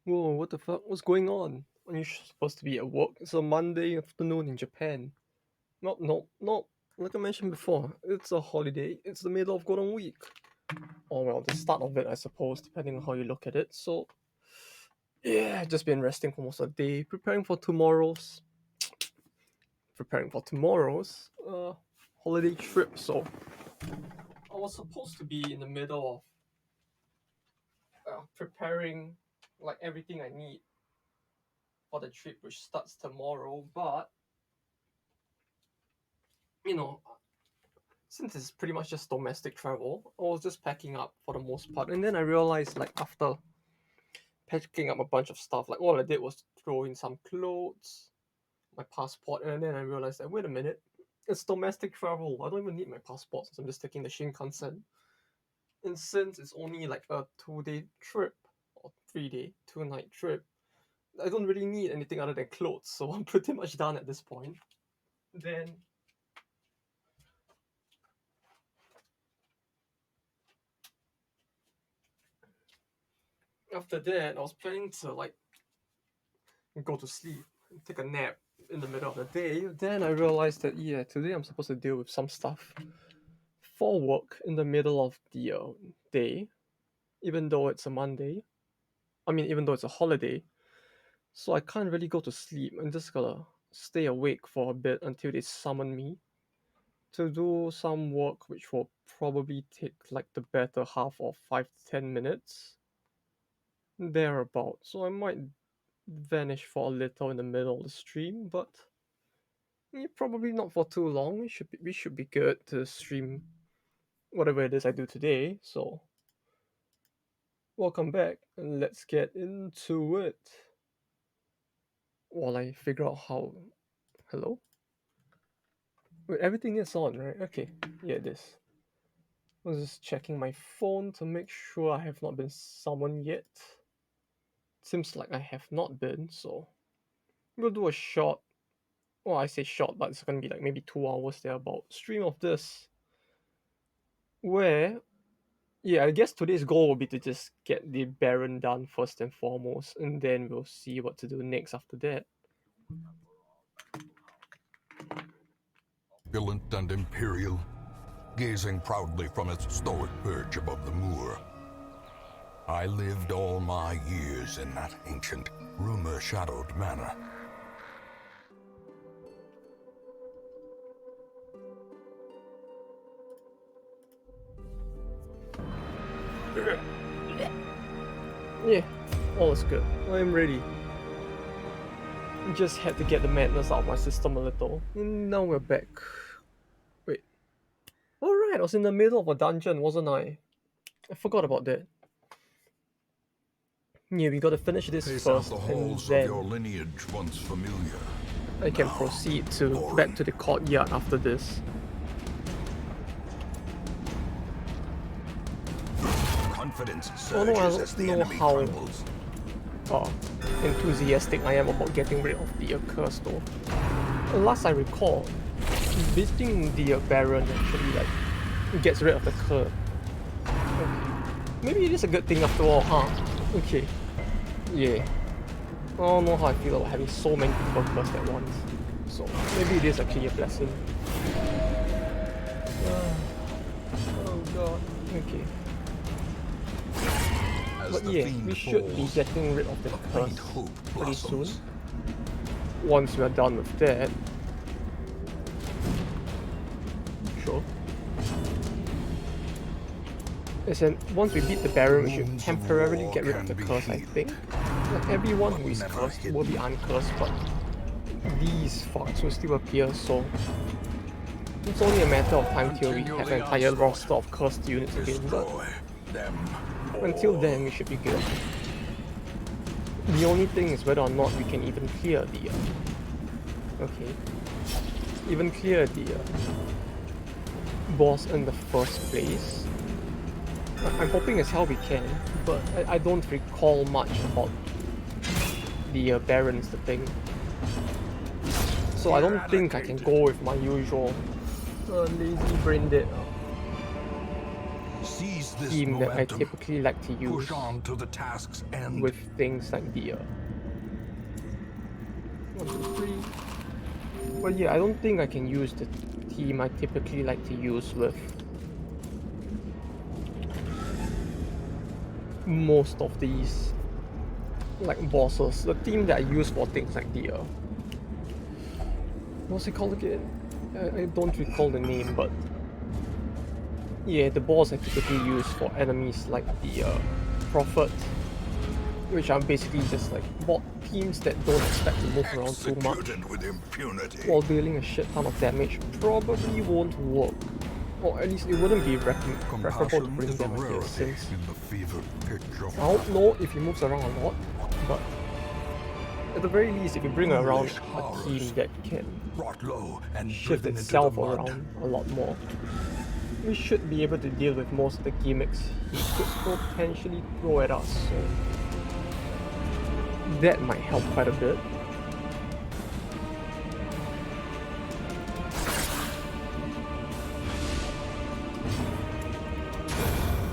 Whoa, what the fuck? What's going on? Aren't you supposed to be at work? It's a Monday afternoon in Japan. No. Like I mentioned before, it's a holiday. It's the middle of Golden Week. Or, well, the start of it, I suppose, depending on how you look at it. So, yeah, just been resting for most of the day, preparing for tomorrow's holiday trip. So, I was supposed to be in the middle of preparing like everything I need for the trip, which starts tomorrow. But you know, since it's pretty much just domestic travel, I was just packing up for the most part, and then I realized like after packing up a bunch of stuff, like all I did was throw in some clothes, my passport, and then I realized that wait a minute, it's domestic travel. I don't even need my passport since I'm just taking the Shinkansen. And since it's only like a 2 day trip or 3 day, 2 night trip, I don't really need anything other than clothes, so I'm pretty much done at this point. Then after that, I was planning to like go to sleep and take a nap in the middle of the day. Then I realized that yeah, today I'm supposed to deal with some stuff for work in the middle of the day, even though it's a Monday. I mean, even though it's a holiday, so I can't really go to sleep. I'm just gonna stay awake for a bit until they summon me to do some work, which will probably take like the better half of 5 to 10 minutes thereabout. So I might vanish for a little in the middle of the stream, but probably not for too long. We should be good to stream whatever it is I do today. So welcome back, and let's get into it. While I figure out how. Hello. Wait, everything is on, right? Okay. Yeah, it is. I was just checking my phone to make sure I have not been summoned yet. Seems like I have not been, so we'll do a short. Well, I say short, but it's gonna be like maybe 2 hours there about stream of this. Where yeah, I guess today's goal will be to just get the Baron done first and foremost, and then we'll see what to do next after that. Opulent and imperial, gazing proudly from its stoic perch above the moor. I lived all my years in that ancient, rumor-shadowed manor. Yeah, all is good. I'm ready. Just had to get the madness out of my system a little. And now we're back. Wait. Alright, I was in the middle of a dungeon, wasn't I? I forgot about that. Yeah, we gotta finish this Pace out first, the and halls of your then lineage once familiar. I can Now, proceed to foreign. back to the courtyard after this. Confidence Oh no, I surges as the don't know enemy how crumbles. enthusiastic I am about getting rid of the curse though. Last I recall, visiting the Baron actually like gets rid of the curse. Okay. Maybe it is a good thing after all, huh? Okay. Yeah. I don't know how I feel about having so many people cursed at once. So maybe it is actually a blessing. Oh god. Okay. As But the yeah, fiend we should be falls, getting rid of the a curse faint hope pretty soon. blossoms. Once we are done with that. Sure. As in, once we beat the Baron, we should Wounds of temporarily war get rid of can the be curse, I healed, think. Not everyone but who is never cursed will be uncursed, but these fucks will still appear, so it's only a matter of time till we have an Continually entire onslaught. roster of cursed units again, but Destroy them until all. then we should be good. The only thing is whether or not we can even clear the okay. Even clear the boss in the first place. I'm hoping as hell we can, but I don't recall much about the Barons, the thing. So I don't think I can go with my usual lazy brain dead. Seize this theme that I momentum, typically like to use push on to the task's end. with things like the 1, 2, 3. But yeah, I don't think I can use the theme I typically like to use with most of these like bosses. The theme that I use for things like the what's it called again? I don't recall the name, but yeah, the boss I typically use for enemies like the Prophet, which are basically just like bot teams that don't expect to move around too much Executed with impunity. while dealing a shit ton of damage, probably won't work. Or at least it wouldn't be preferable to bring is a them, I guess, rarity since in the fevered pitch of I don't know if he moves around a lot, but at the very least, if you bring around a team that can brought low and shift driven into itself the mud. around a lot more, we should be able to deal with most of the gimmicks he could potentially throw at us, so that might help quite a bit.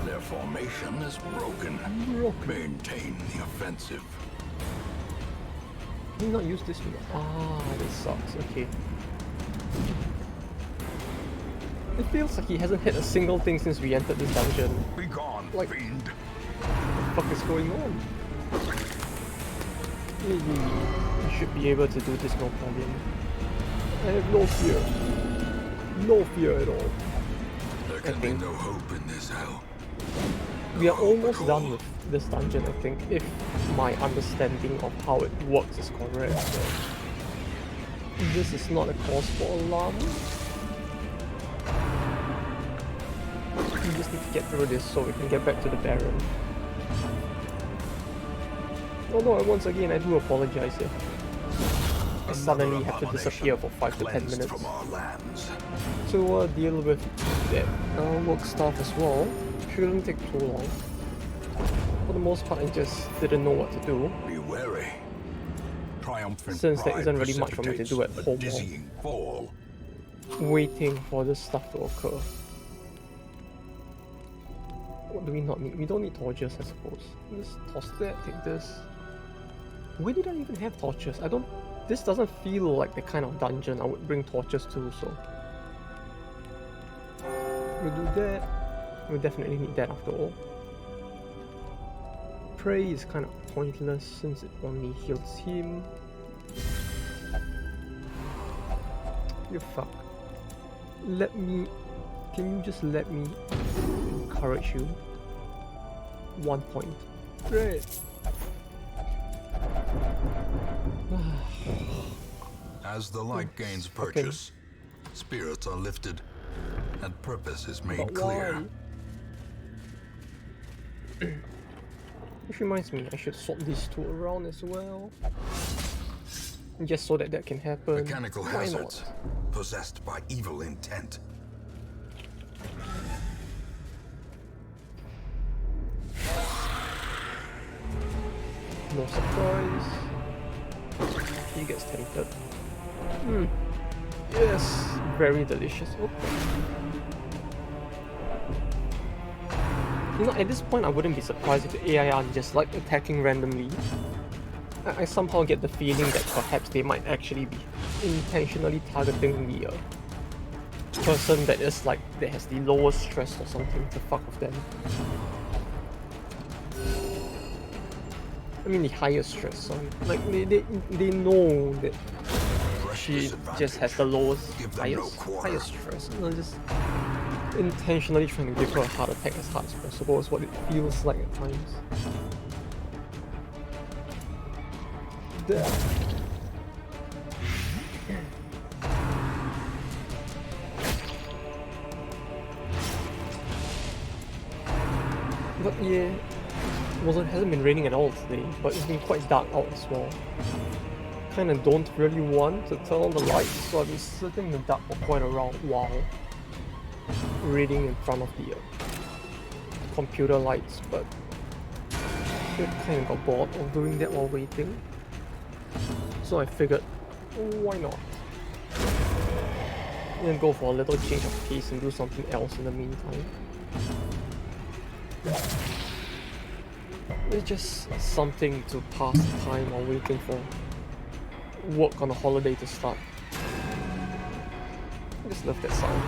Their formation is broken. Maintain the offensive. Can you not use this one? Ah, this sucks. Okay. It feels like he hasn't hit a single thing since we entered this dungeon. Be gone, Like, fiend. what the fuck is going on? Maybe we should be able to do this no problem. I have no fear. No fear at all. There can be no hope in this hell. We are almost done with this dungeon, I think, if my understanding of how it works is correct. So this is not a cause for alarm. We just need to get through this so we can get back to the Baron. Although once again, I do apologize if I suddenly have to disappear for 5 to 10 minutes from our lands. to deal with that work stuff as well. Shouldn't take too long. For the most part, I just didn't know what to do. Be wary. Triumphant Since there pride isn't really much for me to do at precipitates home a dizzying fall. waiting for this stuff to occur. What do we not need? We don't need torches, I suppose. Just toss that, take this. Where did I even have torches? I don't... This doesn't feel like the kind of dungeon I would bring torches to, so... We'll do that. We'll definitely need that after all. Pray is kind of pointless since it only heals him. You fuck. Let me... Can you just let me encourage you? 1 point. Great. As the light gains purchase, spirits are lifted, and purpose is made But clear. why? Which reminds me, I should swap these two around as well. Just so that that can happen. Mechanical Why hazards, not? possessed by evil intent. No surprise. He gets tempted. Yes, very delicious. Oh. You know, at this point I wouldn't be surprised if the AI aren't just like attacking randomly. I somehow get the feeling that perhaps they might actually be intentionally targeting the person that is like, that has the lowest stress or something to fuck with them. I mean the highest stress, sorry. Like they know that she just has the lowest, highest stress. And they're just intentionally trying to give her a heart attack as hard as possible is what it feels like at times. There. But yeah, it hasn't been raining at all today, but it's been quite dark out as well. Kinda don't really want to turn on the lights, so I've been sitting in the dark for quite a while, reading in front of the computer lights, but I kinda got bored of doing that while waiting. So I figured, why not? And then go for a little change of pace and do something else in the meantime. It's just something to pass time while waiting for work on a holiday to start. I just love that sound.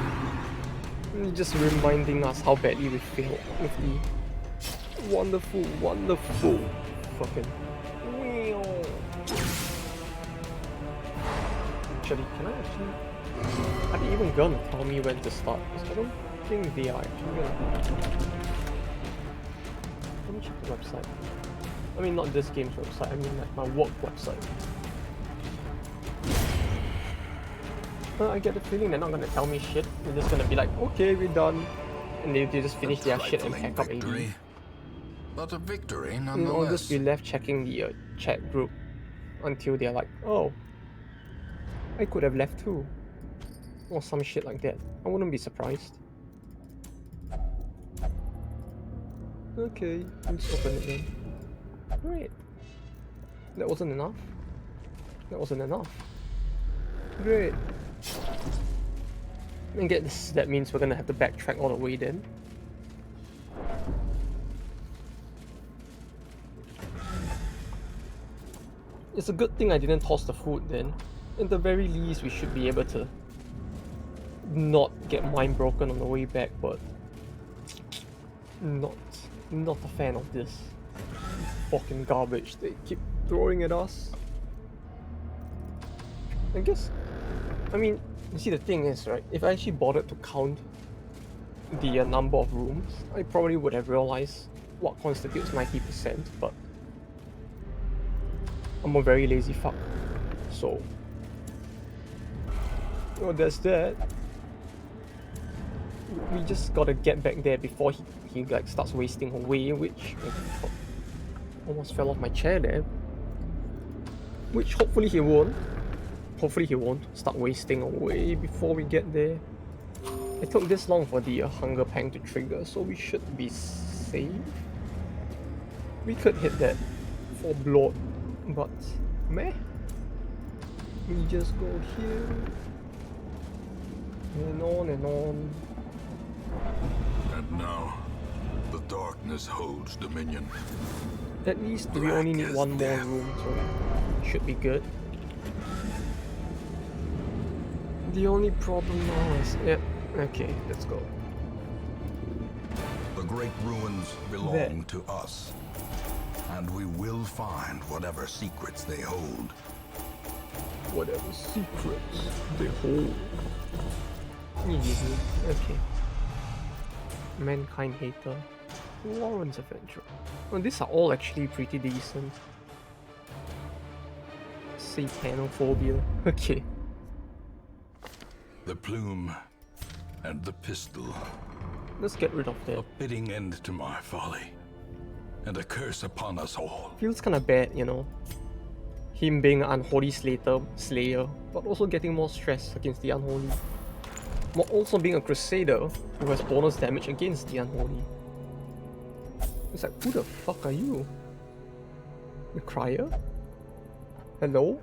It's just reminding us how badly we failed with the wonderful, wonderful fucking. Actually, can I actually? Are they even gonna tell me when to start? Because I don't think they are actually gonna. Let me check the website. I mean, not this game's website, I mean like my work website. I get the feeling they're not gonna tell me shit. They're just gonna be like, okay, we're done. And they just finish their shit and pack up AD. But a victory And I'll nonetheless. just be left checking the chat group until they're like, oh, I could have left too. Or some shit like that. I wouldn't be surprised. Okay, let's open it then. Great. That wasn't enough. That wasn't enough. Great. And get this, that means we're gonna have to backtrack all the way then. It's a good thing I didn't toss the food then. At the very least, we should be able to not get mind broken on the way back, but not a fan of this fucking garbage they keep throwing at us. I guess, I mean, you see the thing is, right, if I actually bothered to count the number of rooms, I probably would have realized what constitutes 90%, but I'm a very lazy fuck, so well, there's that. We just gotta get back there before he like starts wasting away, which almost fell off my chair there. Which hopefully he won't. Hopefully he won't start wasting away before we get there. It took this long for the hunger pang to trigger, so we should be safe. We could hit that for blood, but meh. We just go here and on and on. And now, the darkness holds dominion. At least we only need one more room, so should be good. The only problem now is, yeah, okay, let's go. The great ruins belong to us, and we will find whatever secrets they hold. Whatever secrets they hold. Easy, okay. Mankind Hater. Lawrence Adventure. Well, these are all actually pretty decent. Satanophobia. Okay. The plume and the pistol. Let's get rid of that. A fitting end to my folly, and a curse upon us all. Feels kinda bad, you know. Him being an unholy slayer, but also getting more stress against the unholy. While also being a crusader who has bonus damage against the unholy. It's like, who the fuck are you? The crier? Hello?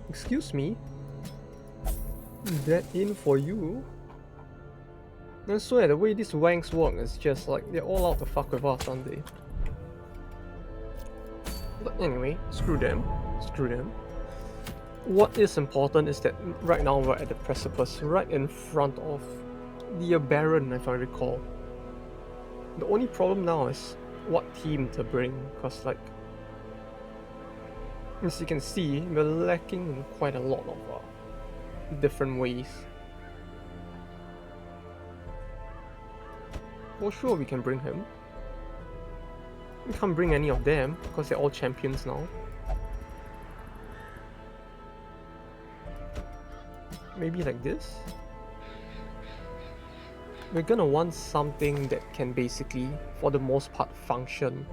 Excuse me? That in for you? I swear, the way these wanks work is just like, they're all out to fuck with us, aren't they? But anyway, screw them. Screw them. What is important is that right now we're at the precipice, right in front of the Baron, if I recall. The only problem now is what team to bring, because like, as you can see, we're lacking in quite a lot of different ways. For sure we can bring him. We can't bring any of them, because they're all champions now. Maybe like this? We're gonna want something that can basically, for the most part, function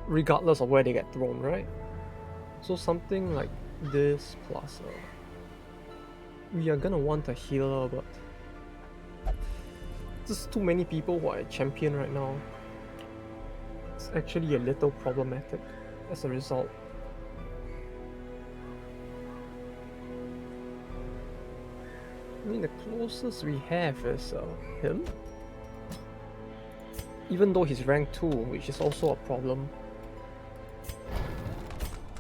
regardless of where they get thrown, right? So something like this plus we are gonna want a healer, but there's too many people who are a champion right now. It's actually a little problematic as a result. I mean, the closest we have is him. even though he's rank 2, which is also a problem.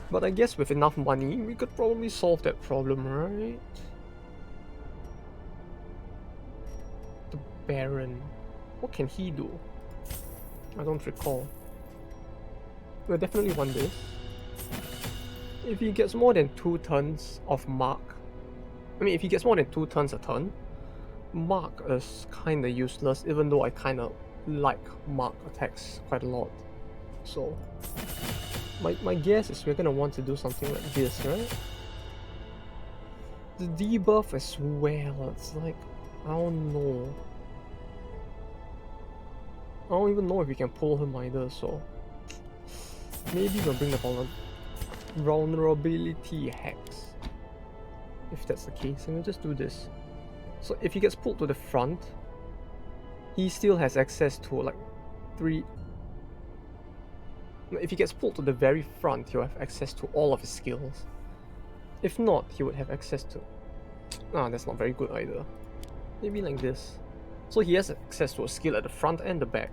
But I guess with enough money, we could probably solve that problem, right? The Baron. What can he do? I don't recall. We'll definitely want this. If he gets more than 2 turns of Mark, if he gets more than 2 turns a turn, Mark is kinda useless, even though I kinda like Mark attacks quite a lot. So, my guess is we're gonna want to do something like this, right? The debuff as well, it's like, I don't know. I don't even know if we can pull him either, so maybe we'll bring the vulnerability hex. If that's the case, and we'll just do this. So if he gets pulled to the front, he still has access to like 3. If he gets pulled to the very front, he'll have access to all of his skills. If not, he would have access to... that's not very good either. Maybe like this. So he has access to a skill at the front and the back.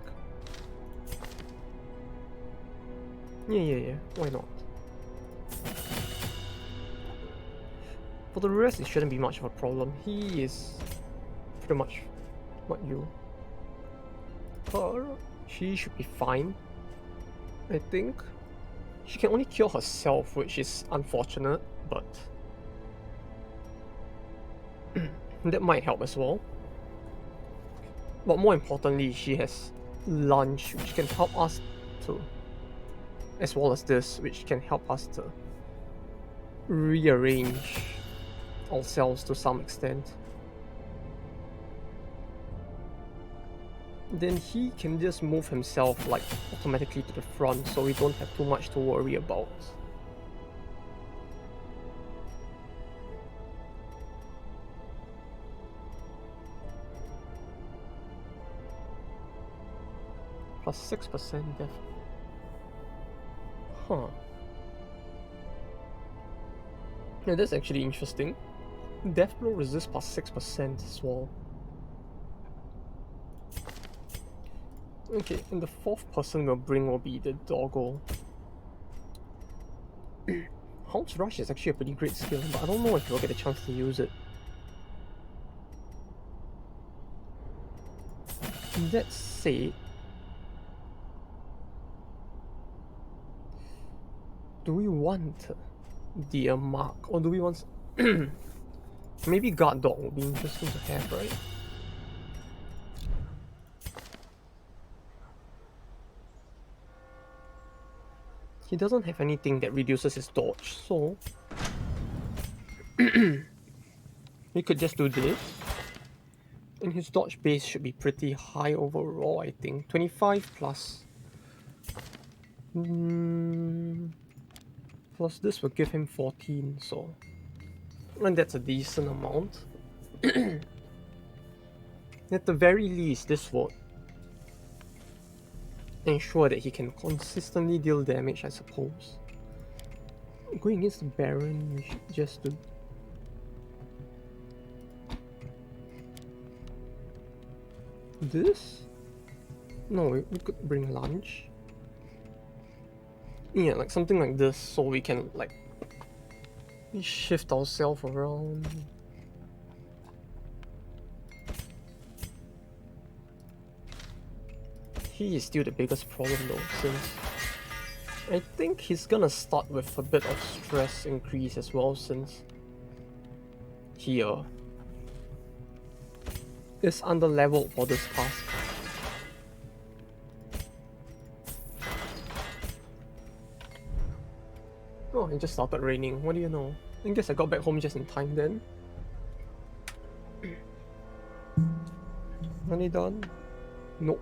Yeah. Why not? For the rest, it shouldn't be much of a problem. He is pretty much what you... She should be fine, I think. She can only cure herself, which is unfortunate, but that might help as well. But more importantly, she has lunge, which can help us to, as well as this, which can help us to rearrange ourselves to some extent. Then he can just move himself like automatically to the front, so we don't have too much to worry about. Plus 6% def. Yeah, that's actually interesting. Death blow resist plus 6% as well. Okay, and the 4th person we'll bring will be the doggo. Hound's Rush is actually a pretty great skill, but I don't know if you'll get a chance to use it. That said, do we want the Mark, or do we want... Maybe Guard Dog would be interesting to have, right? He doesn't have anything that reduces his dodge, so we could just do this. And his dodge base should be pretty high overall, I think. 25 plus... plus this will give him 14, so... And that's a decent amount. At the very least, this would ensure that he can consistently deal damage, I suppose. Going against the Baron, we should just do... this? No, we could bring lunch. Yeah, like something like this, so we can like shift ourselves around. He is still the biggest problem though, since I think he's gonna start with a bit of stress increase as well, since he is under leveled for this task. Oh, it just started raining. What do you know? I guess I got back home just in time then. Are they done? Nope.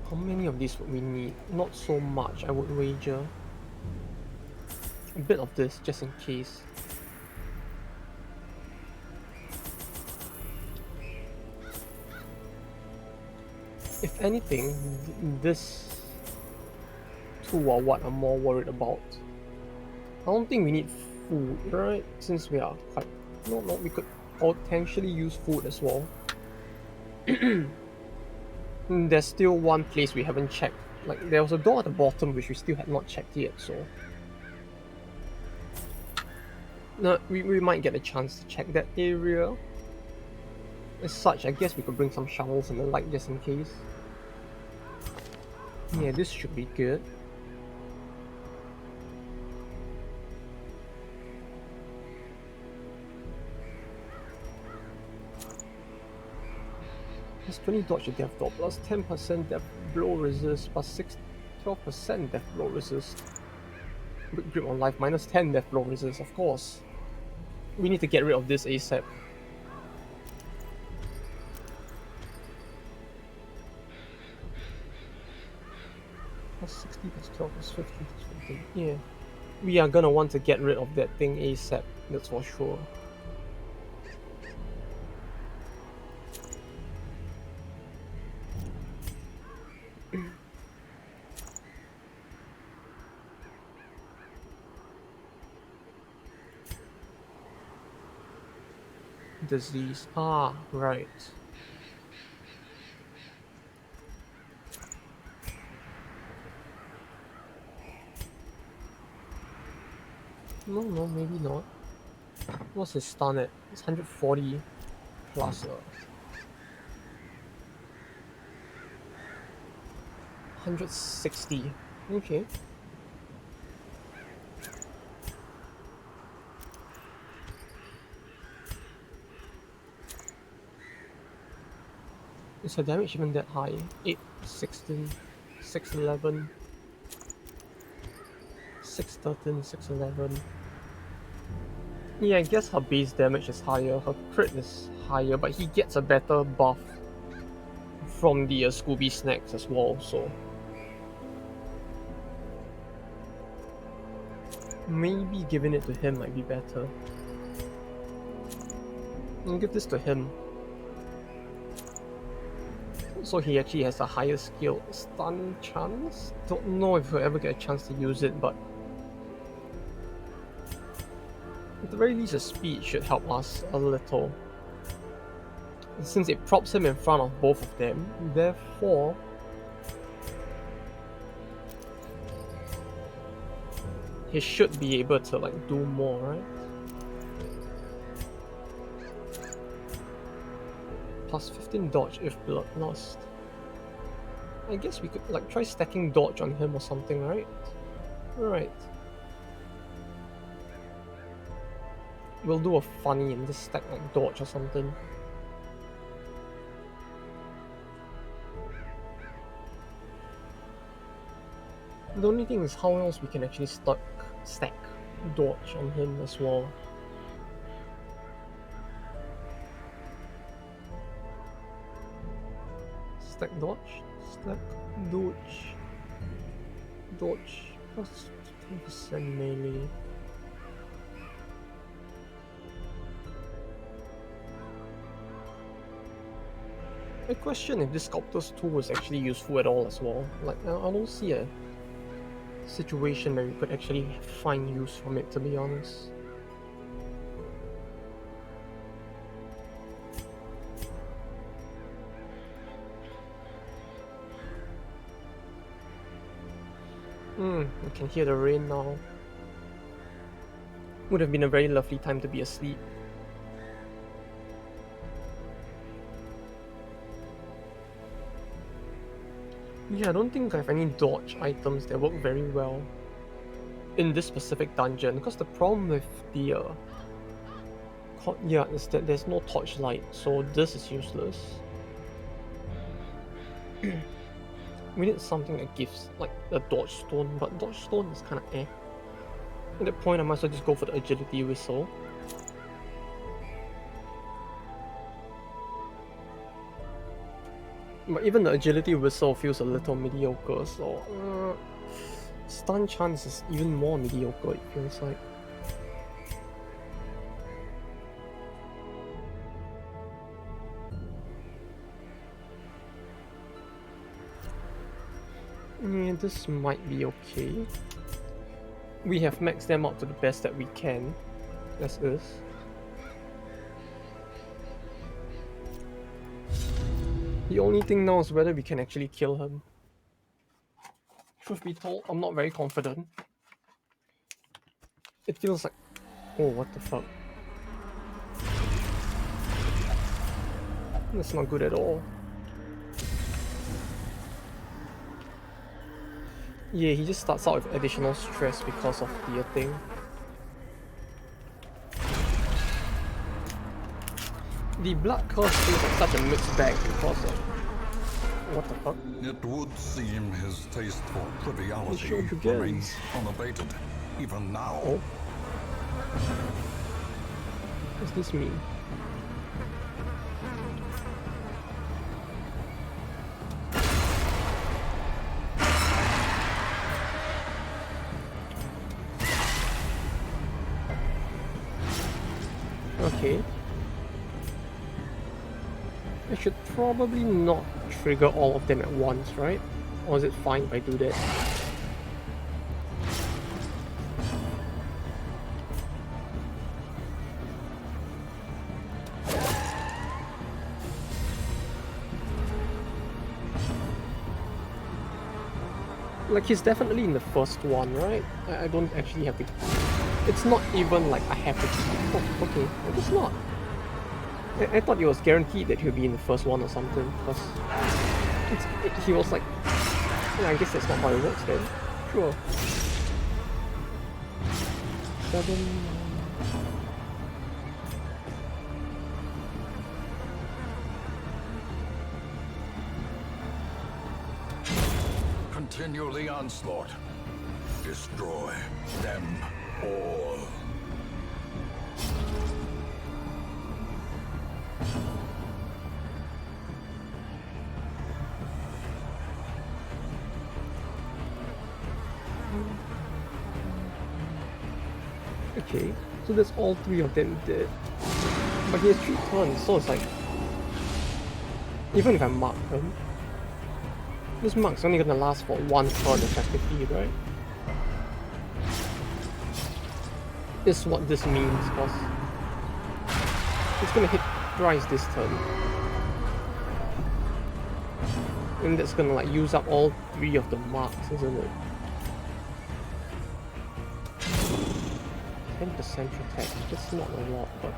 How many of these would we need? Not so much, I would wager. A bit of this, just in case. If anything, this two are what I'm more worried about. I don't think we need food, right? Since we are quite... No, we could potentially use food as well. There's still one place we haven't checked. Like, there was a door at the bottom which we still had not checked yet, so... No, we might get a chance to check that area. As such, I guess we could bring some shovels and the light just in case. Yeah, this should be good. Plus 20 dodge to death blow, plus 10% death blow resist, plus 12% death blow resist. Good grip on life, minus 10 death blow resist, of course. We need to get rid of this ASAP. Plus 60 plus 12 plus 50 plus 15. Yeah. We are gonna want to get rid of that thing ASAP, that's for sure. Disease. Ah, right. No, maybe not. What's his stun at? It's 140 plus 160. Okay. Is her damage even that high? 8, 16, 611, 613, 611. Yeah, I guess her base damage is higher, her crit is higher, but he gets a better buff from the Scooby snacks as well, so... Maybe giving it to him might be better. I'll give this to him. So he actually has a higher skill stun chance. Don't know if he'll ever get a chance to use it, but at the very least his speed should help us a little. Since it props him in front of both of them, therefore he should be able to like do more, right? Plus 15 dodge if bloodlust. I guess we could like try stacking dodge on him or something, right? Right. We'll do a funny and just stack like dodge or something. The only thing is how else we can actually stack dodge on him as well. Stack dodge, stack dodge, dodge plus 10% melee. I question if this sculptor's tool is actually useful at all as well. Like, I don't see a situation where we could actually find use from it, to be honest. I can hear the rain now. Would have been a very lovely time to be asleep. Yeah, I don't think I have any dodge items that work very well in this specific dungeon, because the problem with the is that there's no torchlight, so this is useless. We need something that gives like a dodge stone, but dodge stone is kind of eh. At that point, I might as well just go for the agility whistle. But even the agility whistle feels a little mediocre, so stun chance is even more mediocre, it feels like. Yeah, this might be okay. We have maxed them out to the best that we can, as is. The only thing now is whether we can actually kill him. Truth be told, I'm not very confident. It feels like... Oh, what the fuck? That's not good at all. Yeah, he just starts out with additional stress because of the thing. The blood curse feels like such a mixed bag because of... What the fuck? It would seem his taste for triviality show begins. remains unabated, even now. Oh. What's this mean? Okay. I should probably not trigger all of them at once, right? Or is it fine if I do that? Like, he's definitely in the first one, right? I don't actually have to... It's not even like I have to... Oh, okay. I guess not. I thought it was guaranteed that he'll be in the first one or something, because... he was like... Yeah, I guess that's not how it works then. Sure. 7... Continue the onslaught. Destroy them all. Okay, so that's all 3 of them dead. But he has 3 turns, so it's like... Even if I mark him, this mark's only gonna last for 1 turn effectively, right? Is what this means, cause it's gonna hit thrice this turn. And that's gonna like use up all 3 of the marks, isn't it? 10% attack, that's not a lot, but...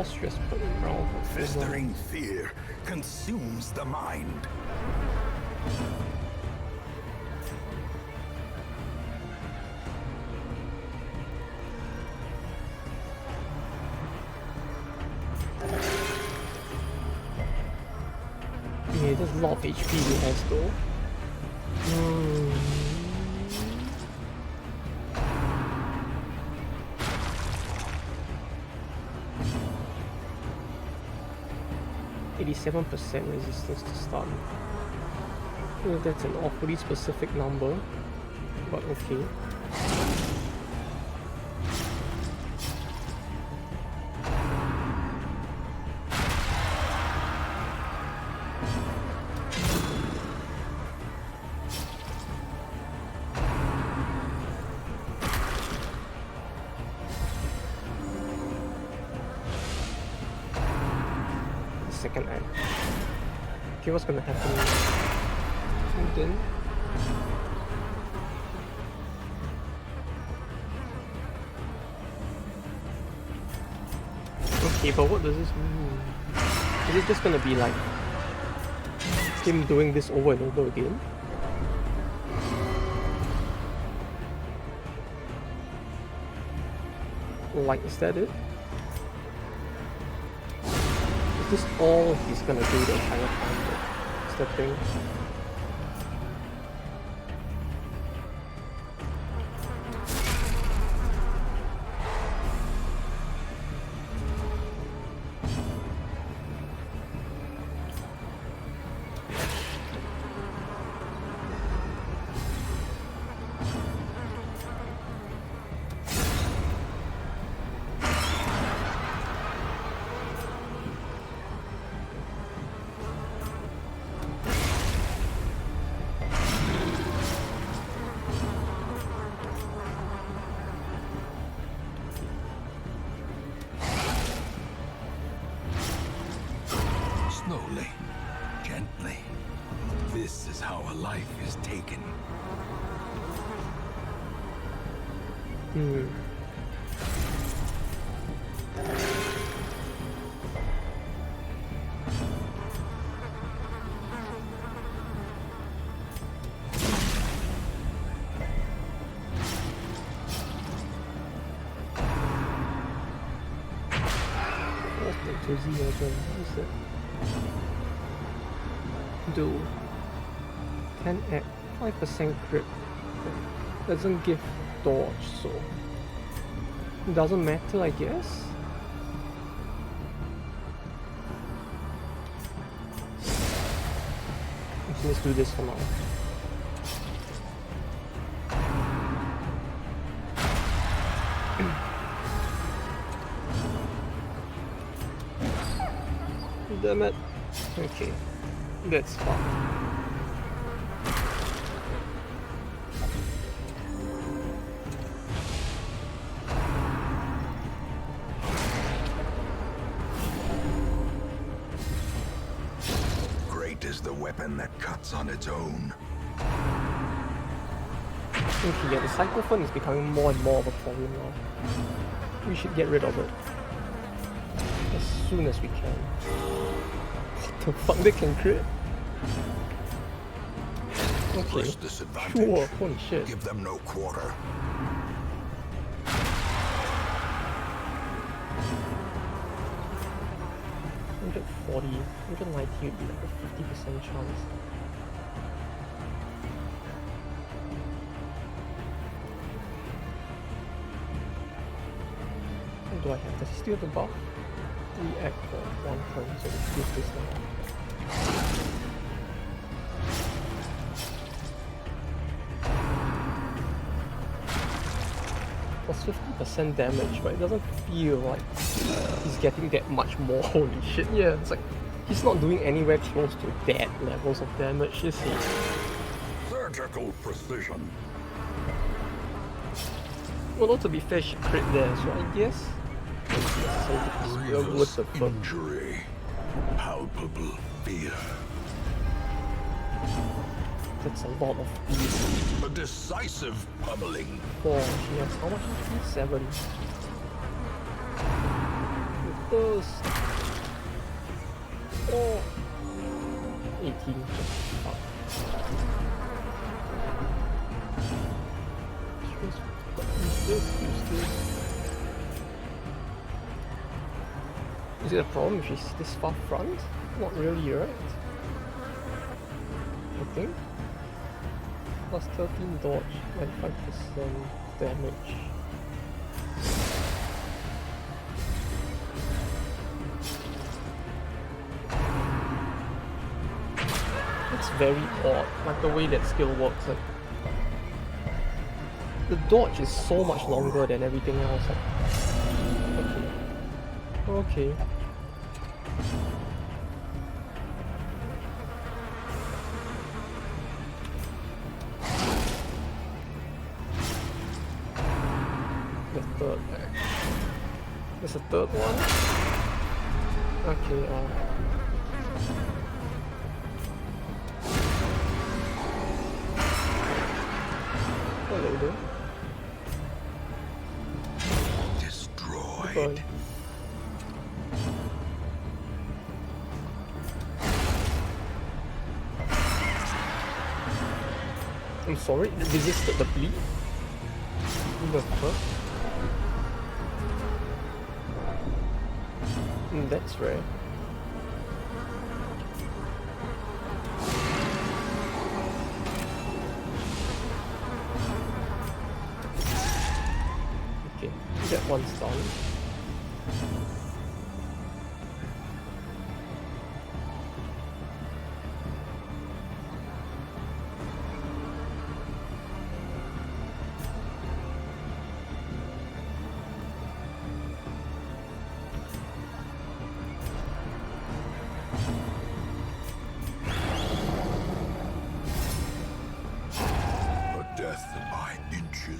Stress putting around. Festering fear consumes the mind. Yeah, there's a lot of HP he has though. 87% resistance to stun. Well, that's an awfully specific number, but okay. Second act. Okay, what's gonna happen then? Okay, but what does this mean? Is it just gonna be like him doing this over and over again? Like, is that it? Is this all he's gonna do the entire time? Is that thing? how a life is taken. To Z again. What is it? Do 10 at 5% crit. Doesn't give dodge, so it doesn't matter, I guess. Let's do this for now. Damn it. Okay. That's fine. Great is the weapon that cuts on its own. Okay, yeah, the cyclophone is becoming more and more of a problem now. We should get rid of it as soon as we can. What the fuck, they can crit? Okay, First disadvantage. sure, holy shit. Give them no quarter. $140, $190 would be like a 50% chance. What do I have? Does he still have the buff? React for 1 turn, so let's use this now. Plus 50% damage, but it doesn't feel like he's getting that much more. Holy shit, yeah, it's like he's not doing anywhere close to that levels of damage, is he? Surgical precision. Well, not to be fair, she crit there, so I guess it's well worth the fuck. Injury. Palpable fear. That's a lot of fees. A decisive pummeling. 4, she has how much? 7. Thirst. 4. 18. Fuck. Use this. Is it a problem if she's this far front? Not really, right? I think. Plus 13 dodge and 5% damage. It's very odd, like the way that skill works. Like, the dodge is so much longer than everything else. Like, okay. The third. There's a third one. Okay. Hello there. Destroyed. Goodbye. I'm sorry, it resisted the bleed? The fuck? That's rare. Okay, that one's done.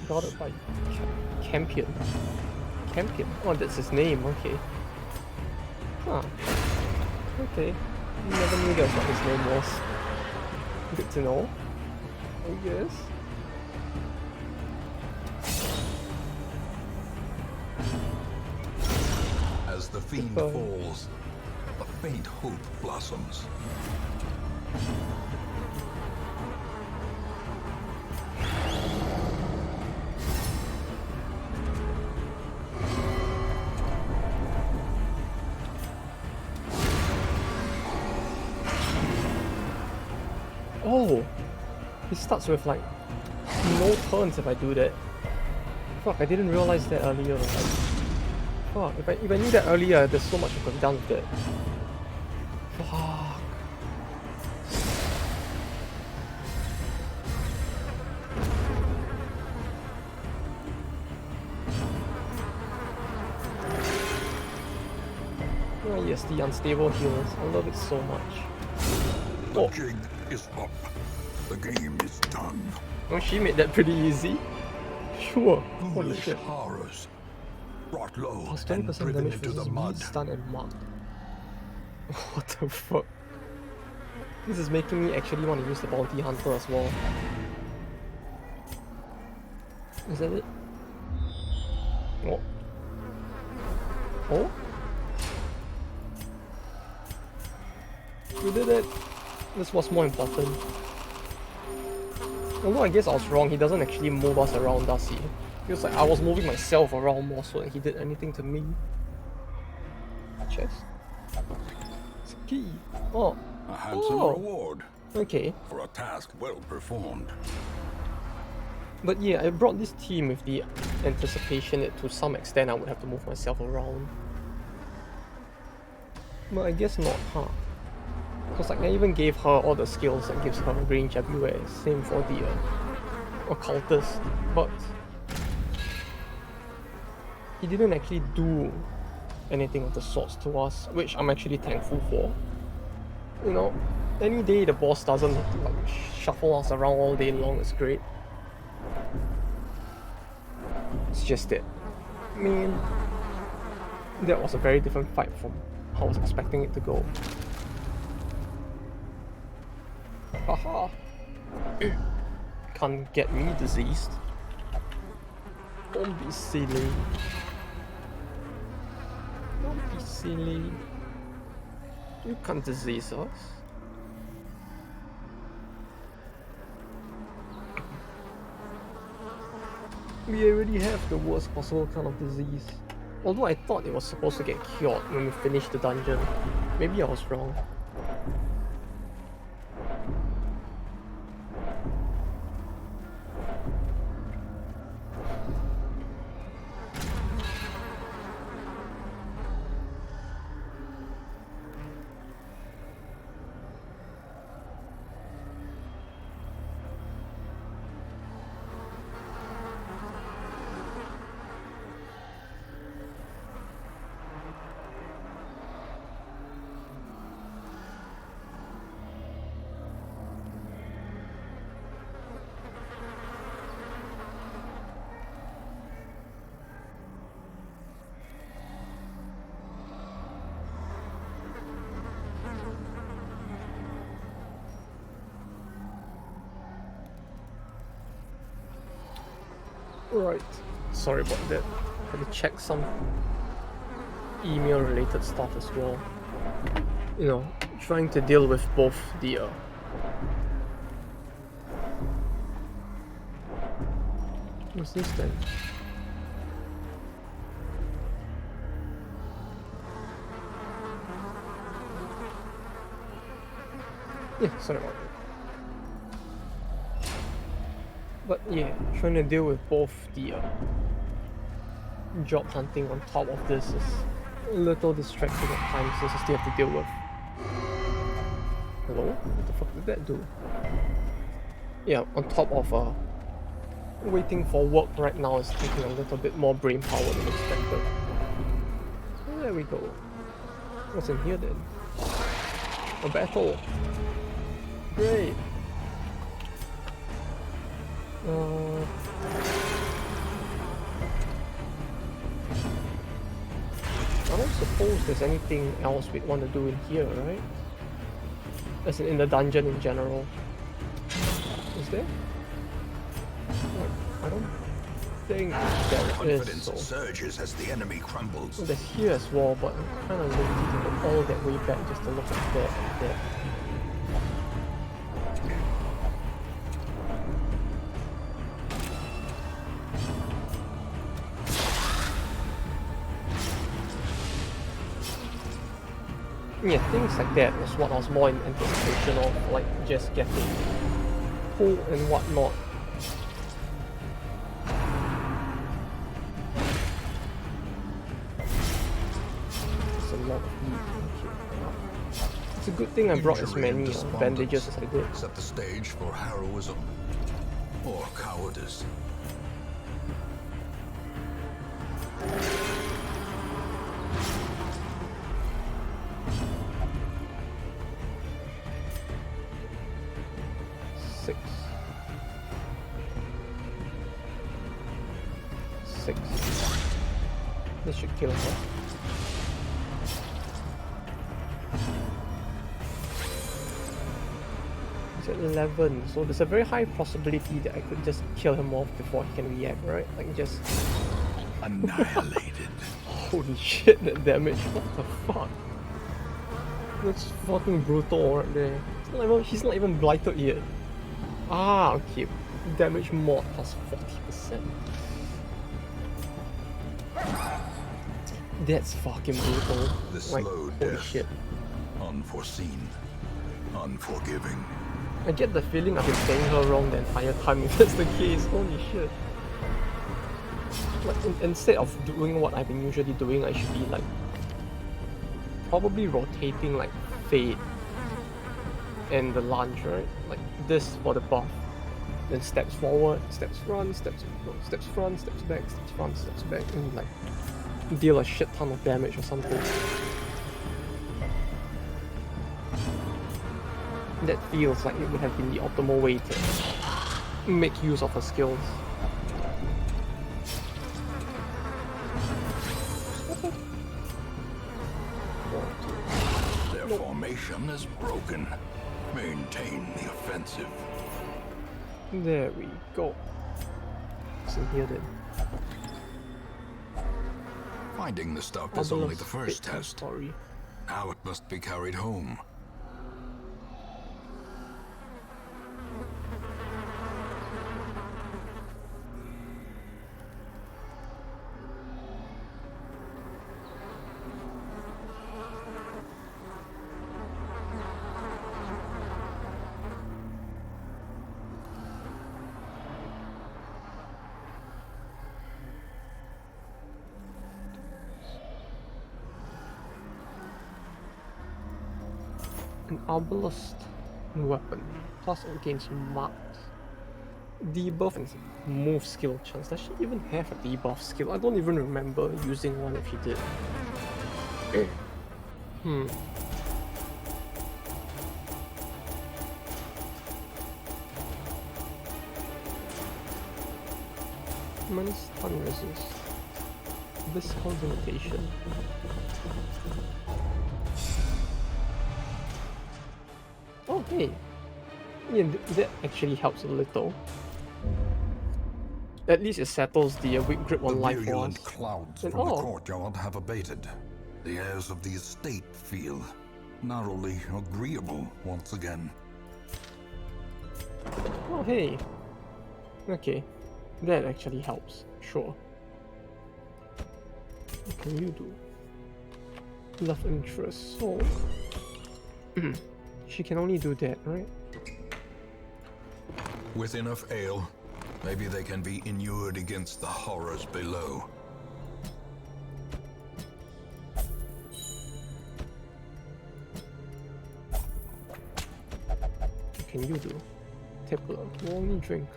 Got it by Campion. Campion? Oh, that's his name, okay. Huh. Okay. Never knew that's what his name was. Good to know, I guess. As the fiend falls, a faint hope blossoms. Oh! It starts with like no turns if I do that. Fuck, I didn't realize that earlier. Like, fuck, if I knew that earlier, there's so much I could have done with that. Fuck. Oh yes, the unstable heals. I love it so much. The Oh. jig is up. The game is done. Oh, she made that pretty easy. Sure. Holy Foolish shit. horrors. Brought low Plus and 20% driven damage into the versus mud. weed, stun, and mark. What the fuck? This is making me actually want to use the bounty hunter as well. Is that it? Oh. Oh? We did it! This was more important. Although I guess I was wrong, he doesn't actually move us around, does he? Feels like I was moving myself around more so than he did anything to me. Chest? It's a key. Oh. A handsome Oh. reward Okay. for a task well performed. But yeah, I brought this team with the anticipation that to some extent I would have to move myself around. But I guess not, huh? Because like I even gave her all the skills that gives her range everywhere. Same for the occultist, but he didn't actually do anything of the sorts to us, which I'm actually thankful for. You know, any day the boss doesn't like shuffle us around all day long is great. It's just that, I mean, that was a very different fight from how I was expecting it to go. Haha! Can't get me diseased. Don't be silly. Don't be silly. You can't disease us. We already have the worst possible kind of disease. Although I thought it was supposed to get cured when we finished the dungeon. Maybe I was wrong. Right, sorry about that. Had to check some email related stuff as well. You know, trying to deal with both the what's this then? Yeah, sorry about that. But yeah, trying to deal with both the job hunting on top of this is a little distracting at times, since I still have to deal with. Hello? What the fuck did that do? Yeah, on top of waiting for work right now is taking a little bit more brain power than expected. So there we go. What's in here then? A battle. Great. I don't suppose there's anything else we'd want to do in here, right? As in the dungeon in general. Is there? Like, I don't think there is. Confidence So. surges as the enemy crumbles. Well, there's here as well, but I'm kind of lazy to go all that way back just to look at that and that. Yeah, things like that was what I was more in anticipation of, like just getting pulled and whatnot. It's a lot of meat. It's a good thing I brought as Injury and many bandages as I did. set the stage for heroism or cowardice. Six. This should kill her. He's at 11, so there's a very high possibility that I could just kill him off before he can react, right? Like just... Annihilated. Holy shit, that damage. What the fuck? That's fucking brutal right there. He's not even blighted yet. Ah, okay. Damage mod plus 40%. That's fucking brutal. The Like, slow holy death. shit. Unforeseen. Unforgiving. I get the feeling I've been playing her wrong the entire time if that's the case. Holy shit. Like, instead of doing what I've been usually doing, I should be like probably rotating like Fade and the lunge, right? Like this for the buff. Then steps forward, steps front, steps front, steps back, steps front, steps back, and like deal a shit ton of damage or something. That feels like it would have been the optimal way to make use of her skills. Their formation is broken. Maintain the offensive. There we go. What's in here then? Finding the stuff is only the first test. Story. Now it must be carried home. An obelisk weapon, plus against marks. Debuff and move skill chance. Does she even have a debuff skill? I don't even remember using one if she did. Minus stun resist. Viscous limitation. Oh hey! Yeah, that actually helps a little. At least it settles the weak grip on life for virulent us. clouds And from the oh, courtyard have abated. The airs of the estate feel narrowly agreeable once again. oh hey! Okay, that actually helps, sure. What can you do? Love interest, so... she can only do that, right? With enough ale, maybe they can be inured against the horrors below. What can you do? Tippler, you only drink.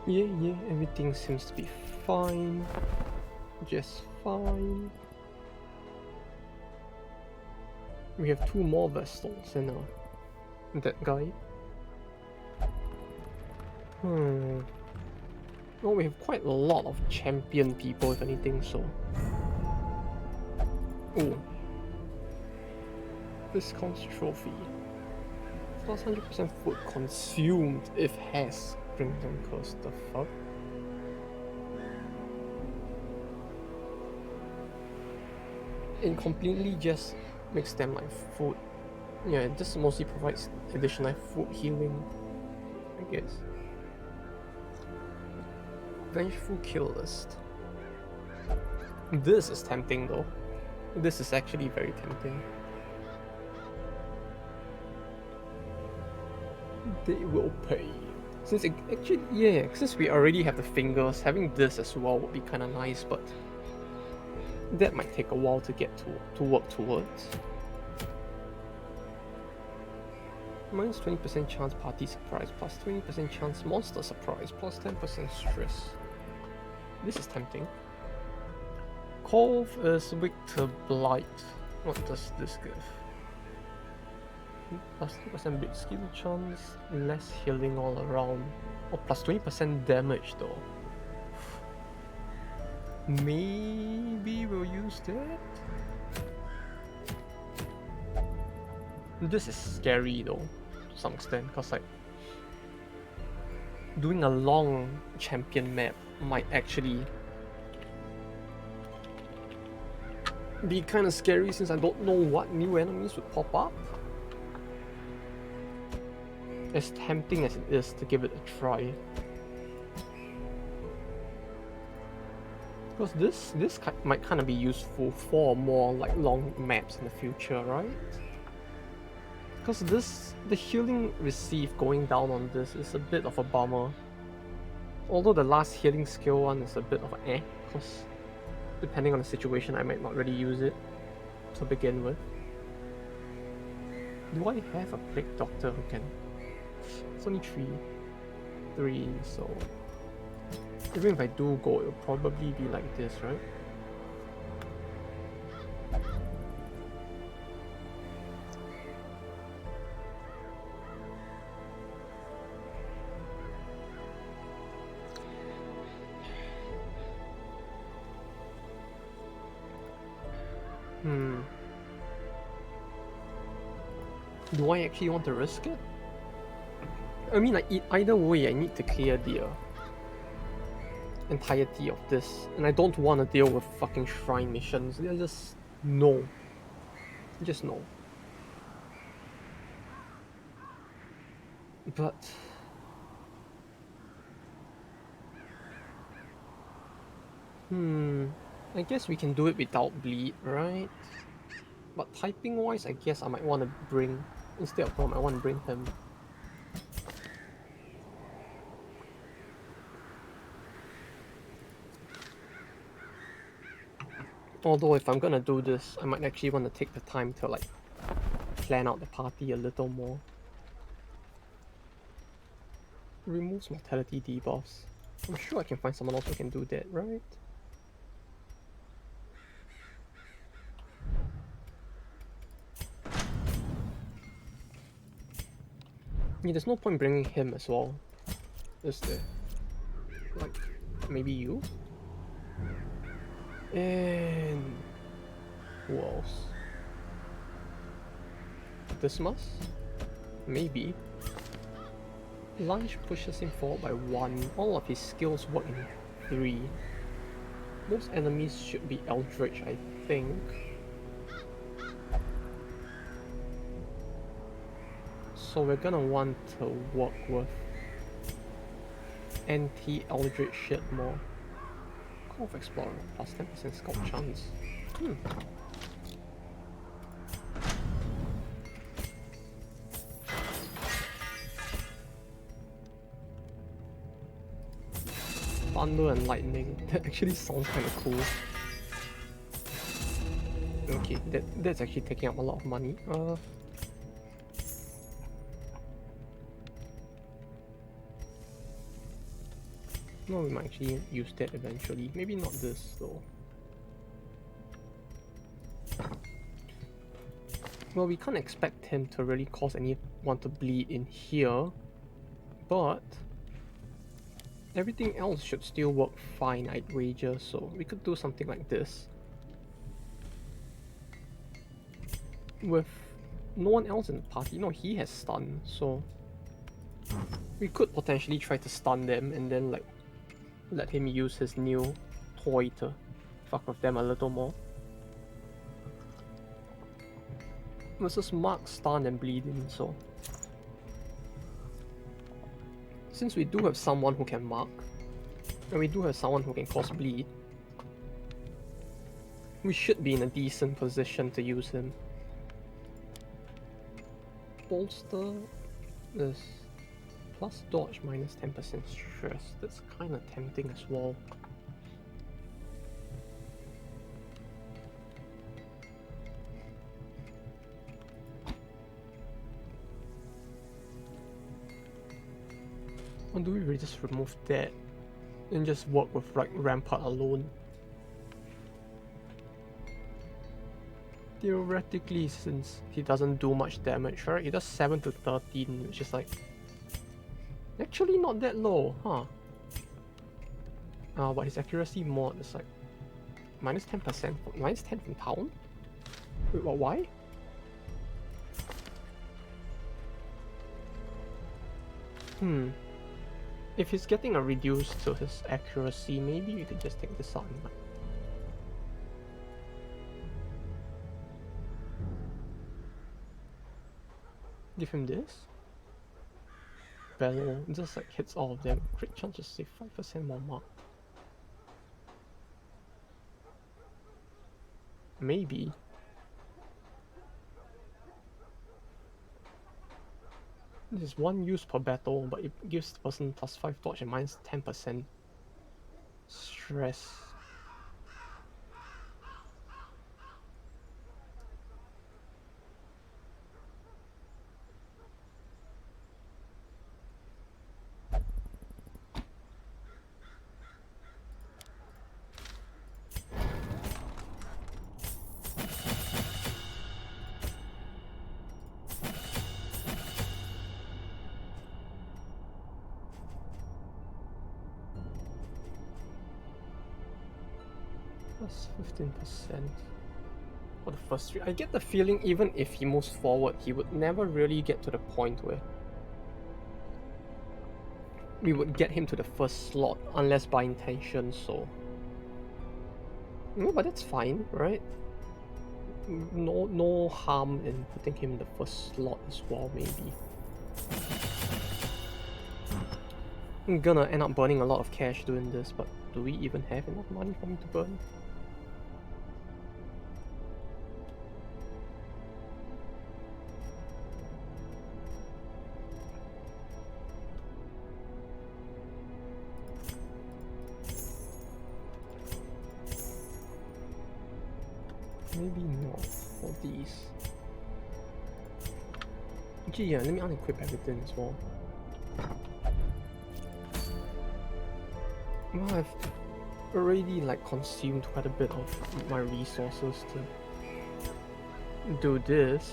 Yeah, everything seems to be fine. Just fine. We have 2 more Vestals and that guy. Well, we have quite a lot of champion people, if anything, so... Ooh. Discounts trophy. Plus 100% food consumed if has Crimson Curse. The fuck? It completely just makes them like food. Yeah, it just mostly provides additional food healing, I guess. Vengeful Kill List. This is tempting though. This is actually very tempting. They will pay. Since it actually, yeah, since we already have the fingers, having this as well would be kind of nice, but that might take a while to get to work towards. Minus 20% chance party surprise, plus 20% chance monster surprise, plus 10% stress. This is tempting. Cove is weak to blight. What does this give? Plus 2% big skill chance, less healing all around. Oh, plus 20% damage though. Maybe we'll use that? This is scary though, to some extent, because like doing a long champion map might actually be kind of scary since I don't know what new enemies would pop up. As tempting as it is to give it a try. Because this might kind of be useful for more like long maps in the future, right? Because the healing received going down on this is a bit of a bummer. Although the last healing skill one is a bit of an because depending on the situation I might not really use it to begin with. Do I have a Plague Doctor who can... It's only 3, so... Even if I do go, it'll probably be like this, right? Do I actually want to risk it? I mean, like, either way, I need to clear the entirety of this, and I don't want to deal with fucking shrine missions. They're just no. Just no. But I guess we can do it without bleed, right? But typing wise, I guess I might want to bring, instead of Rom, I want to bring him. Although if I'm gonna do this, I might actually want to take the time to like plan out the party a little more. Removes mortality debuffs. I'm sure I can find someone else who can do that, right? Yeah, there's no point bringing him as well, is there? Like, maybe you? And... who else? Dismas? Maybe. Lunge pushes him forward by 1. All of his skills work in 3. Most enemies should be Eldritch, I think. So we're gonna want to work with anti-Eldritch shit more. Call of Explorer, plus 10% scout chance. Thunder and lightning, that actually sounds kind of cool. Okay, that's actually taking up a lot of money. No, we might actually use that eventually. Maybe not this though. Well, we can't expect him to really cause anyone to bleed in here, but everything else should still work fine, I'd wager, so we could do something like this. With no one else in the party, no, he has stun, so we could potentially try to stun them and then like let him use his new toy to fuck with them a little more. Versus Mark, stun and bleeding, so since we do have someone who can mark, and we do have someone who can cause bleed, we should be in a decent position to use him. Bolster is plus dodge minus 10% stress. That's kind of tempting as well. Or do we really just remove that and just work with like Rampart alone? Theoretically, since he doesn't do much damage, right? He does 7 to 13, which is like actually not that low, huh? But his accuracy mod is like minus 10%, minus 10 from town? Wait, what, why? If he's getting a reduce to his accuracy, maybe we could just take this on. Give him this. Bellow, just like hits all of them. Crit chances say 5% more mark. Maybe. This is one use per battle, but it gives the person plus 5 dodge and minus 10% stress. Plus 15% for the first 3. I get the feeling even if he moves forward, he would never really get to the point where we would get him to the first slot unless by intention, so no, but that's fine, right? No harm in putting him in the first slot as well, maybe. I'm gonna end up burning a lot of cash doing this, but do we even have enough money for me to burn? Maybe not for these. Actually, yeah, let me unequip everything as well. Well, I've already like consumed quite a bit of my resources to do this.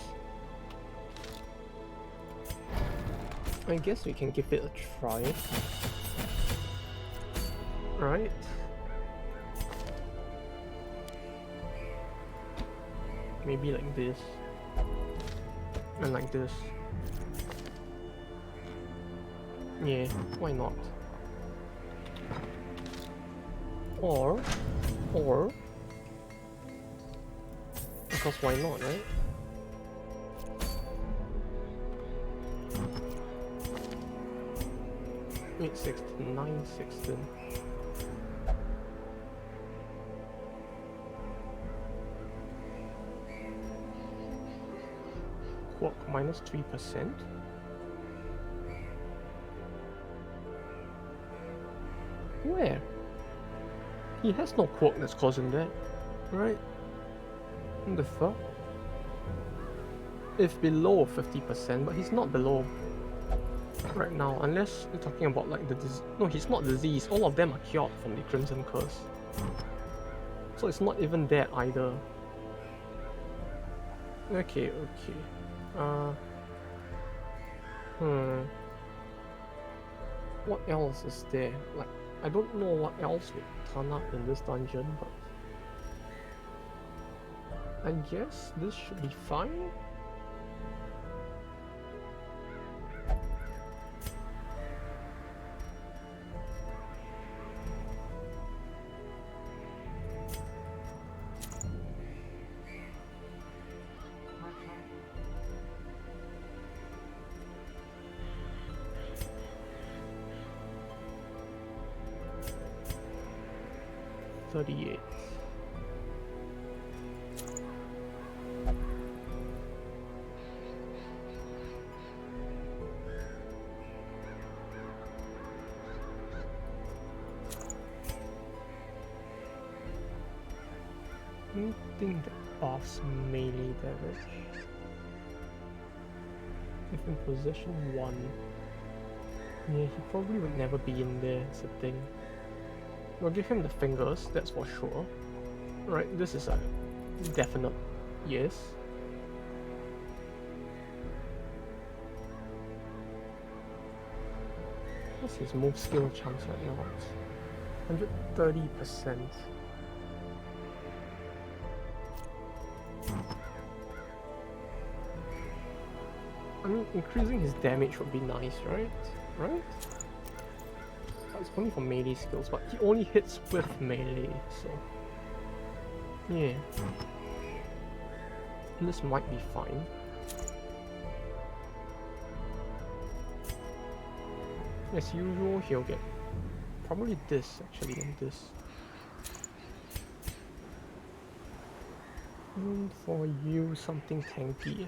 I guess we can give it a try. Right? Maybe like this. And like this. Yeah, why not? Or, because why not, right? Wait, 16, 9, 16. Quirk minus 3%. Where? He has no quirk that's causing that, right? What the fuck? If below 50%, but he's not below. right now, unless you're talking about like the disease. No, he's not diseased. All of them are cured from the Crimson Curse. So it's not even that either. Okay, okay. What else is there? Like, I don't know what else would turn up in this dungeon, but I guess this should be fine. $38. Anything that buffs melee damage. If in possession 1. Yeah, he probably would never be in there, it's a thing. We'll give him the fingers, that's for sure. Right, this is a definite yes. What's his move skill chance right now? 130%. I mean, increasing his damage would be nice, right? Right? It's only for melee skills, but he only hits with melee, so... yeah. This might be fine. As usual, he'll get probably this, actually, and this. And for you, something tanky.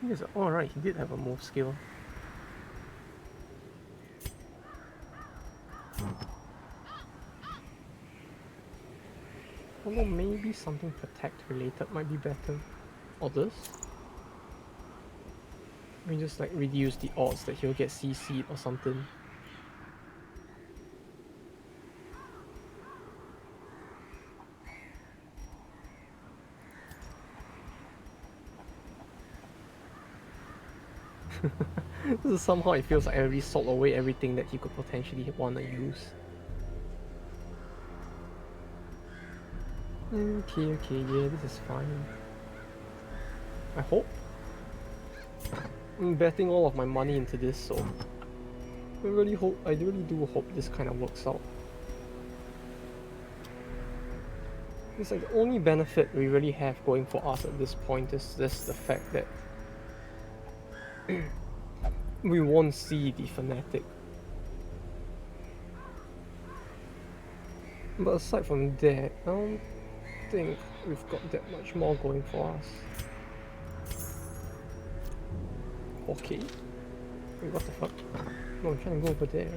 Yes, alright, he did have a move skill. Although maybe something protect related might be better. Or this. We just like reduce the odds that he'll get CC'd or something. This is somehow it feels like I already sold away everything that he could potentially want to use. Okay, yeah, this is fine. I hope. I'm betting all of my money into this, so I really do hope this kind of works out. It's like the only benefit we really have going for us at this point is just the fact that we won't see the fanatic. But aside from that, I don't think we've got that much more going for us. Okay. Wait, what the fuck? No, I'm trying to go over there.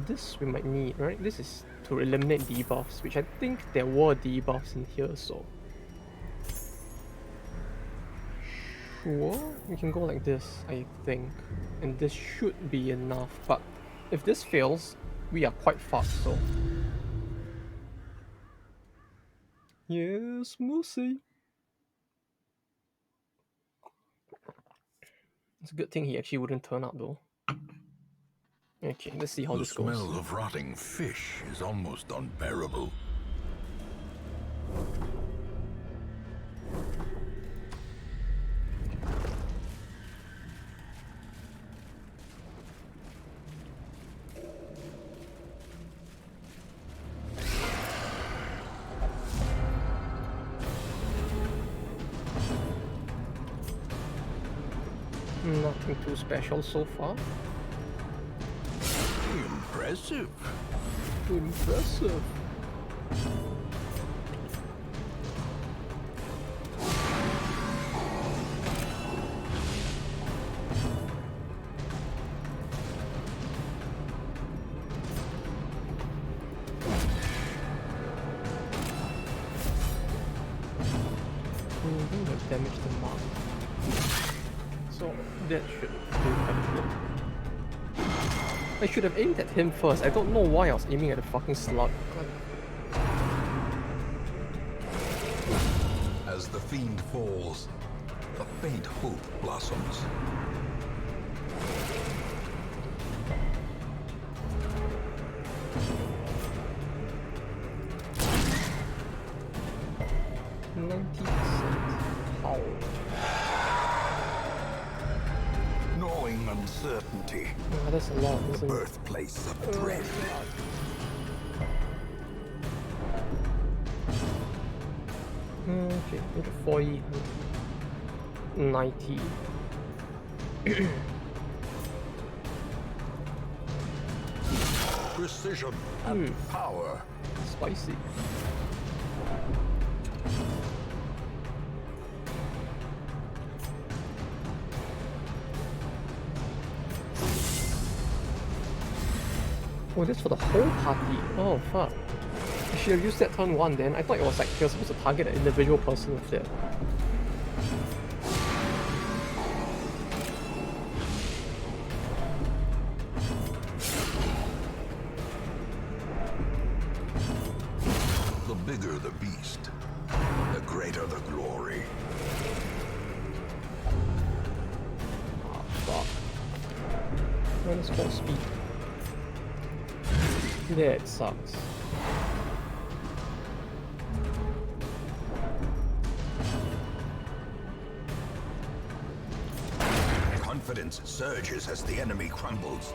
This we might need, right? This is to eliminate debuffs, which I think there were debuffs in here, so... sure, we can go like this, I think. And this should be enough, but if this fails, we are quite fucked, so... yes, we'll see. It's a good thing he actually wouldn't turn up, though. Okay, let's see how this goes. The smell of rotting fish is almost unbearable. Nothing too special so far. Impressive. Impressive. Damage the mark. So that should do quite a bit. I should have aimed at him first. I don't know why I was aiming at the fucking slug. God. As the fiend falls, a faint hope blossoms. Gnawing uncertainty. Oh, that's a lot, The isn't it? birthplace of dread. Okay, into 40, 90. Precision and power. Spicy. Oh, that's for the whole party. Oh, fuck. I should have used that turn 1 then. I thought it was like you're supposed to target an individual person with that. The bigger the beast, the greater the glory. Oh, fuck. Minus 4 speed. That sucks. Confidence surges as the enemy crumbles.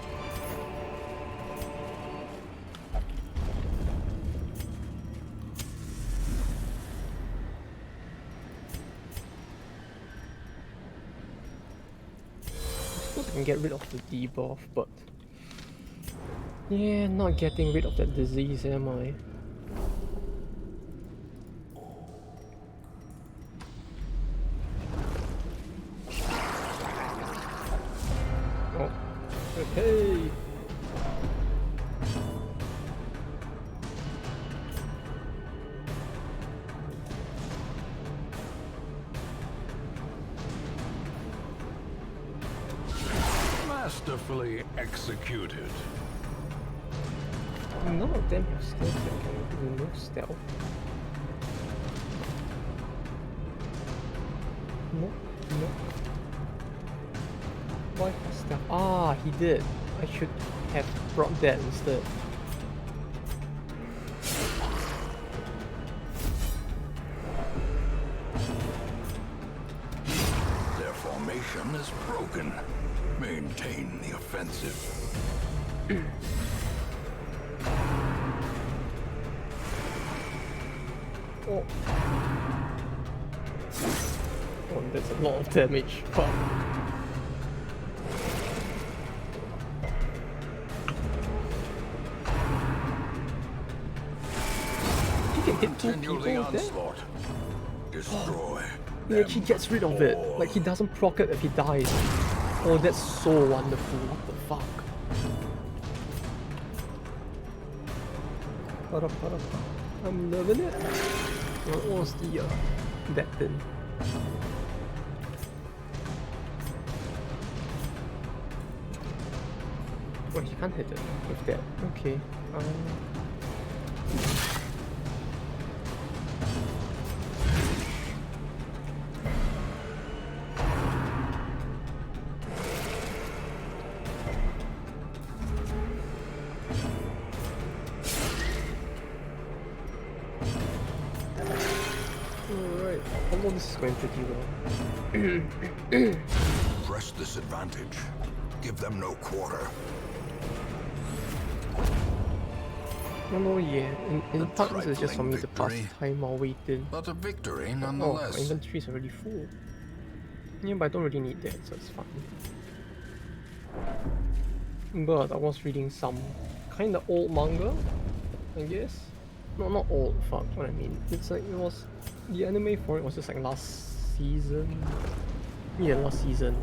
I suppose I can get rid of the debuff, but yeah, not getting rid of that disease, am I? Oh, okay. Masterfully executed. None of them have skills that can do no stealth. No, no. Why for stealth? Ah, he did. I should have brought that instead. Their formation is broken. Maintain the offensive. Oh. Oh, that's a lot of damage. Fuck. He can hit 2 Continue people the with that? onslaught. Destroy. He actually gets rid of it. Like, he doesn't proc it if he dies. Oh, that's so wonderful. What the fuck? I'm loving it. What was the that thing? Oh, he can't hit it with that. Okay. Alright, although this is going pretty well. Press this advantage. Give them no quarter. Oh yeah, in A part this is just for me to pass trifling time while waiting. But a victory Oh, my nonetheless. inventory is already full. Yeah, but I don't really need that, so it's fine. But I was reading some kind of old manga, I guess. No, not old. Fuck, what I mean. It's like it was the anime for it was just like last season. Yeah, last season.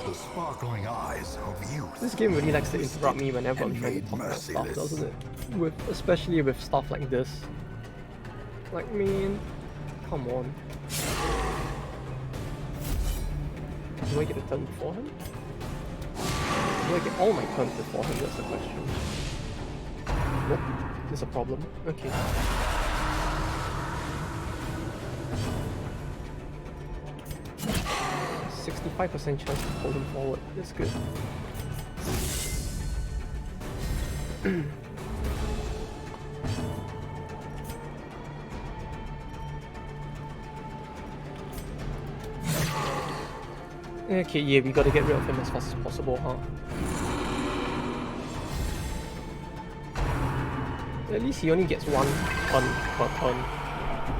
The sparkling eyes of youth. This game really likes to interrupt me whenever I'm trying to talk about stuff, doesn't it? Especially with stuff like this. Like, man, come on. Do I get a turn before him? Do I get all my turns before him? That's the question. Nope, there's a problem. Okay. .65% chance to pull him forward. That's good. Okay, yeah, we gotta get rid of him as fast as possible, huh? At least he only gets one turn per turn.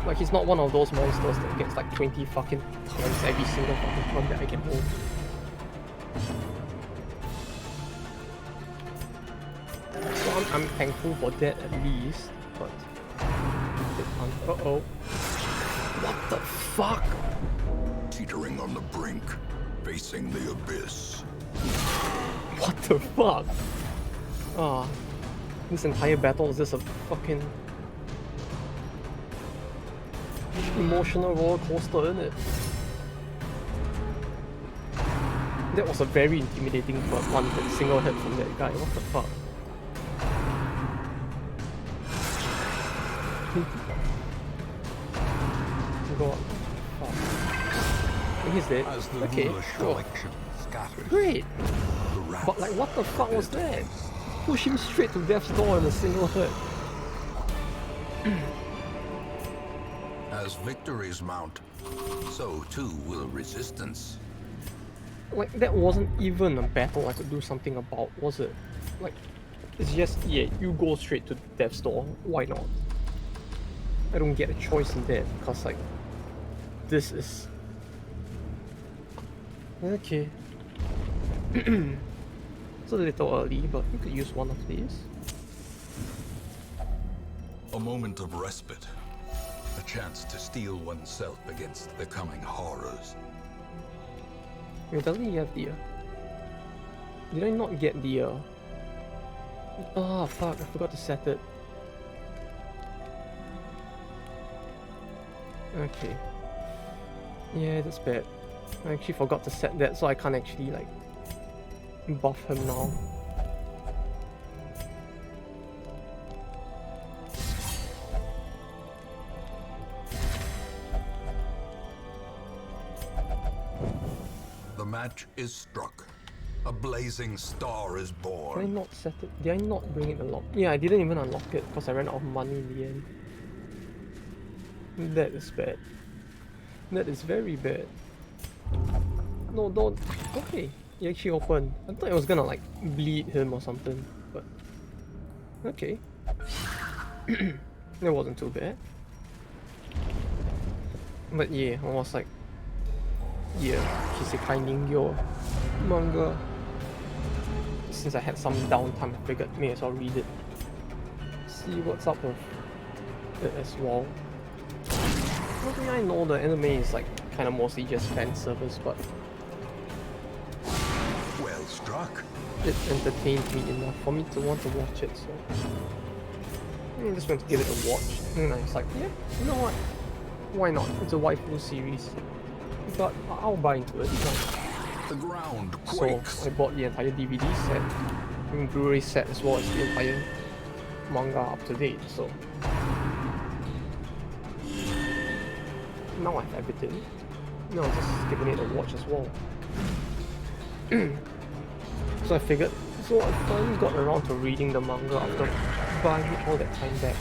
Like, he's not one of those monsters that gets like 20 fucking turns every single fucking turn that I can hold. So I'm thankful for that at least, but... Uh-oh. What the fuck? Teetering on the brink, facing the abyss. What the fuck? Ah, this entire battle is just a fucking emotional roller coaster, isn't it? That was a very intimidating one hit, single hit from that guy. What the fuck? God. Fuck. He's dead. Okay, sure. Great! But like, what the fuck was that? Push him straight to death's door in a single hit. As victories mount, so too will resistance. Like, that wasn't even a battle I could do something about, was it? Like, it's just, yeah, you go straight to death's door. Why not? I don't get a choice in that, because like, this is... Okay. It's a little early, but we could use one of these. A moment of respite. A chance to steel oneself against the coming horrors. Wait, doesn't he have the... Did I not get the... Oh, fuck, I forgot to set it. Okay. Yeah, that's bad. I actually forgot to set that, so I can't actually, like, buff him now. The match is struck. A blazing star is born. Did I not set it? Did I not bring it along? Yeah, I didn't even unlock it because I ran out of money in the end. That is bad. That is very bad. No, don't. Okay, he actually opened. I thought it was gonna like bleed him or something, but okay. That wasn't too bad. But yeah, I was like, yeah, Kisekai Ningyo manga. Since I had some downtime, I figured may as well read it. See what's up with it as well. I mean, I know the anime is like kind of mostly just fan service, but Well struck. it entertained me enough for me to want to watch it, so I just went to give it a watch, and I was like, yeah, you know what? Why not? It's a waifu series, but I'll buy into it. The ground So quakes. I bought the entire DVD set, I mean Blu-ray set as well as the entire manga up to date. So now I have everything. Now I'm just giving it a watch as well. So I figured, so I finally got around to reading the manga after buying it all that time back.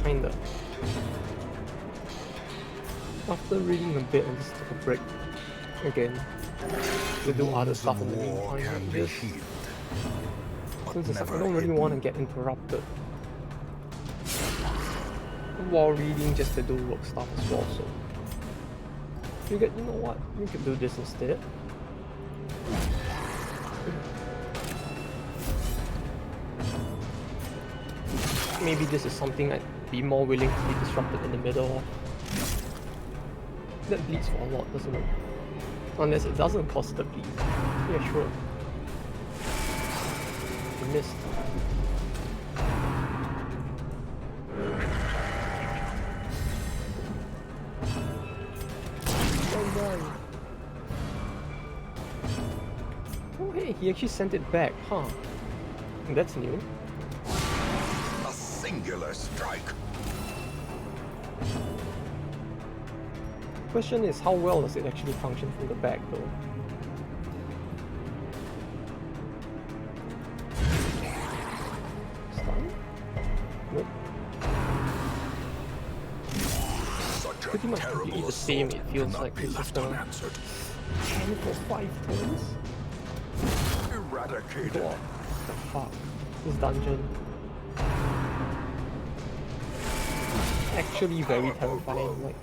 Kinda. After reading a bit, I just took a break again to do other stuff in the War meantime. can be Just healed, but since it's like, I never don't really hidden. want to get interrupted while reading just to do work stuff as well, so You know what? You could do this instead. Maybe this is something I'd be more willing to be disrupted in the middle of. That bleeds for a lot, doesn't it? Unless it doesn't cost the bleed. Yeah, sure. I missed. Oh hey, he actually sent it back, huh? That's new. A singular strike. Question is, how well does it actually function from the back though? Stun? Nope. Pretty much completely the same, it feels like. It's just 10 for 5 turns? Eradicated. What the fuck? This dungeon. Actually very terrifying, like.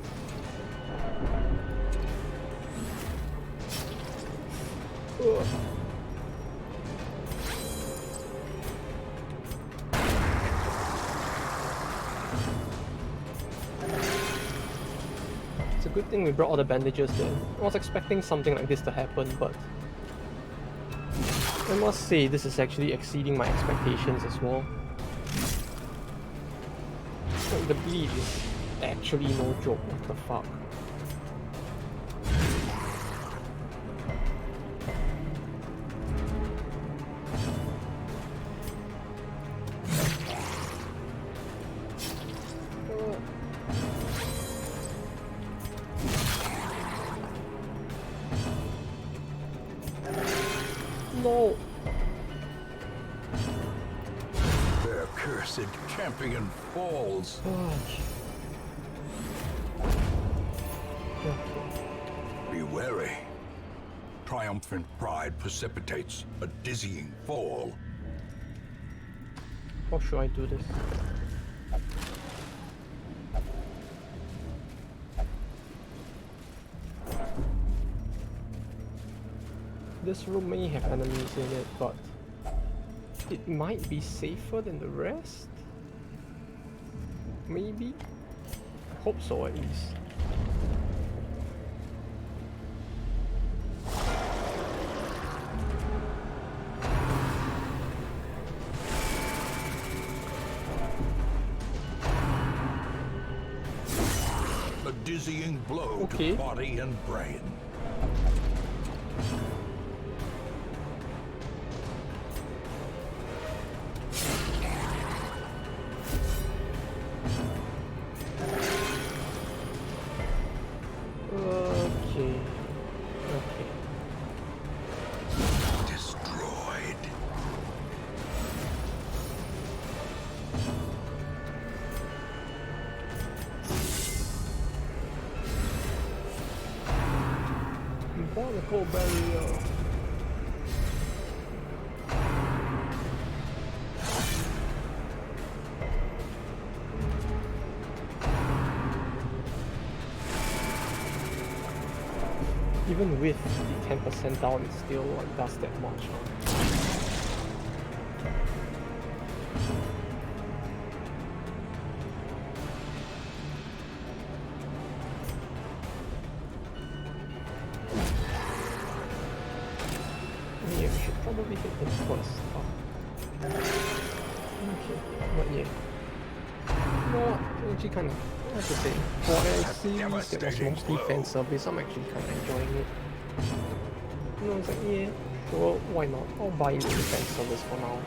Ugh. It's a good thing we brought all the bandages then. I was expecting something like this to happen, but I must say this is actually exceeding my expectations as well. Like, the bleed is actually no joke, what the fuck. No! Their cursed champion falls. Be wary. Triumphant pride precipitates a dizzying fall. How should I do this? This room may have enemies in it, but it might be safer than the rest? Maybe? I hope so at least. A dizzying blow to body and brain. Barnacle barrier. Even with the 10% down, it still like, does that much. Yeah, we should probably hit them first. Oh. Okay, not yet. No, actually kind of, I have to say, for a series that was mostly fan service, I'm actually kind of enjoying it. You know, it's like, yeah, sure, why not? I'll buy into the fan service for now.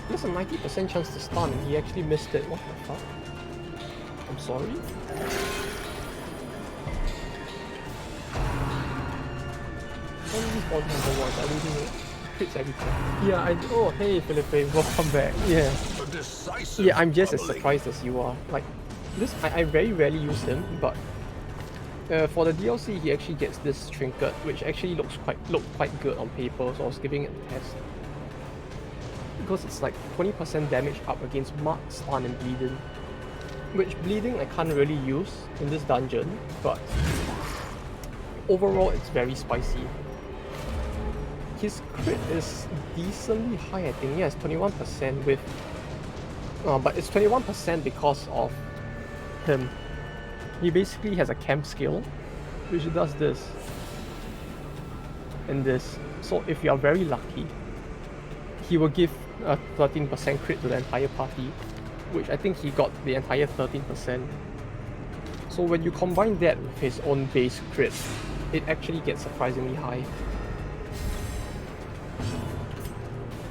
There's a 90% chance to stun and he actually missed it. What the fuck? I'm sorry? How many body hunter was I reading it? crits every time. Yeah, oh hey Felipe, welcome back. Yeah. A decisive Yeah, I'm just as bubbling. surprised as you are. Like, this, I very rarely use him, but for the DLC, he actually gets this trinket, which actually looked quite good on paper, so I was giving it a test. Because it's like 20% damage up against mark, stun, and bleeding. Which bleeding I can't really use in this dungeon, but overall it's very spicy. His crit is decently high, I think. Yeah, it's 21% with... but it's 21% because of him. He basically has a camp skill, which does this and this. So if you are very lucky, he will give a 13% crit to the entire party, which I think he got the entire 13%. So when you combine that with his own base crit, it actually gets surprisingly high.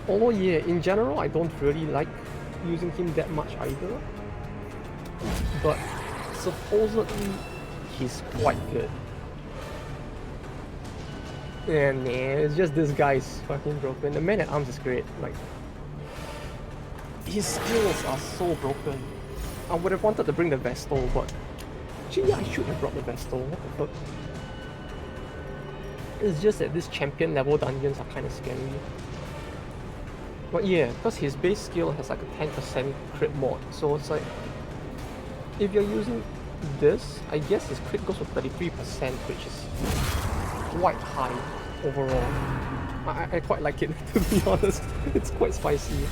Although yeah, in general I don't really like using him that much either. But supposedly he's quite good. And nah, it's just this guy's fucking broken. The man at arms is great. Like, his skills are so broken. I would have wanted to bring the Vestal, but actually yeah, I should have brought the Vestal. What the fuck? It's just that these champion level dungeons are kind of scary. But yeah, because his base skill has like a 10% crit mod, so it's like, if you're using this, I guess his crit goes to 33%, which is quite high overall. I quite like it, to be honest. It's quite spicy.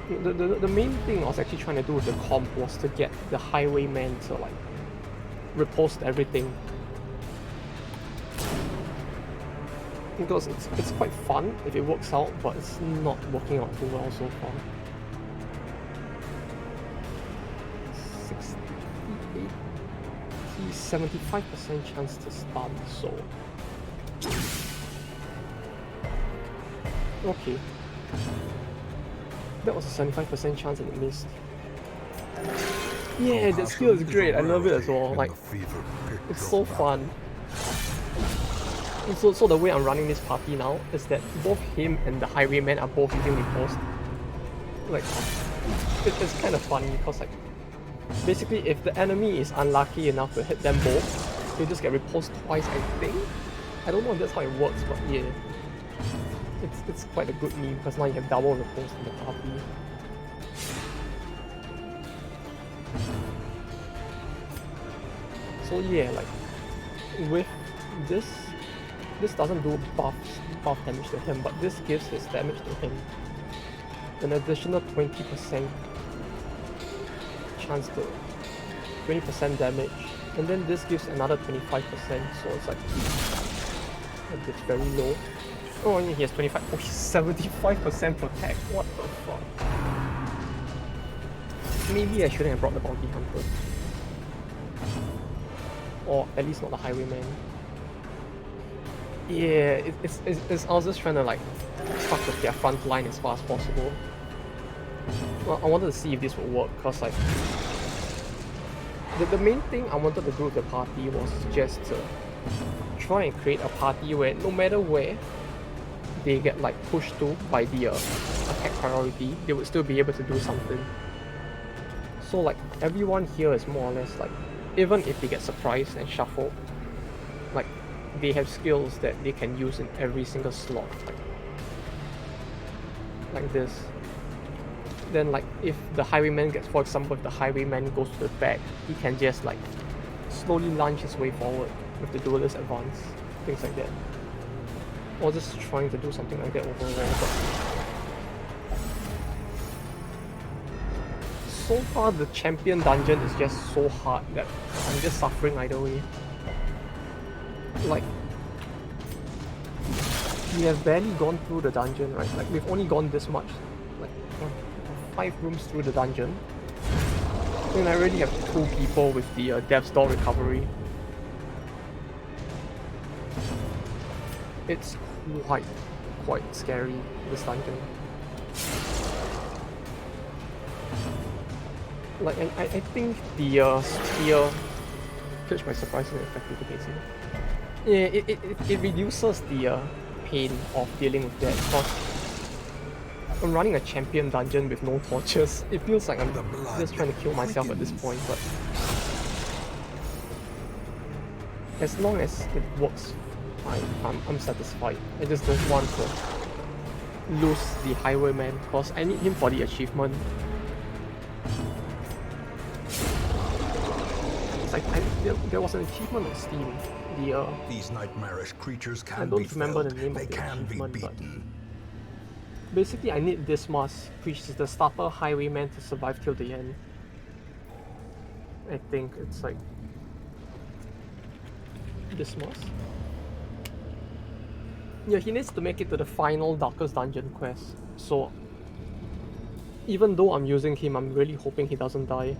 The main thing I was actually trying to do with the comp was to get the highwayman to like repost everything. Because it's quite fun if it works out, but it's not working out too well so far. 75% chance to stun, so... Okay. That was a 75% chance and it missed. Yeah, that skill is great, I love it as well. Like, it's so fun. So the way I'm running this party now is that both him and the highwayman are both using riposte. Like, it's kind of funny because like, basically if the enemy is unlucky enough to hit them both, they just get riposte twice, I think. I don't know if that's how it works, but yeah. It's quite a good meme because now you have double riposte in the party. So yeah, like, with this doesn't do buff damage to him, but this gives his damage to him an additional 20% chance to 20% damage, and then this gives another 25%, so it's like a bit very low. Oh, and he has 25. Oh, he's 75% protect. What the fuck? Maybe I shouldn't have brought the bounty hunter, or at least not the highwayman. Yeah, I was just trying to like fuck with their front line as far as possible. Well, I wanted to see if this would work, cause like the main thing I wanted to do with the party was just to try and create a party where no matter where they get like pushed to by the attack priority, they would still be able to do something. So like everyone here is more or less like, even if they get surprised and shuffled, like they have skills that they can use in every single slot, like this. Then like if the highwayman gets, for example, if the highwayman goes to the back, he can just like slowly lunge his way forward with the duelist advance, things like that. Or just trying to do something like that overall. But so far the champion dungeon is just so hard that I'm just suffering either way. Like, we have barely gone through the dungeon, right? Like, we've only gone this much, like 5 rooms through the dungeon, and I already have 2 people with the Death's Door recovery. It's quite scary, this dungeon. Like, I think the spear catch by surprise and effective basically. Yeah, it reduces the pain of dealing with that because I'm running a champion dungeon with no torches. It feels like I'm just trying to kill myself at this point, but as long as it works fine, I'm satisfied. I just don't want to lose the highwayman because I need him for the achievement. It's like there was an achievement on Steam. These nightmarish creatures can I don't be remember felled. the name They of the can be achievement, but beaten. basically I need this mask, which is the Stopper Highwayman, to survive till the end. I think it's like this mask. Yeah, he needs to make it to the final Darkest Dungeon quest. So even though I'm using him, I'm really hoping he doesn't die.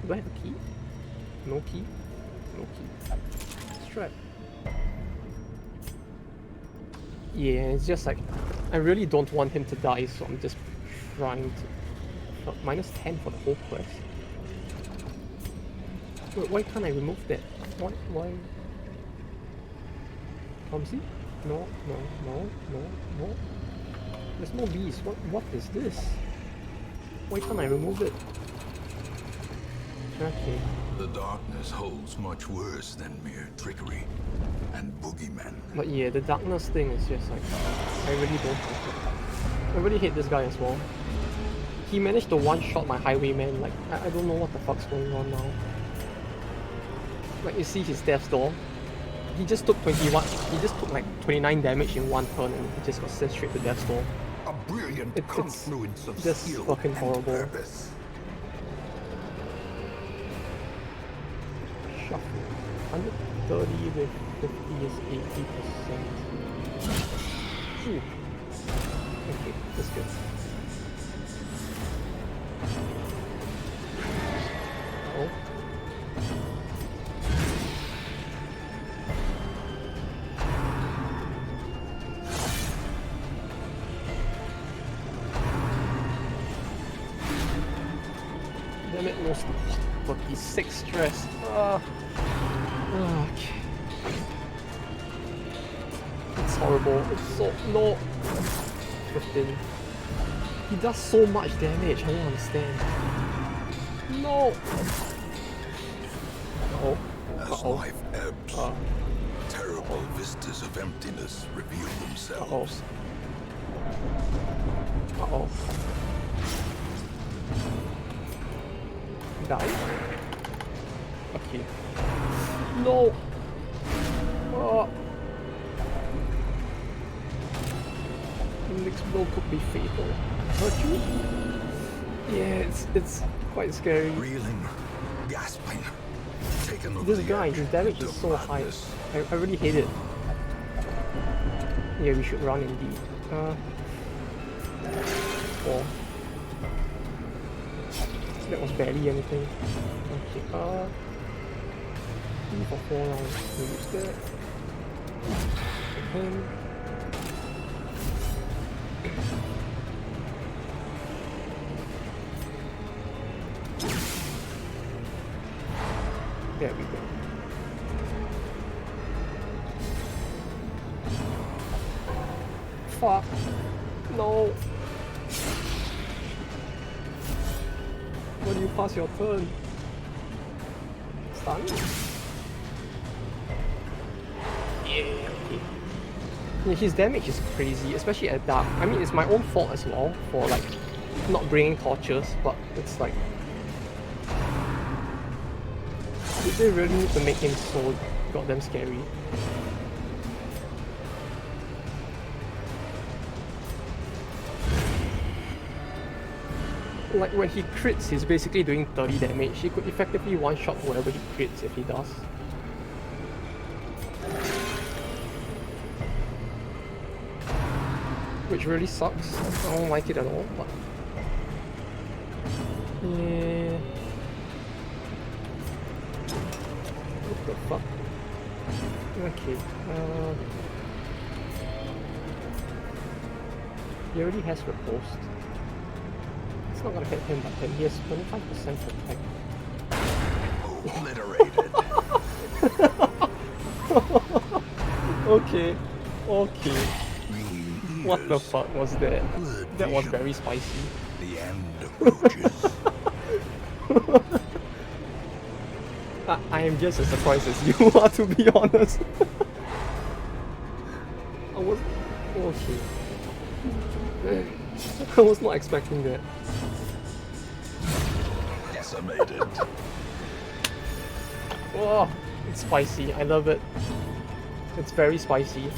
Do I have a key? No key? No key. Strap. Yeah, it's just like, I really don't want him to die, so I'm just trying to... -10 for the whole quest. Wait, why can't I remove that? Why? Clumsy? No. There's no bees. What is this? Why can't I remove it? Okay. The darkness holds much worse than mere trickery and boogeymen. But yeah, the darkness thing is just like, I really don't like it. I really hate this guy as well. He managed to one-shot my highwayman, like, I don't know what the fuck's going on now. Like, you see his death door. He just took 21, he just took like 29 damage in one turn and he just got sent straight to death's door. A brilliant It's confluence of just skill fucking and horrible. purpose. Shuffle. 130 with 50 is 80%. Ooh. Okay, that's good. Oh. Damn it, lost the 46 stress. Okay. It's horrible. It's so... No! 15. He does so much damage, I don't understand. No! Uh-oh. As Uh-oh. life ebbs, terrible vistas of emptiness reveal themselves. Uh-oh. Die? Okay. No! The next blow could be fatal. Hurt you? Yeah, it's quite scary. Reeling, gasping, taken over This the guy, edge his damage of is so high. madness. I really hate it. Yeah, we should run indeed. 4. That was barely anything. Okay, 3 for 4 rounds. We use that. Okay. There we go. Fuck. No. When you pass your turn. Stun? Yeah, okay. Yeah, his damage is crazy, especially at dark. I mean, it's my own fault as well for like not bringing torches, but it's like, did they really need to make him so goddamn scary? Like when he crits, he's basically doing 30 damage. He could effectively one-shot whoever he crits if he does. Which really sucks. I don't like it at all, but... yeah... What the fuck? Okay, he already has riposte. It's That's not gonna hit him, but then he has 25% protect. Obliterated. Okay. Okay. Green What the ears. fuck was that? Blurred That was vision. very spicy. The end approaches. I am just as surprised as you are, to be honest. I was... Okay. I was not expecting that. Decimated. Oh, it's spicy. I love it. It's very spicy.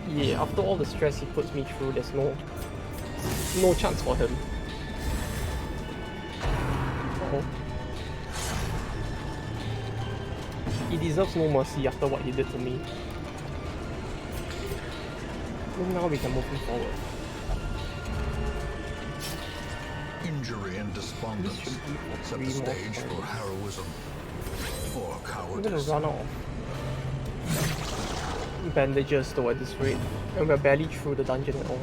Yeah, after all the stress he puts me through, there's no chance for him. Uh-oh. He deserves no mercy after what he did to me. And now we can move him forward. Injury and despondence set the stage for heroism or I'm gonna cowardice. run out of bandages though at this rate, and we're barely through the dungeon at all.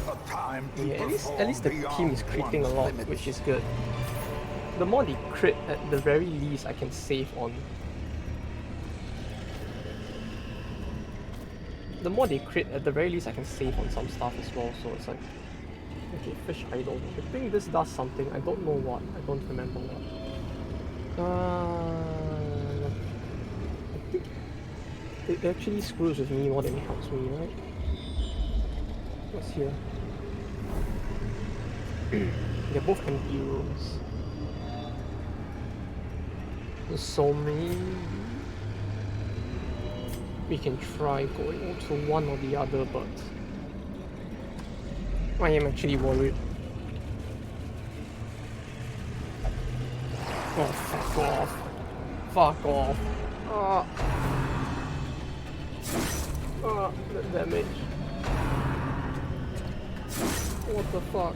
A timekeeper Yeah, at least the team is critting a lot, which is good. The more they crit, at the very least I can save on. The more they crit, at the very least I can save on some stuff as well, so it's like... Okay, fish idol. I think this does something, I don't know what, I don't remember what. I think it actually screws with me more than it helps me, right? What's here? They're both anti-rules. So maybe we can try going to one or the other, but I am actually worried. Oh, fuck off. Fuck off. The damage. What the fuck?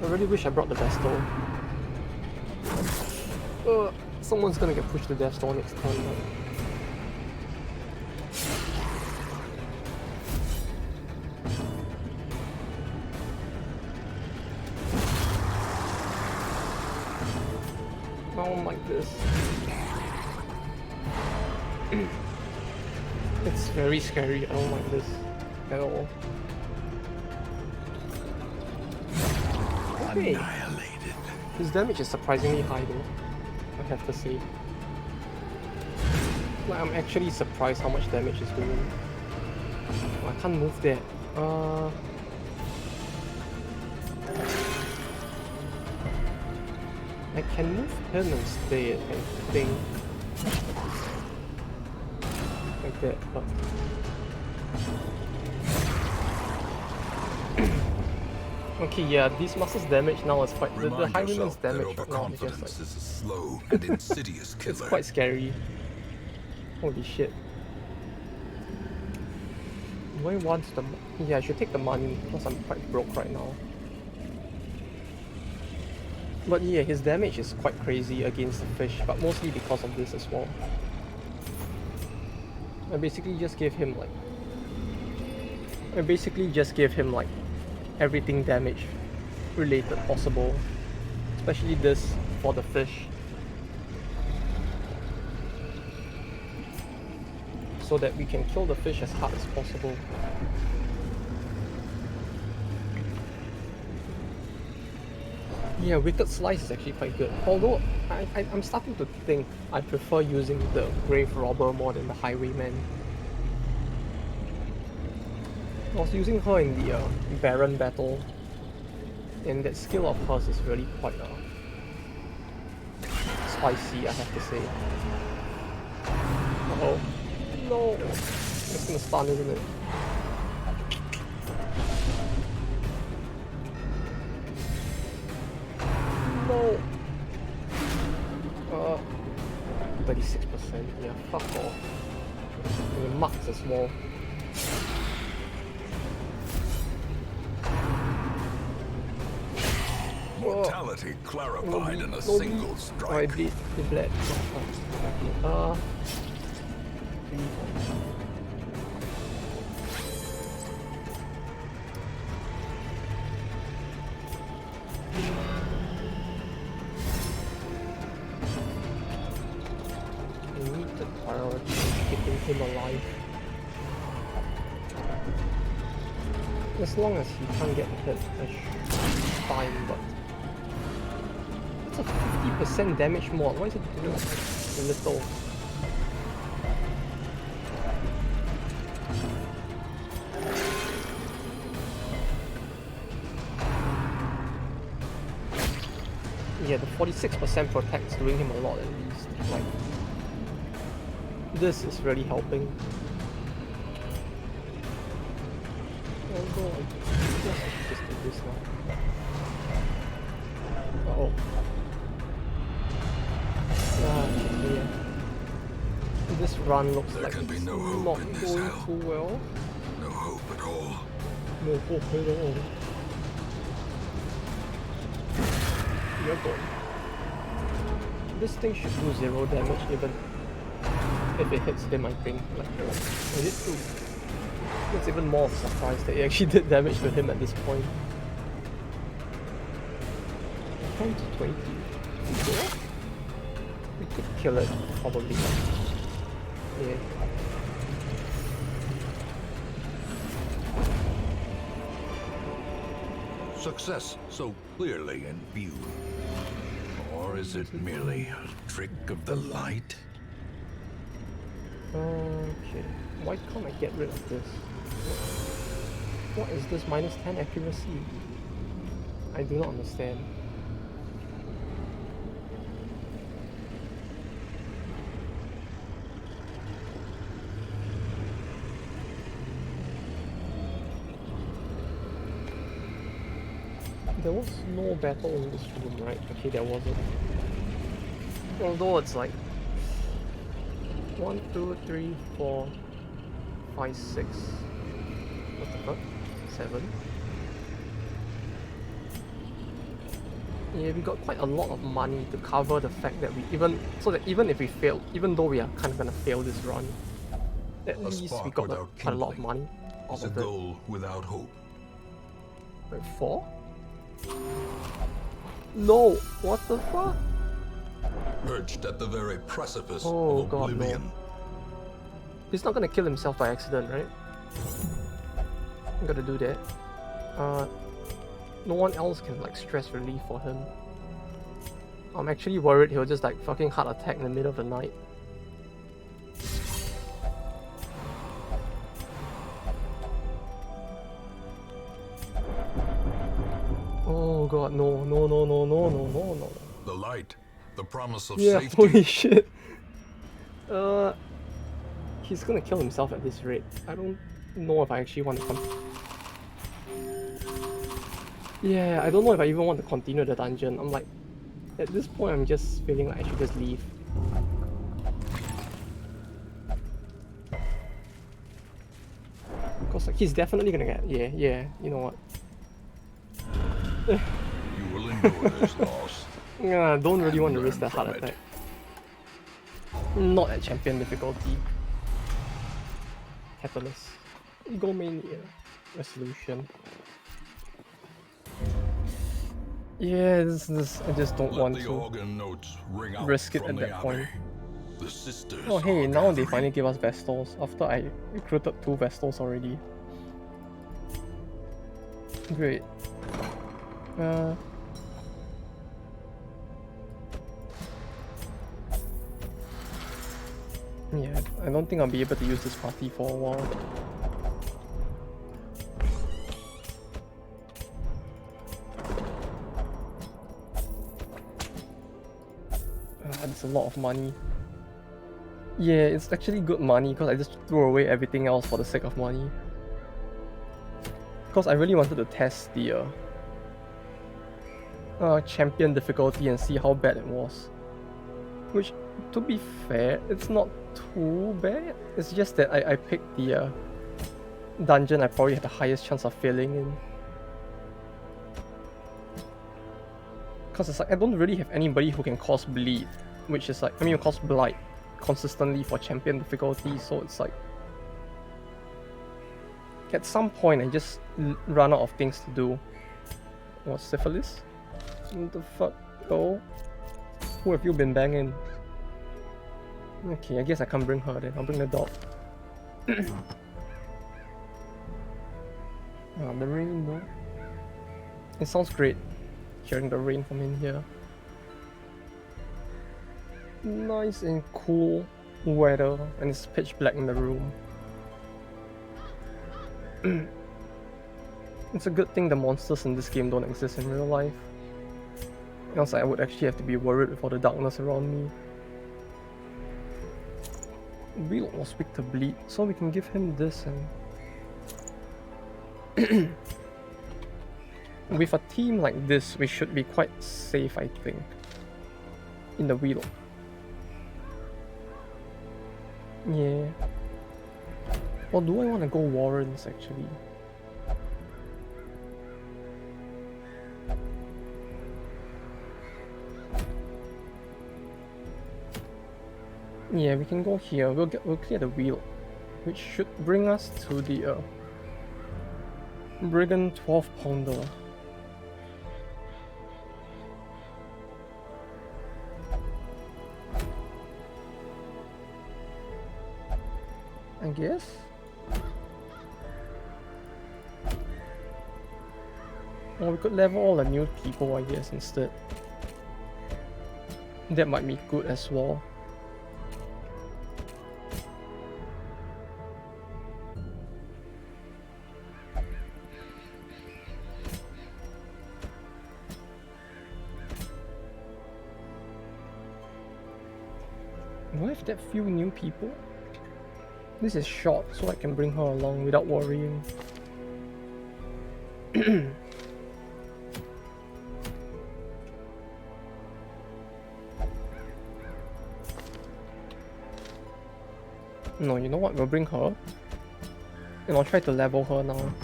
I really wish I brought the Vestal. Someone's gonna get pushed to death store next turn, right? I don't like this. It's very scary. I don't like this at all. Okay. Annihilated. His damage is surprisingly high though, I have to say. Like, I'm actually surprised how much damage he's doing. Oh, I can't move that. I can move him instead, I think. Like that, but... Okay, yeah, these muscles damage now is quite... The Remind Highwayman's yourself that damage right now is just overconfidence like... is a slow and insidious killer. It's quite scary. Holy shit. Do I want the... Yeah, I should take the money, because I'm quite broke right now. But yeah, his damage is quite crazy against the fish, but mostly because of this as well. I basically just gave him like... everything damage related possible. Especially this for the fish. So that we can kill the fish as hard as possible. Yeah, Wicked Slice is actually quite good. Although, I'm starting to think I prefer using the Grave Robber more than the Highwayman. I was using her in the Baron battle, and that skill of hers is really quite spicy, I have to say. Uh-oh. No! It's gonna stun, isn't it? No! 36%, yeah, fuck off. And it marks as well. Mortality clarified in a No, single Oh, I strike. bleed. It bled. We need the priority of keeping him alive. As long as he can't get hit, that's fine, but it's a 50% damage mod. Why is it doing like a little? Yeah, the 46% protect's doing him a lot at least. Like, this is really helping. Although I guess I should just do this now. Uh-oh. Yeah. This run looks There like can be it's no hope not in this going hell. too well. No hope at all. No hope at all. You're going. This thing should do 0 damage even if it hits him, I think. Like, it did too. It's even more of a surprise that it actually did damage to him at this point. Down to 20. Yeah. We could kill it, probably. Yeah. Success so clearly in view. Or is it merely a trick of the light? Okay. Why can't I get rid of this? What is this minus 10 accuracy? I do not understand. There was no battle in this room, right? Okay, there wasn't. Although it's like 1, 2, 3, 4, 5, 6. What the fuck? 7. Yeah, we got quite a lot of money to cover the fact that we even if we fail, even though we are kind of gonna fail this run, at least we spark got without quite a lot of kindling money out Is a of it. goal without hope. Wait, 4? No! What the fuck? Perched at the very precipice Oh, of God, no. oblivion. He's not gonna kill himself by accident, right? I'm gonna do that. No one else can like stress relief for him. I'm actually worried he'll just like fucking heart attack in the middle of the night. Oh god, no, no, no, no, no, no, no, no. The light, the promise of Yeah, safety. holy shit. He's gonna kill himself at this rate. I don't know if I actually want to Yeah, I don't know if I even want to continue the dungeon. I'm like, at this point I'm just feeling like I should just leave. Because like, he's definitely gonna get, yeah, you know what. You will endure this loss. I don't really And want to risk learn that heart from it. attack. Not at champion difficulty. Catalyst. Egomania. Resolution. Yeah, this I just don't Let want the to organ notes ring out risk it from at the that abbey. point. The sisters Oh hey, are now they gathering. finally give us Vestals after I recruited 2 Vestals already. Great. Yeah, I don't think I'll be able to use this party for a while. That's a lot of money. Yeah, it's actually good money because I just threw away everything else for the sake of money. Because I really wanted to test the champion difficulty and see how bad it was. Which, to be fair, it's not too bad. It's just that I picked the dungeon I probably had the highest chance of failing in. Because it's like I don't really have anybody who can cause bleed, which is like, I mean, you cause blight consistently for champion difficulty, so it's like at some point I just run out of things to do. What, syphilis? What the fuck? Oh, who have you been banging? Okay, I guess I can't bring her then. I'll bring the dog. Ah, the rain though. It sounds great hearing the rain from in here. Nice and cool weather, and it's pitch black in the room. It's a good thing the monsters in this game don't exist in real life. Else I would actually have to be worried with all the darkness around me. Wheel was weak to bleed, so we can give him this and... With a team like this, we should be quite safe, I think. In the wheel. Yeah. Or do I want to go Warrens actually? Yeah, we can go here. We'll clear the wheel, which should bring us to the Brigand 12 pounder. I guess. Or we could level all the new people, I guess, instead. That might be good as well. Do I have that few new people? This is short, so I can bring her along without worrying. No, you know what? We'll bring her. And I'll try to level her now.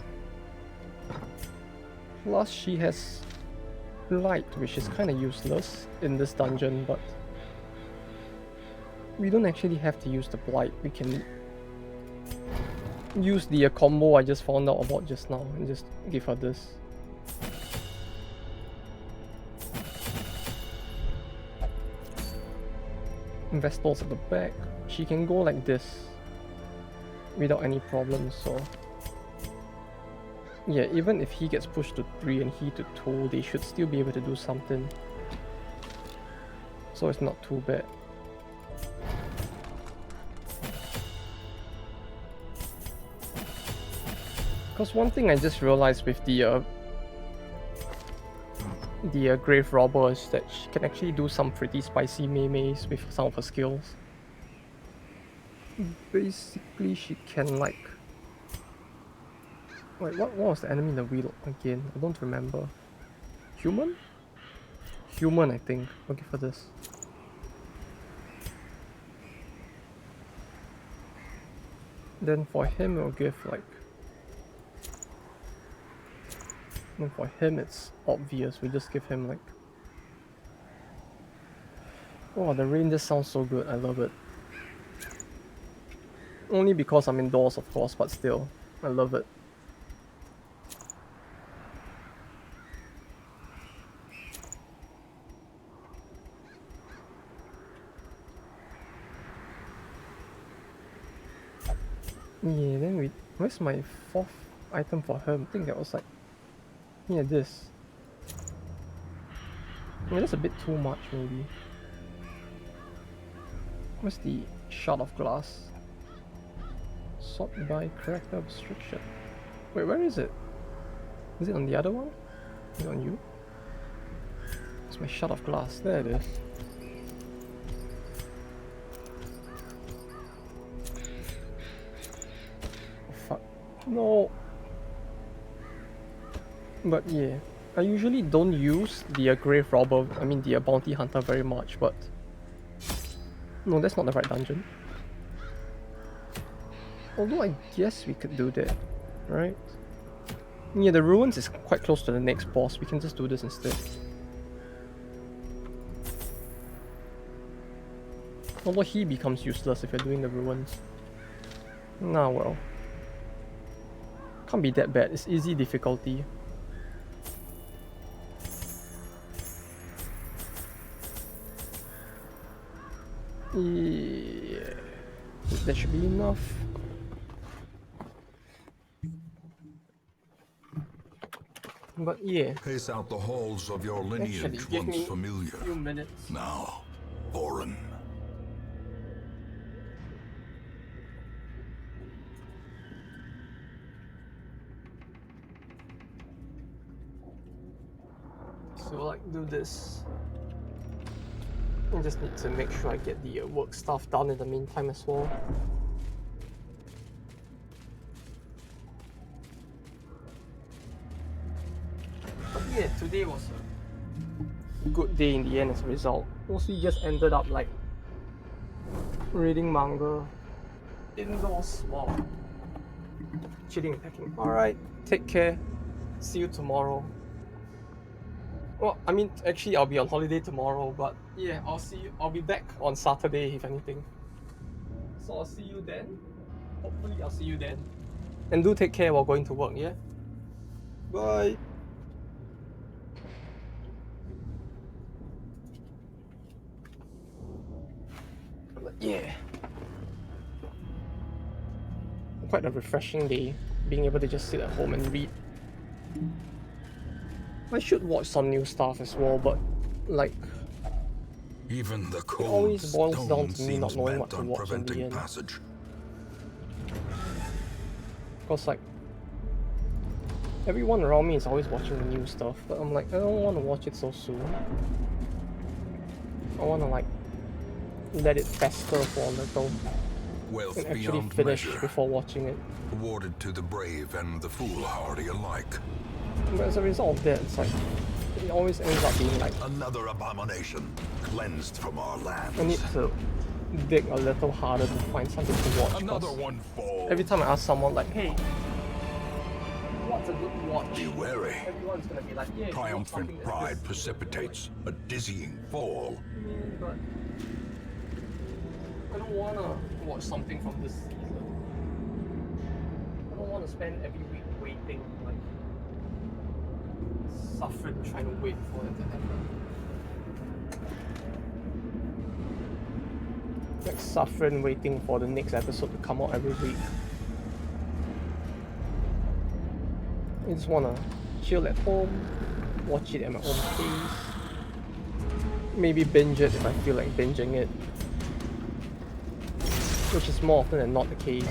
Plus, she has light, which is kind of useless in this dungeon, but we don't actually have to use the blight. We can use the combo I just found out about just now and just give her this. Vestal's at the back. She can go like this without any problems, so yeah, even if he gets pushed to 3 and he to 2, they should still be able to do something. So it's not too bad. Because one thing I just realized with the Grave Robber is that she can actually do some pretty spicy melees with some of her skills. Basically, she can like... Wait, what was the enemy in the wheel again? I don't remember. Human? Human, I think. I'll give her this. Then for him, we'll give like... And for him, it's obvious. We just give him like... Oh, the rain just sounds so good. I love it. Only because I'm indoors, of course, but still, I love it. Yeah, then we... Where's my 4th item for her? I think that was like... Yeah, this. I mean, that's a bit too much, maybe. Where's the shard of glass? Sort by character restriction. Wait, where is it? Is it on the other one? Is it on you? It's my shard of glass. There it is. Oh, fuck. No! But yeah, I usually don't use the Grave Robber, I mean the Bounty Hunter very much, but... No, that's not the right dungeon. Although I guess we could do that, right? Yeah, the ruins is quite close to the next boss. We can just do this instead. Although he becomes useless if you're doing the ruins. Nah, well. Can't be that bad. It's easy difficulty. Yeah. That should be enough. But yeah. Pace out the halls of your lineage Actually, give once me familiar, a few minutes. now foreign. So like do this. I just need to make sure I get the work stuff done in the meantime as well. But yeah, today was a good day in the end as a result. Mostly just ended up like reading manga indoors while chilling and packing. Alright, take care. See you tomorrow. Well, I mean, actually, I'll be on holiday tomorrow, but yeah, I'll be back on Saturday, if anything. So I'll see you then. Hopefully, I'll see you then. And do take care while going to work, yeah? Bye! But yeah. Quite a refreshing day, being able to just sit at home and read. I should watch some new stuff as well, but like Even the it cold always boils down stone to me not seems knowing what bent to on watch in the preventing end. passage. Because like everyone around me is always watching the new stuff, but I'm like, I don't want to watch it so soon. I want to like let it fester for a little Wealth and actually beyond finish measure, before watching it. awarded to the brave and the foolhardy alike. But as a result of that, it's like it always ends up being like Another abomination cleansed from our lands. I need to dig a little harder to find something to watch. Another 'Cause one falls. every time I ask someone like, hey, what's a good watch? Be wary. Everyone's gonna be like, yeah, you watch something Triumphant that's pride this. precipitates a dizzying fall. But I don't wanna watch something from this season. I don't wanna spend every week waiting, like suffering trying to wait for it to happen. Like suffering waiting for the next episode to come out every week. I just wanna chill at home, watch it at my own pace. Maybe binge it if I feel like binging it. Which is more often than not the case.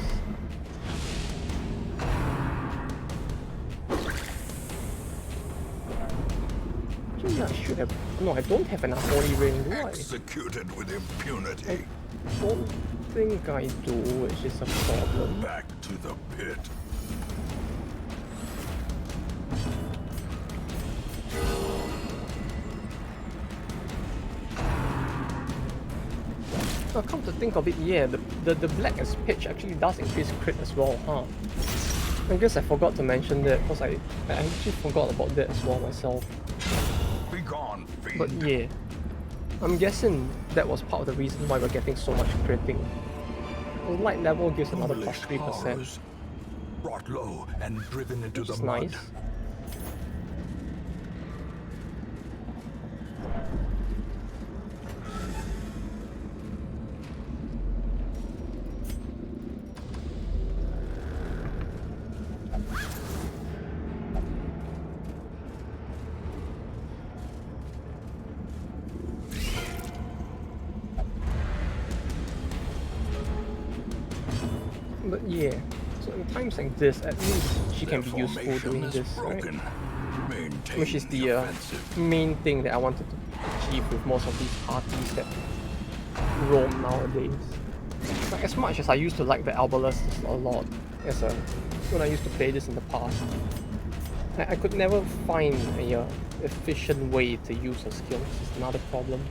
Actually, I should have. No, I don't have an holy ring, do I? Executed with impunity. I don't think I do, which is a problem. Back to the pit. Now, come to think of it, yeah, the black as pitch actually does increase crit as well, huh? I guess I forgot to mention that because I actually forgot about that as well myself. Be gone, fiend. But yeah, I'm guessing that was part of the reason why we're getting so much critting. The light level gives another plus Foolish 3%, horrors, brought low and driven into which the is mud. nice. But yeah, so in times like this, at least she can be Their useful formation doing is this, right? broken. Maintain Which is the offensive. main thing that I wanted to achieve with most of these parties that roam nowadays. Like, as much as I used to like the Albalist a lot, when I used to play this in the past, I could never find a efficient way to use her skills. It's another problem.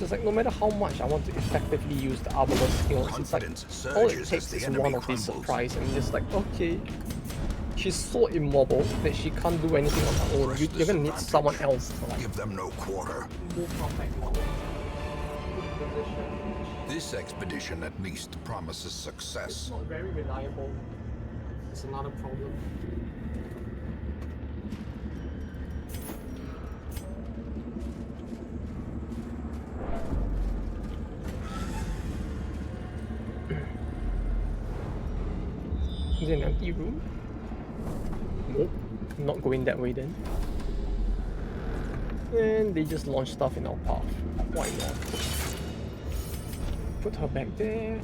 So it's like, no matter how much I want to effectively use the Arbalest skills, it's like, Confidence all it surges takes as the is enemy one of these crumbles. surprise, and just like, okay, she's so immobile that she can't do anything on her own. Press You're this gonna need advantage. someone else to like Give them no quarter. move her back to the position. This expedition at least promises It's success. not very reliable. It's another problem. Is it an empty room? Nope. Not going that way then. And they just launch stuff in our path. Why not? Put her back there.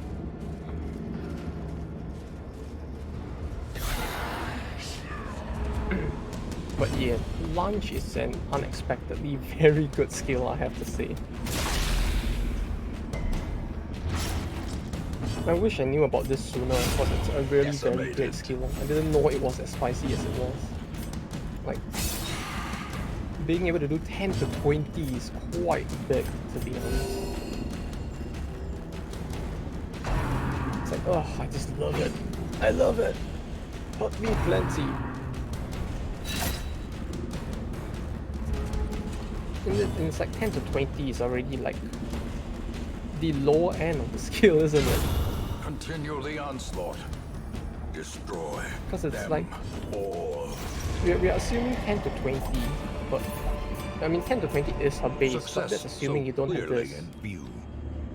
But yeah, lunge is an unexpectedly very good skill, I have to say. I wish I knew about this sooner, because it's a really very great Decimated. skill. I didn't know it was as spicy as it was. Like, being able to do 10 to 20 is quite big, to be honest. It's like, oh, I just love it. I love it. Hurt me plenty. And it's like 10 to 20 is already like the lower end of the skill, isn't it? Continue the onslaught. Destroy 'Cause it's them like- all. We're assuming 10 to 20, but I mean 10 to 20 is her base, but Success that's assuming so you don't have clearly this, in view.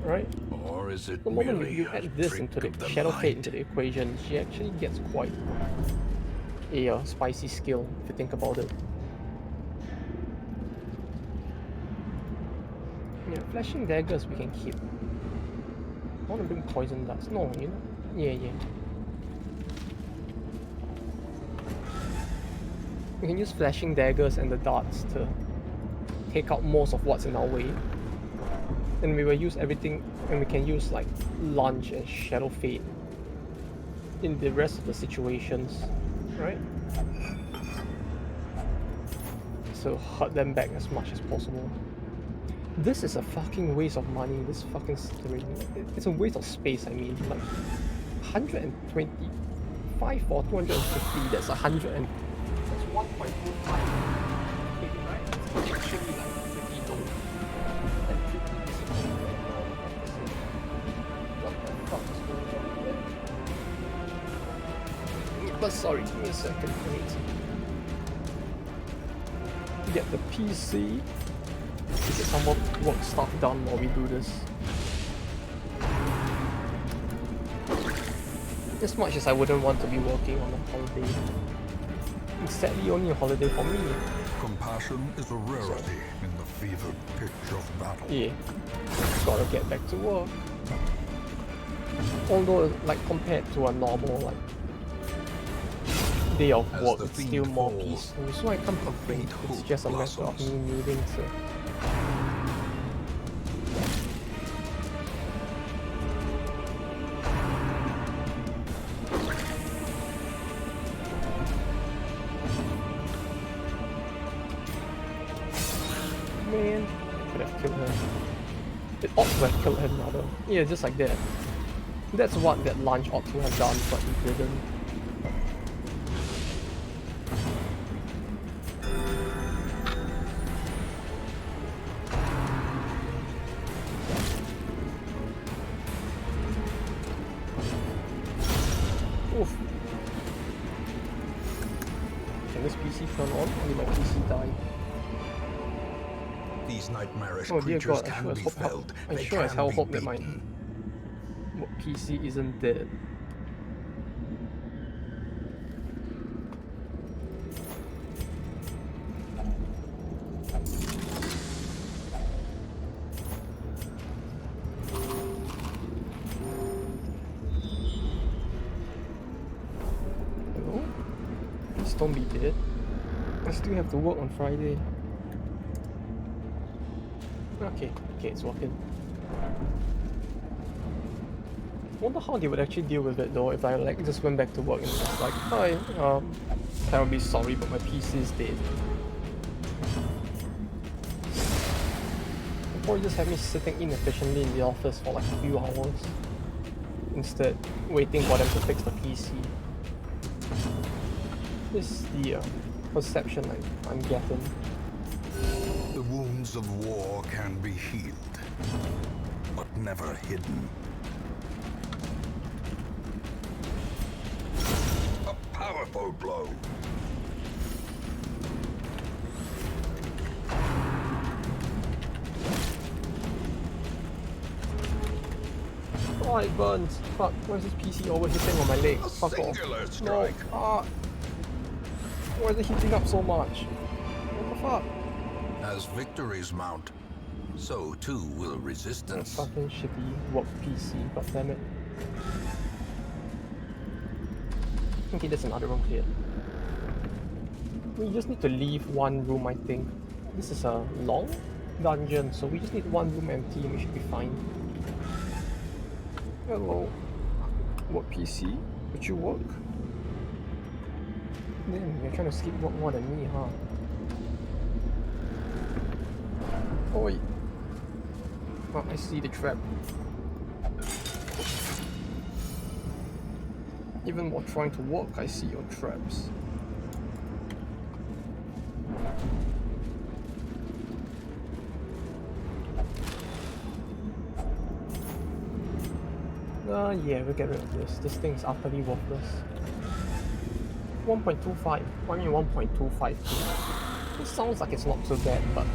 right? Or is it The moment merely you a add this trick into the of the Shadow Fate light? into the equation, she actually gets quite a spicy skill, if you think about it. Yeah, flashing daggers we can keep. I want to bring poison darts. No, you know? Yeah. We can use flashing daggers and the darts to take out most of what's in our way. And we will use everything, and we can use like lunge and shadow fade in the rest of the situations, right? So hurt them back as much as possible. This is a fucking waste of money, this fucking string. It's a waste of space, I mean. Like, 125 for 250, that's 100 and... That's 1.25, right? It's actually like pretty low. And pretty disappointing. What the fuck is going on there? But sorry, give me a second, I need to get the PC. To get some work stuff done while we do this. As much as I wouldn't want to be working on a holiday. It's sadly only a holiday for me. Compassion is a rarity in the fevered pitch of battle. Yeah. Gotta get back to work. Although, like, compared to a normal, like, day of As work, the it's fiend still more falls, peaceful. So I can't complain. faint It's hope just a matter of blossoms. me needing to man, could have killed him. It ought to have killed him rather. Yeah, just like that. That's what that lunge ought to have done, but he didn't. Oof. Can this PC turn on? Or did my PC die? These nightmarish Oh dear creatures god, I can sure as be hope felled. I They sure as can hell be hope that my beaten. PC isn't dead. Hello? Please don't be dead. I still have to work on Friday. Okay, it's working. Wonder how they would actually deal with it though if I like just went back to work and was like, hi, terribly sorry but my PC is dead. Or just have me sitting inefficiently in the office for like a few hours. Instead, waiting for them to fix the PC. This is the perception I'm getting. The wounds of war can be healed, but never hidden. A powerful blow. Oh, it burns. Fuck, why is this PC always hitting on my leg? A Fuck off. singular No. strike. Ah. Why is it heating up so much? What the fuck? As victories mount, so too will That resistance. fucking shitty work PC, goddammit. Okay, there's another room cleared. We just need to leave one room, I think. This is a long dungeon, so we just need one room empty and we should be fine. Hello. Work PC? Would you work? Damn, you're trying to skip work more than me, huh? Oi! Oh, I see the trap. Even while trying to work, I see your traps. Yeah, we'll get rid of this. This thing's utterly worthless. 1.25. I mean 1.25. This sounds like it's not so bad, but...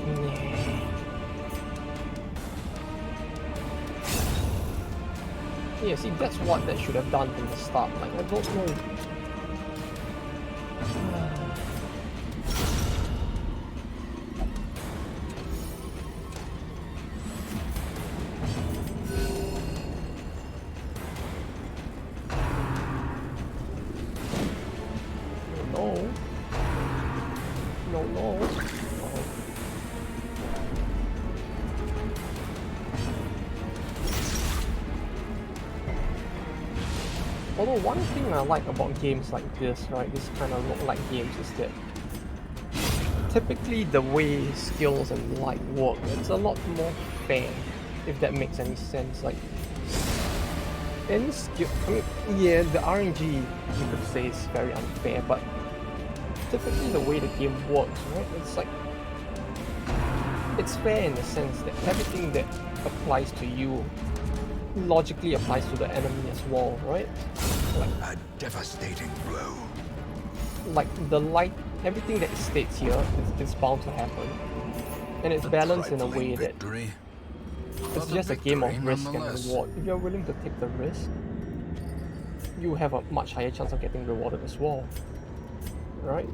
Nah. Yeah, see, that's what they should have done from the start. Like, I don't know. No. No, no. No. Although one thing I like about games like this, right, this kind of roguelike games is that typically the way skills and light work, it's a lot more fair, if that makes any sense. Like, any skill, I mean, yeah, the RNG you could say is very unfair, but typically the way the game works, right, it's like, it's fair in the sense that everything that applies to you logically applies to the enemy as well, right? Like, A devastating blow. like the light, everything that states here is bound to happen, and it's balanced in a way that Victory, it's but a just a game of victory risk and nonetheless. reward. If you're willing to take the risk, you have a much higher chance of getting rewarded as well, right?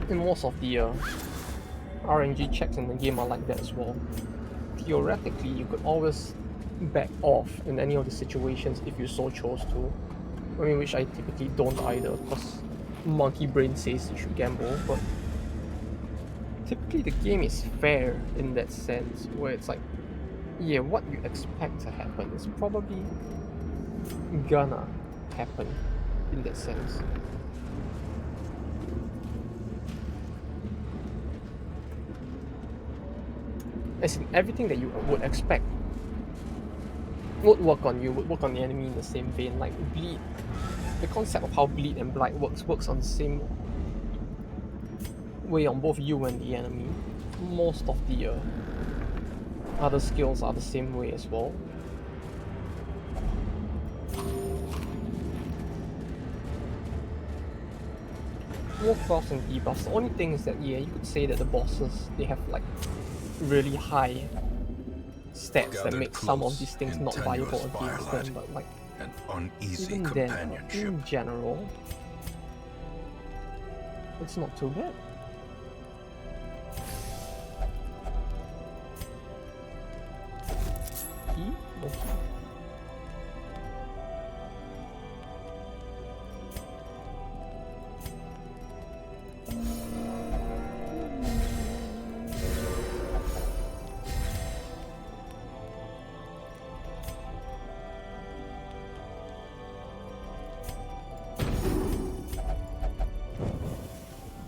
And most of the RNG checks in the game are like that as well. Theoretically, you could always back off in any of the situations if you so chose to. I mean, which I typically don't either, because monkey brain says you should gamble, but typically the game is fair in that sense, where it's like, yeah, what you expect to happen is probably gonna happen in that sense. As in, everything that you would expect would work on you, would work on the enemy in the same vein. Like bleed, the concept of how bleed and blight works on the same way on both you and the enemy. Most of the other skills are the same way as well. More buffs and debuffs. The only thing is that, yeah, you could say that the bosses, they have like really high stats that Gathered make some of close these things in not viable tenuous against firelight. them, but like An uneasy even then, companionship. in general, it's not too bad. E? Okay.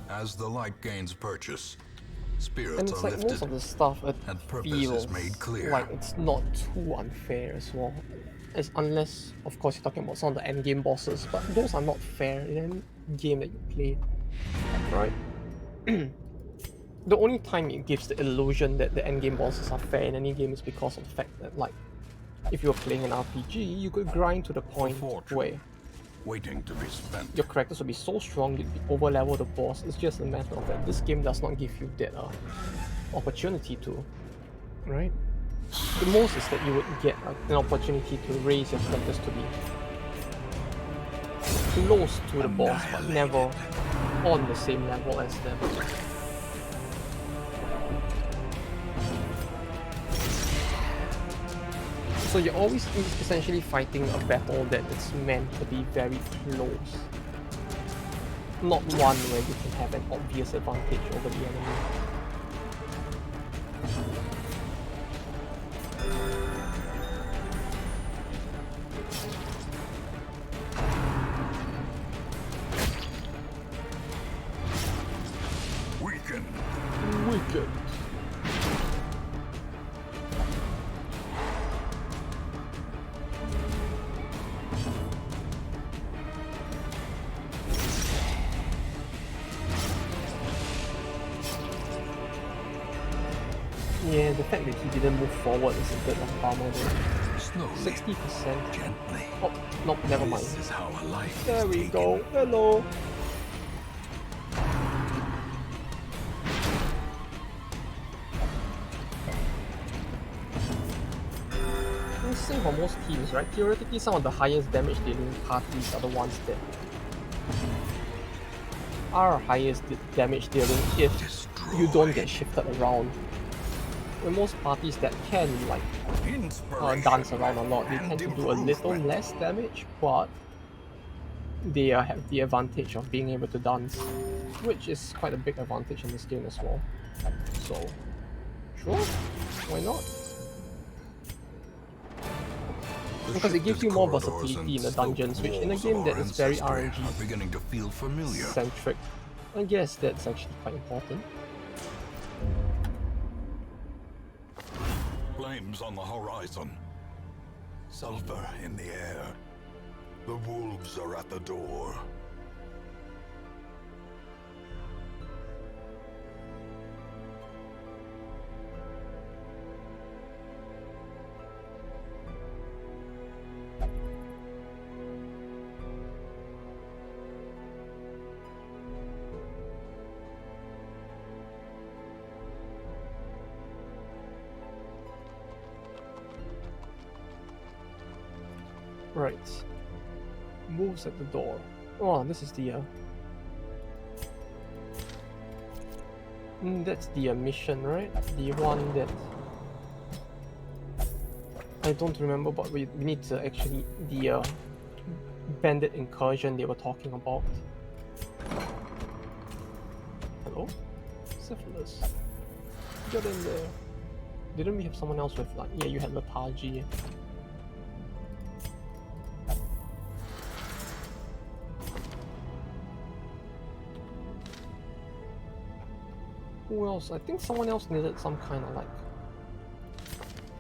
As the light gains purchase, Spirits And it's are like lifted, most of the stuff, it and purpose feels is made clear. like it's not too unfair as well. As unless, of course, you're talking about some of the endgame bosses, but those are not fair in any game that you play, right? The only time it gives the illusion that the endgame bosses are fair in any game is because of the fact that, like, if you're playing an RPG, you could grind to the point fortune. where Waiting to be spent. your characters will be so strong you'd be over-level the boss. It's just a matter of that this game does not give you that opportunity to, right? The most is that you would get an opportunity to raise your characters to be close to the boss, but never on the same level as them. So you're always essentially fighting a battle that is meant to be very close. Not one where you can have an obvious advantage over the enemy. Weakened. Yeah, the fact that he didn't move forward is a bit of bummer though. Slowly, 60%. gently. Oh, nope, never mind. This is how a life There is we taken. go. Hello. Same for most teams, right? Theoretically, some of the highest damage dealing parties are the ones that are highest damage dealing if you don't get shifted around. When most parties that can like dance around a lot, they tend to do a little less damage, but they have the advantage of being able to dance, which is quite a big advantage in this game as well. So, sure, why not? Because it gives you more versatility in the dungeons, which in a game that is very RNG beginning to feel familiar. centric, I guess that's actually quite important. Flames on the horizon. Sulfur in the air. The wolves are at the door. Right. Moves at the door. Oh, this is the that's the mission, right? The one that I don't remember, but we need to actually the bandit incursion they were talking about. Hello? Syphilis. Get in there. Didn't we have someone else with like, yeah, you had lethargy. Who else? I think someone else needed some kind of like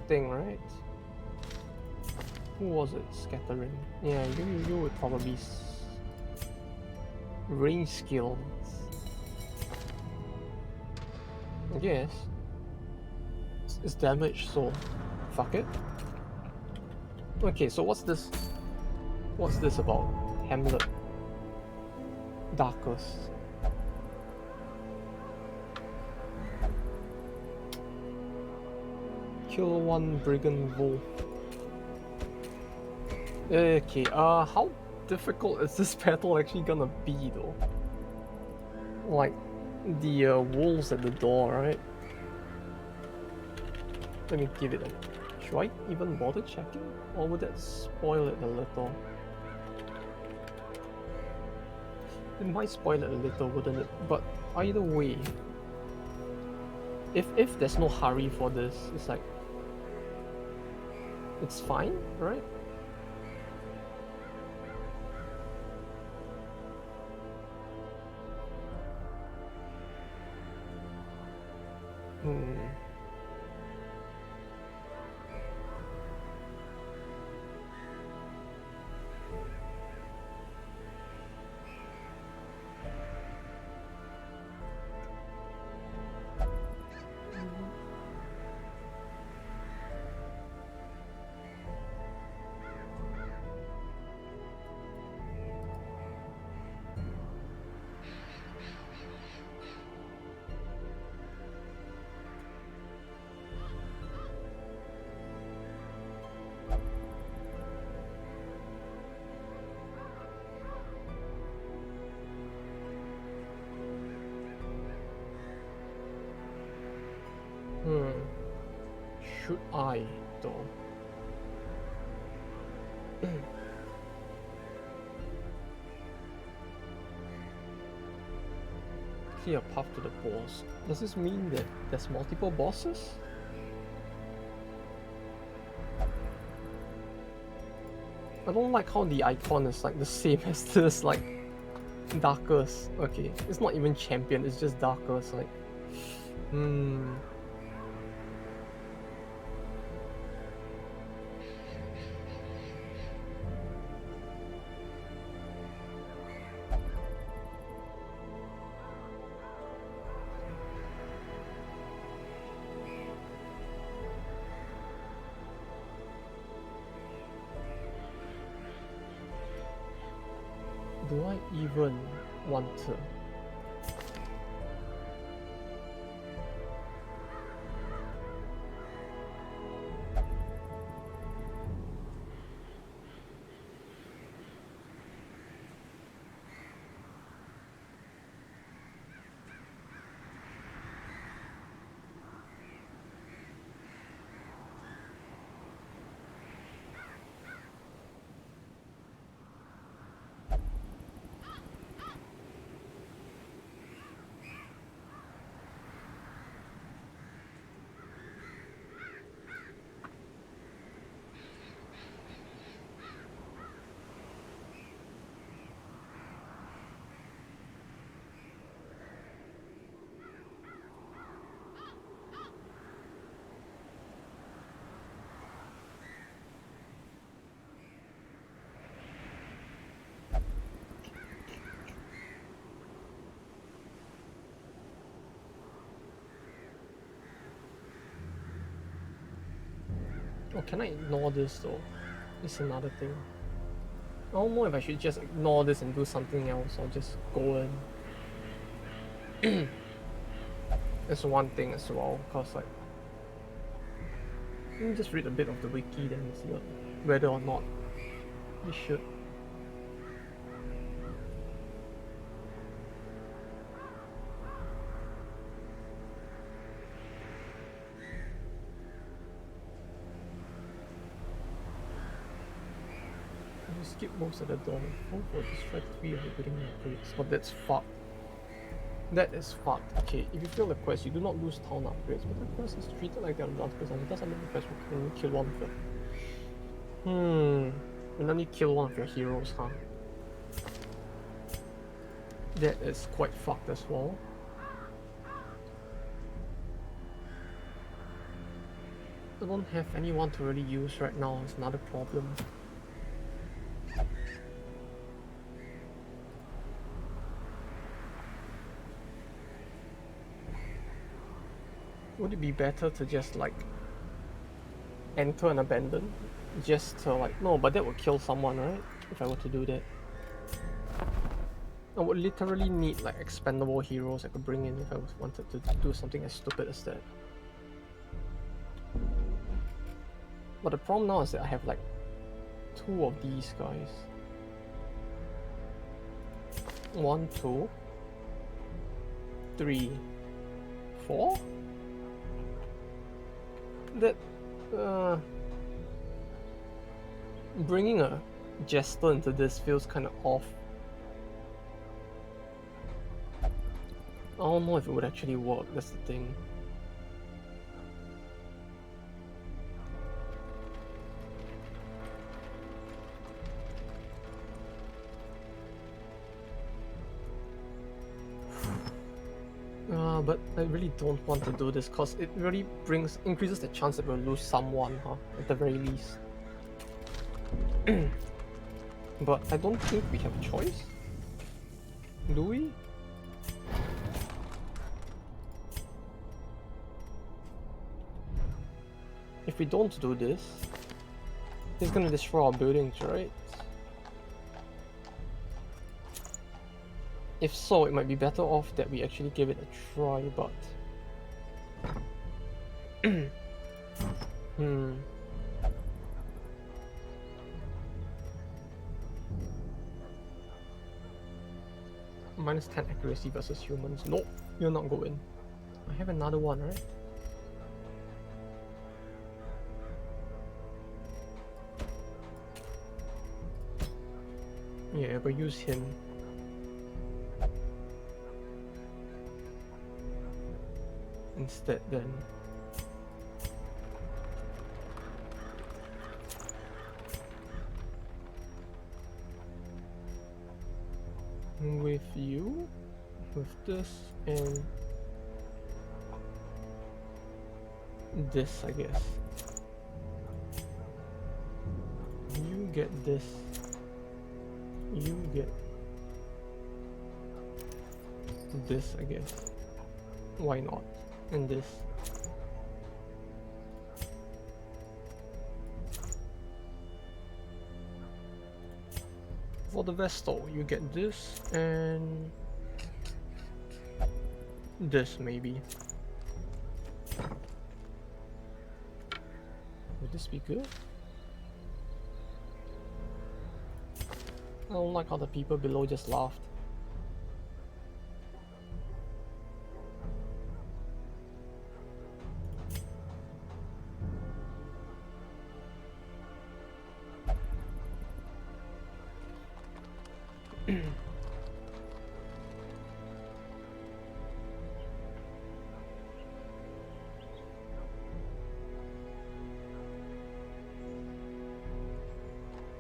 thing, right? Who was it? Scattering. Yeah, you would probably range skills. I guess. It's damage, so fuck it. Okay, so what's this? What's this about? Hamlet. Darkest. Kill one brigand wolf. Okay, how difficult is this battle actually gonna be though? Like, the wolves at the door, right? Let me give it a... Should I even bother checking? Or would that spoil it a little? It might spoil it a little, wouldn't it? But either way, if there's no hurry for this, it's like... It's fine, right? try though. Clear a path to the boss. Does this mean that there's multiple bosses? I don't like how the icon is like the same as this, like darkest. Okay, it's not even champion, it's just darkest. Like, do I even want to? Oh, can I ignore this though? It's another thing. I don't know if I should just ignore this and do something else or just go in. That's one thing as well, cause like, let me just read a bit of the wiki then see whether or not we should. You skip most of the door. Hope for distract 3 of the building upgrades. But that's fucked. That is fucked. Okay, if you fail the quest, you do not lose town upgrades, but the quest is treated like the other upgrades and it doesn't mean the quest will only kill one of them. You only kill one of your heroes, huh? That is quite fucked as well. I don't have anyone to really use right now, it's another problem. Would it be better to just like enter and abandon? Just to like, no, but that would kill someone, right? If I were to do that. I would literally need like expendable heroes I could bring in if I wanted to do something as stupid as that. But the problem now is that I have like 2 of these guys. 1, 2, 3, 4? That, bringing a jester into this feels kind of off. I don't know if it would actually work, that's the thing. But I really don't want to do this because it really increases the chance that we'll lose someone, huh? At the very least. But I don't think we have a choice. Do we? If we don't do this, it's gonna destroy our buildings, right? If so, it might be better off that we actually give it a try, but... Minus 10 accuracy versus humans. Nope, you're not going. I have another one, right? Yeah, but use him. Instead then. With you, with this and this, I guess. You get this. You get this, I guess. Why not? And this. For the Vestal, you get this and this maybe. Would this be good? I don't like how the people below just laughed.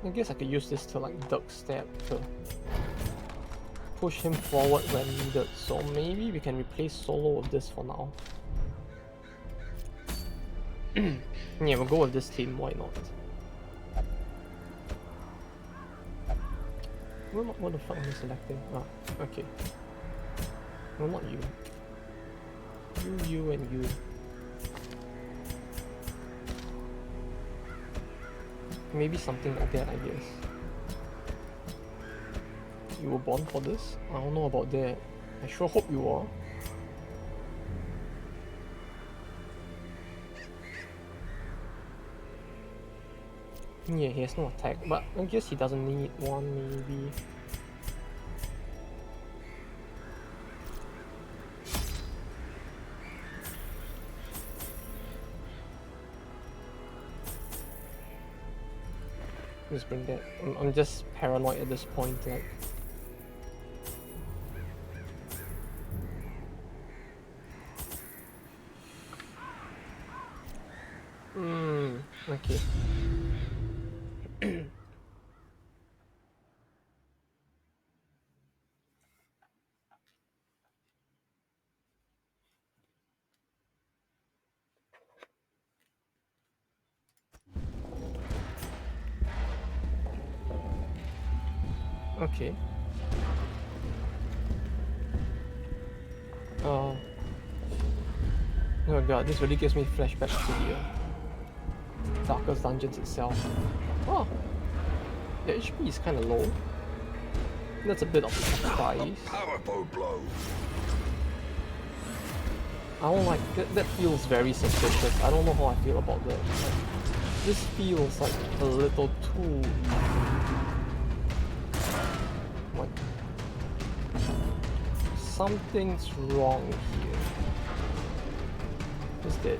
I guess I could use this to like duck stab to push him forward when needed, so maybe we can replace Solo with this for now. Yeah, we'll go with this team, why not? What the fuck am I selecting? Ah, okay. No, not you. You, and you. Maybe something like that, I guess. You were born for this? I don't know about that. I sure hope you are. Yeah, he has no attack, but I guess he doesn't need one, maybe. Just bring that. I'm just paranoid at this point, like. Okay. Okay. Oh god, this really gives me flashbacks to the Darkest Dungeons itself. Oh, the HP is kind of low. That's a bit of a surprise. Powerful blow. I don't like that. That feels very suspicious. I don't know how I feel about that. Like, this feels like a little too. Like something's wrong here. Is that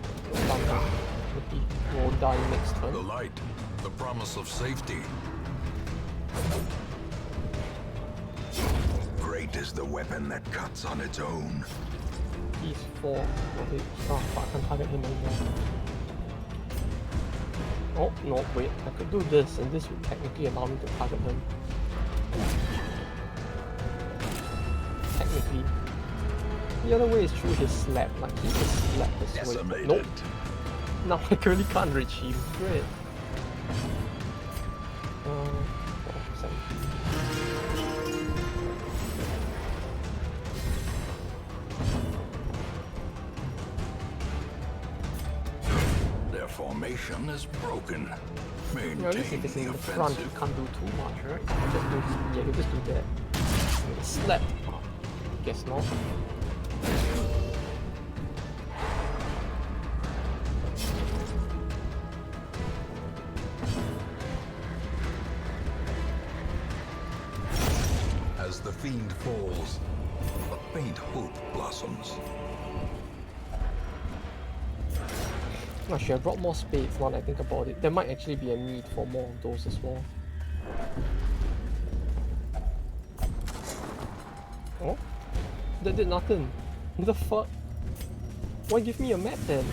he will die next turn? The light, the promise of safety. Great is the weapon that cuts on its own. He's 4. Okay. Oh, fuck, I can't target him anymore. Oh, no, wait. I could do this, and this would technically allow me to target him. Technically. The other way is through his slap. Like, he just slapped this way. Nope. Now I really can't reach him. Great. Their formation is broken. Maintain At least if it's in the front, you can't do too much, right? You just do, yeah, you just do that. Slap. Oh, guess not. As the fiend falls, a faint hope blossoms. I should have brought more spades now that I think about it. There might actually be a need for more of those as well. Oh? That did nothing. What the fuck? Why give me a map then?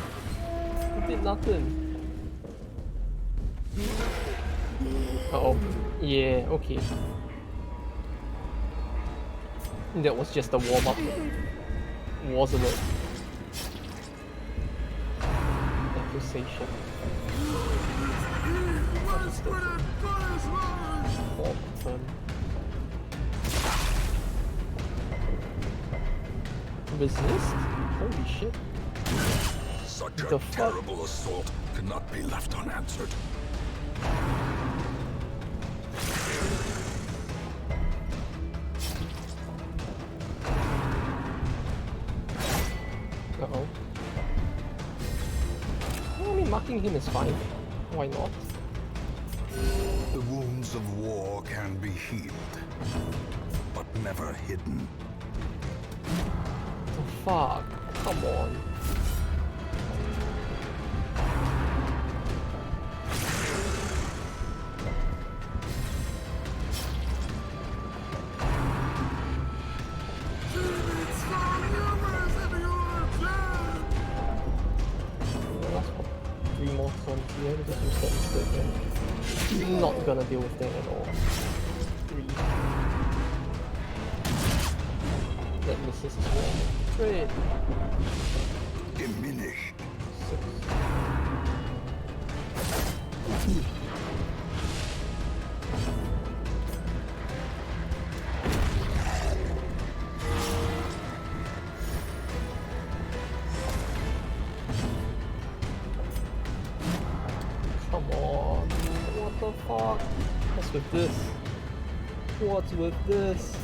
It did nothing. Uh-oh. Yeah, okay. That was just a warm-up. Wasn't it? Accusation. Open. Resist? Holy shit. Such The a fuck? terrible assault cannot be left unanswered. Uh-oh. Well, I mean, marking him is fine. Why not? The wounds of war can be healed, but never hidden. The fuck? Come on. Last one. 3 more turns here, just use that instead then. Not gonna deal with that at all. 3. That misses as well. Great. Diminished. 6. Come on. What the fuck? What's with this? What's with this?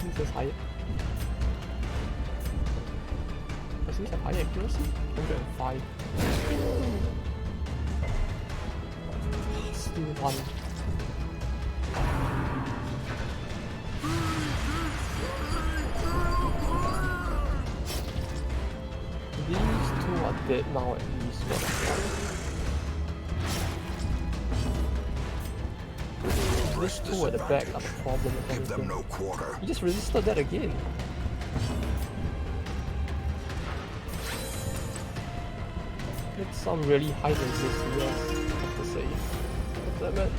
This is higher. Does this have higher accuracy? 105. Still 1. These 2 are dead now at least. These 2 at the back are the problem with Give them everything. no quarter. You just resisted that again. It's some really high resist, yes, I have to say. Damn it.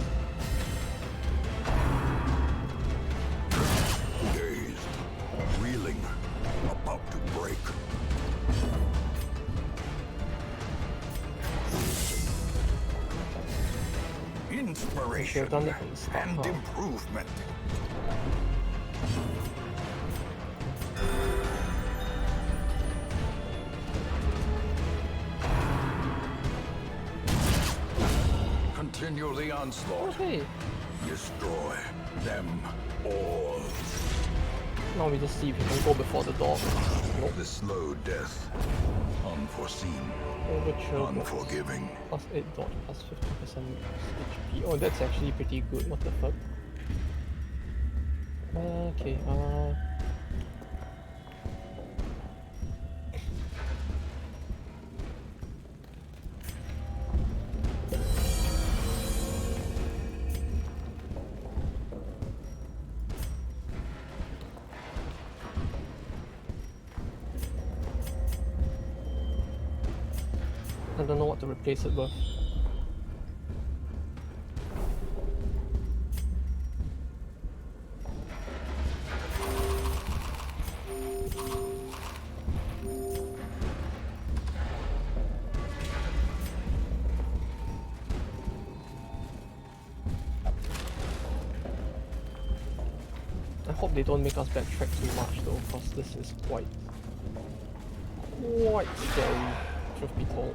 Dazed, reeling, about to break. Inspiration done that from the start, and huh? improvement. Continue the onslaught. Okay. Destroy them all. Now we just see if we can go before the dog. Nope. The slow death. Unforeseen. Overture box. Unforgiving. Plus 8 dodge, plus 50% HP. Oh, that's actually pretty good. What the fuck? Okay, I don't know what to replace it with. I hope they don't make us backtrack too much though, because this is quite scary, truth be told.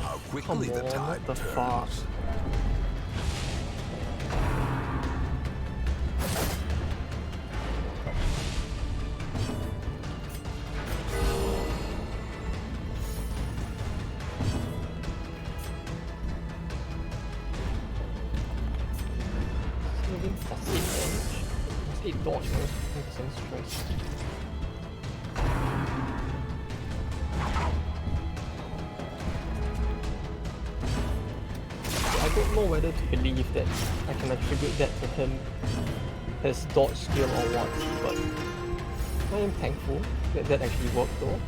How Come quickly the on, tide what the fuck? turns. think that's 8 damage. It's 8 dodge, minus 15% stress. I don't know whether to believe that I can attribute that to him, his dodge skill or what, but I am thankful that that actually worked though.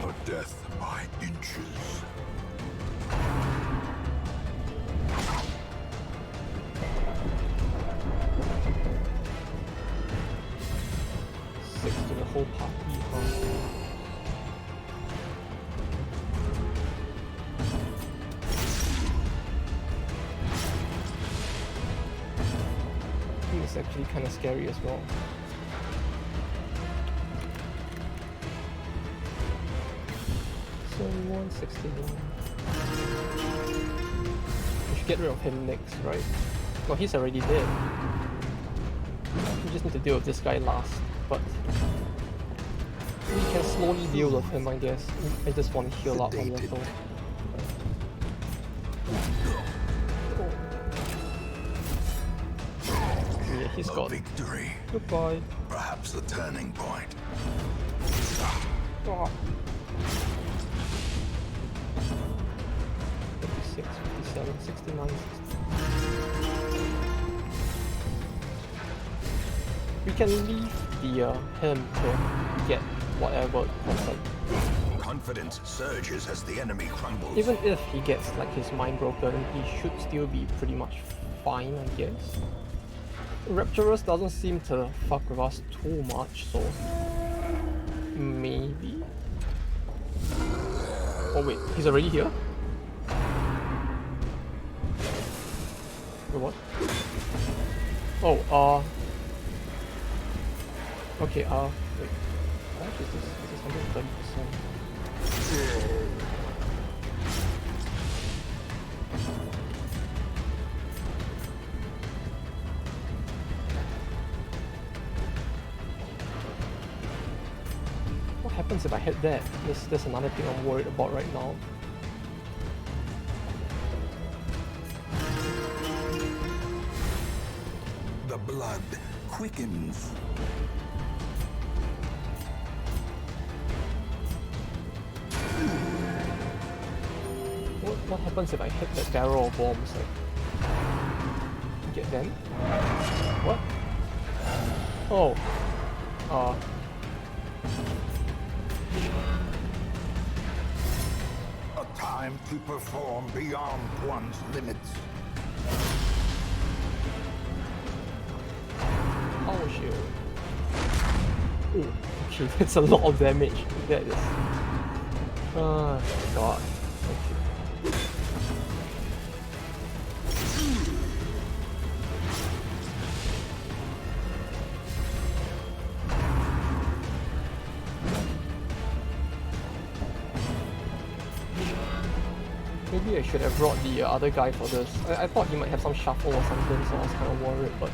A death by inches. Six to the whole party, huh? I think it's actually kind of scary as well. So 161. We should get rid of him next, right? No, he's already dead. We just need to deal with this guy last, but we can slowly deal with him, I guess. I just want to heal up a little. Yeah, he's A got victory. goodbye. Perhaps the turning point. Oh. 56, 57, 69, 60. We can leave the him to get whatever content. Confidence surges as the enemy crumbles. Even if he gets like his mind broken, he should still be pretty much fine, I guess. Rapturous doesn't seem to fuck with us too much, so maybe. Oh wait, he's already here? Wait, what? Oh, okay, wait. How much is this? This is 130%. What happens if I hit that? That's another thing I'm worried about right now. The blood quickens. What happens if I hit that barrel of bombs? Like, get them? What? Oh. A time to perform beyond one's limits. Power shield. Oh, okay, that's a lot of damage. That is. Oh god. Okay. Maybe I should have brought the other guy for this. I thought he might have some shuffle or something, so I was kind of worried, but it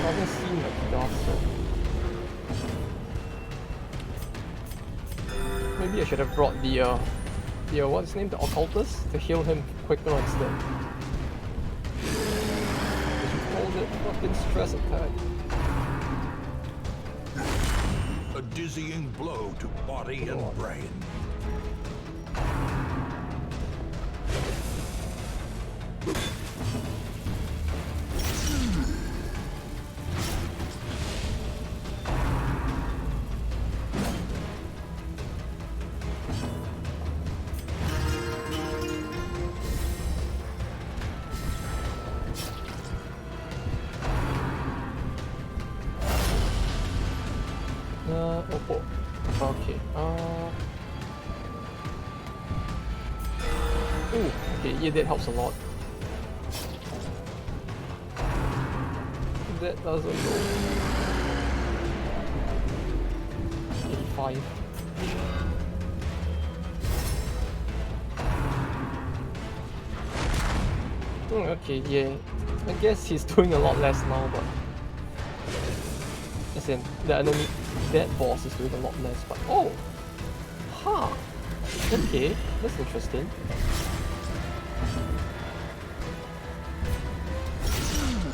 doesn't seem like he does, so. Maybe I should have brought the what's his name? The occultist to heal him quicker instead. You called it fucking stress attack. A dizzying blow to body and brain. Okay, ooh, okay, yeah, that helps a lot. That doesn't go. 85. Okay, yeah. I guess he's doing a lot less now, but as in the enemy, that boss is doing a lot less, but oh! Huh. Okay, that's interesting.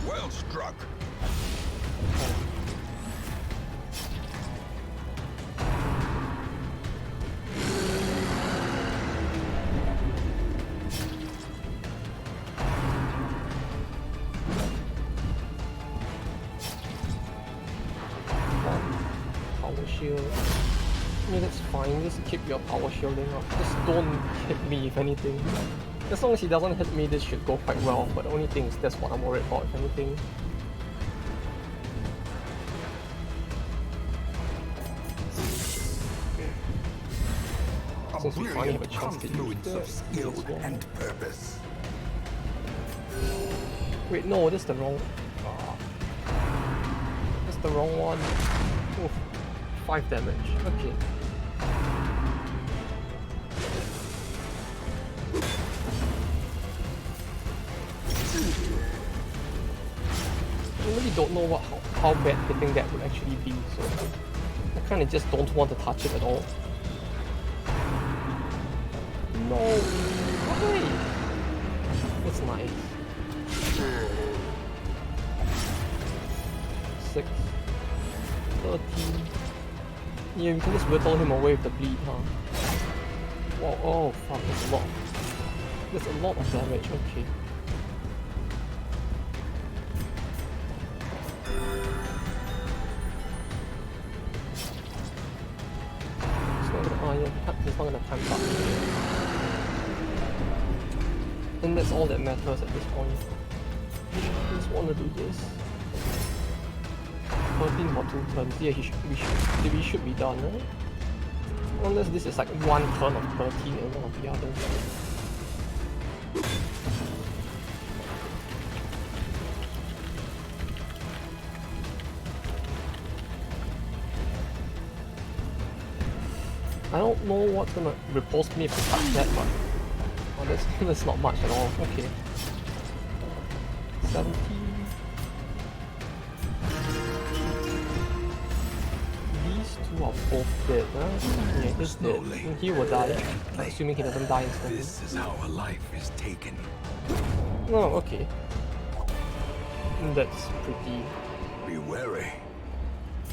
Well struck. Power shield. Yeah, that's fine. Just keep your power shielding up. Just don't hit me if anything. As long as he doesn't hit me, this should go quite well. But the only thing is that's what I'm worried about, if anything. Since we finally have a chance to use Confluence that. of skill and purpose. Wait, no, that's the wrong. That's the wrong one. Oof. 5 damage. Okay. I really don't know how bad hitting that would actually be, so I kind of just don't want to touch it at all. No! Why? That's nice. 6, 13. Yeah, we can just whittle him away with the bleed, huh? Wow, oh fuck, that's a lot. That's a lot of damage, okay. He's not gonna time up. And that's all that matters at this point. I just want to do this. 13 for 2 turns. Yeah, we should be done, right? Unless this is like one turn of 13 and one of the others. I don't know what's gonna repulse me if I touch that, but oh, that's not much at all. Okay. 17. These two are both dead, huh? Yeah, he's dead. And he will die, assuming he doesn't die instantly. This is how a life is taken. Oh, okay. That's pretty Be wary.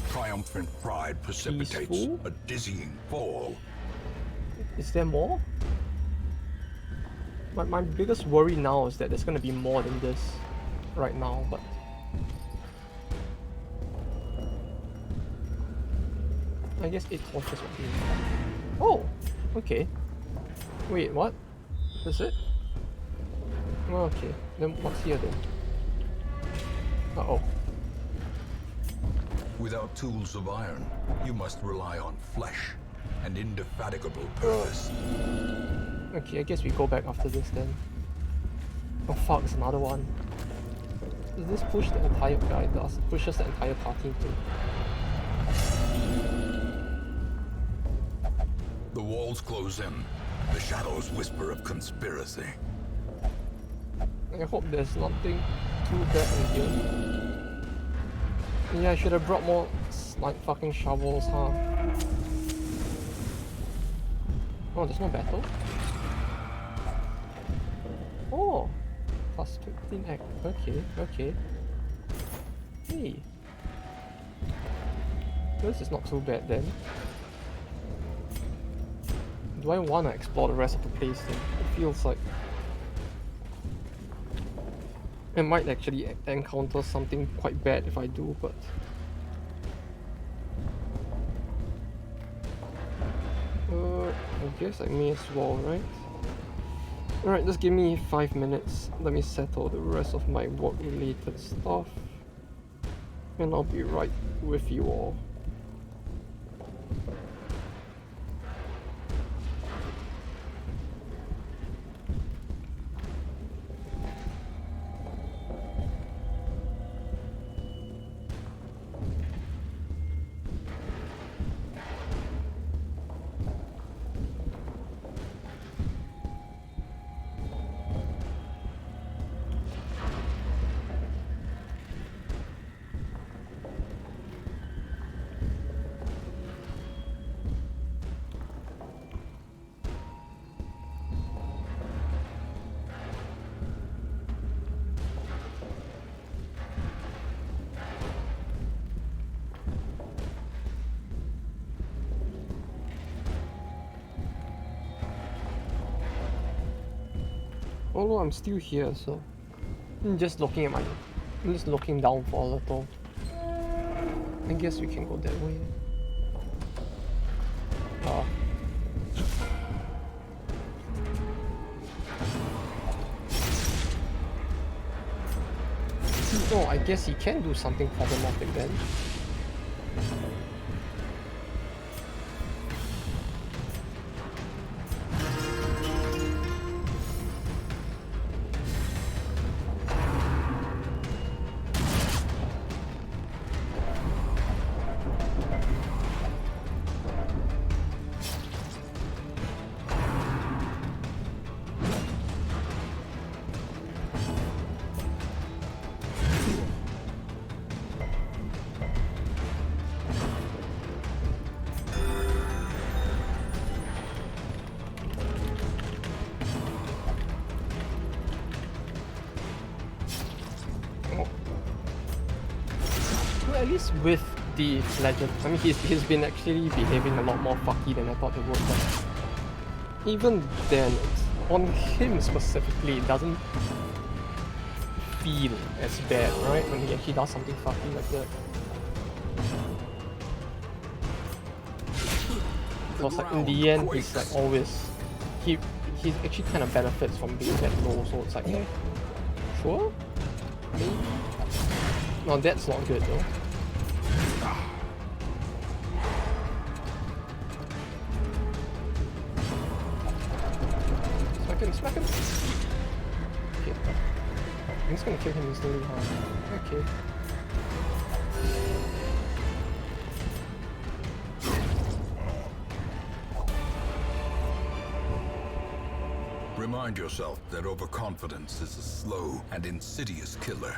Triumphant pride precipitates Peaceful? a dizzying fall. Is there more? My biggest worry now is that there's gonna be more than this right now, but I guess 8 torches would be enough. Oh! Okay. Wait, what? Is it? Oh, okay. Then what's here then? Uh-oh. Without tools of iron, you must rely on flesh and indefatigable purpose. Okay, I guess we go back after this then. Oh fuck, it's another one. Does this push the entire guy? It does. It pushes the entire party too. The walls close in. The shadows whisper of conspiracy. I hope there's nothing too bad in here. Yeah, I should have brought more like fucking shovels, huh? Oh, there's no battle? Oh! Plus 15 act. Okay, okay. Hey! This is not too bad then. Do I want to explore the rest of the place then? It feels like I might actually encounter something quite bad if I do, but I guess I may as well, right? Alright, just give me 5 minutes. Let me settle the rest of my work-related stuff. And I'll be right with you all. Although I'm still here, so I'm just looking at I'm just looking down for a little. I guess we can go that way. Oh. Oh, I guess he can do something problematic then. At least with the legend, I mean, he's been actually behaving a lot more fucky than I thought he would. But even then, on him specifically, it doesn't feel as bad, right? When he actually does something fucky like that. Because like in the end, he's like always he actually kind of benefits from being that low. So it's like, yeah, sure, maybe. No, that's not good though. Smack him. Okay. I'm just gonna kill him instantly, huh? Okay. Remind yourself that overconfidence is a slow and insidious killer.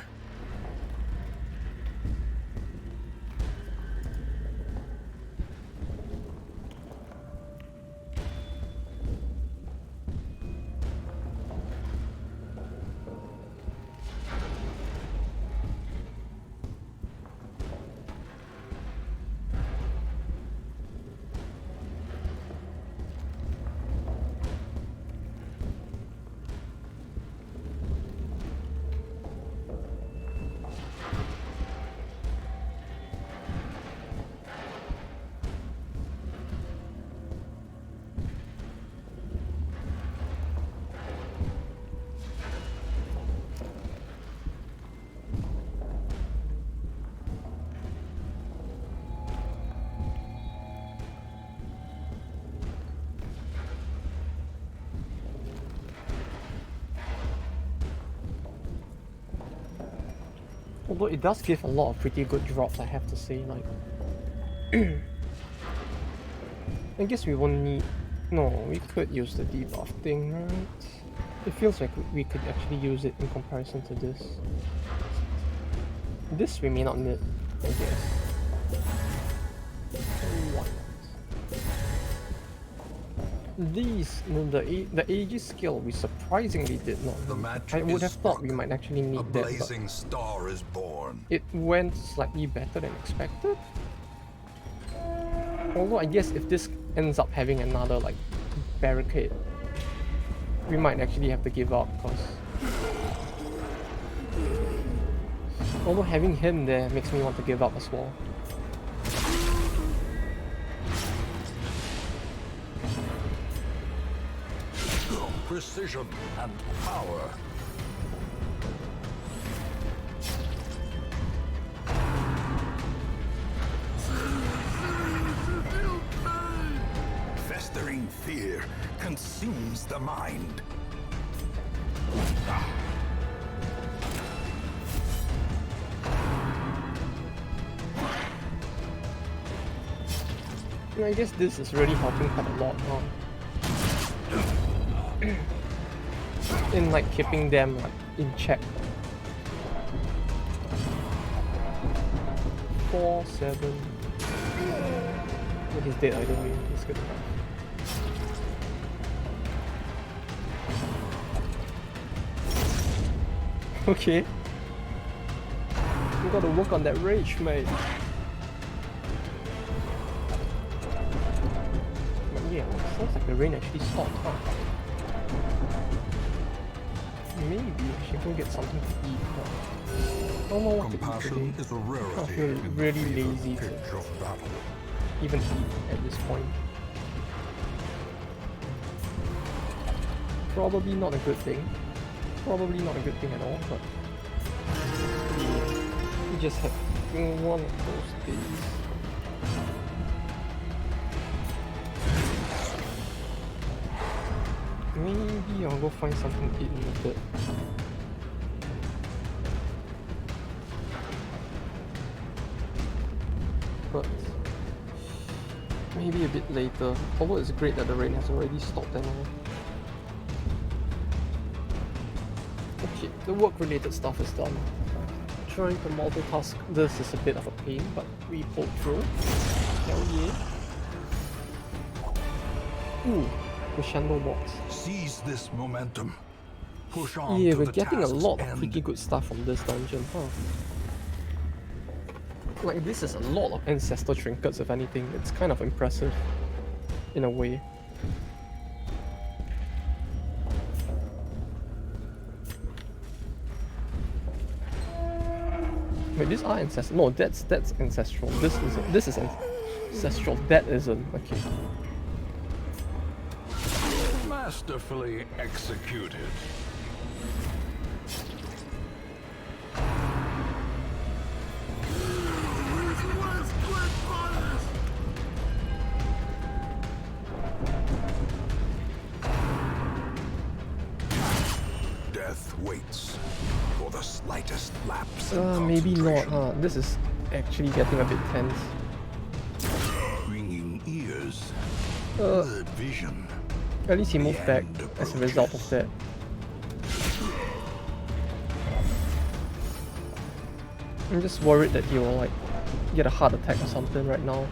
Although it does give a lot of pretty good drops, I have to say, like... I guess we won't need... No, we could use the debuff thing, right? It feels like we could actually use it in comparison to this. This we may not need, I guess. What? These, the Aegis skill we surprisingly did not need. I would have thought we might actually need that, but star is born. it went slightly better than expected. Although I guess if this ends up having another like barricade, we might actually have to give up, because although having him there makes me want to give up as well. Precision and power. Festering fear consumes the mind. I guess this is really helping quite a lot now. In like keeping them like in check. 4, 7. He's dead either way, he's good enough. Okay. We gotta work on that rage, mate. But yeah, sounds like the rain actually stopped, huh? maybe I should go get something to eat. I don't know what to eat Compassion today. is a I rarity feel in the really fevered lazy pitch to of battle. even eat at this point. Probably not a good thing. Probably not a good thing at all, but we just have one of those days. Maybe I'll go find something to eat in a bit. But maybe a bit later. Although it's great that the rain has already stopped and all. Okay, the work-related stuff is done. Trying to multitask this is a bit of a pain, but we pulled through. Hell yeah. Ooh, crescendo box. Seize this momentum. Push on Yeah, to we're the getting a task's lot of end. pretty good stuff from this dungeon, huh? Like, this is a lot of ancestor trinkets, if anything. It's kind of impressive, in a way. Wait, these are ancestral. No, that's ancestral. This is ancestral. That isn't. Okay. Masterfully executed. Death waits for the slightest lapse in Maybe not, concentration. huh? This is actually getting a bit tense. Ringing ears, Uh, blurred vision. At least he moved back end as a result of approaches. that. I'm just worried that he will like get a heart attack or something right now.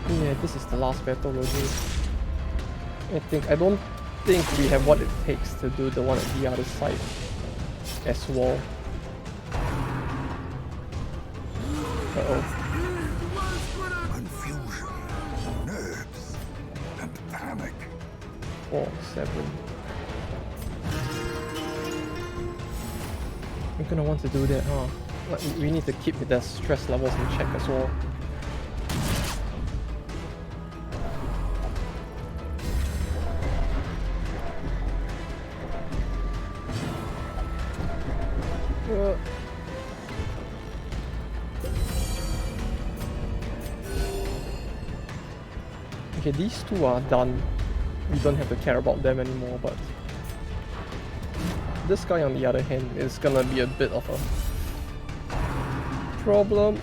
Yeah, this is the last battle we'll do. I don't think we have what it takes to do the one at the other side as well. Uh-oh. Confusion, nerves, and panic. 4, 7. I'm gonna want to do that, huh? Like, we need to keep the stress levels in check as well. Okay, these two are done. We don't have to care about them anymore, but this guy on the other hand is gonna be a bit of a problem.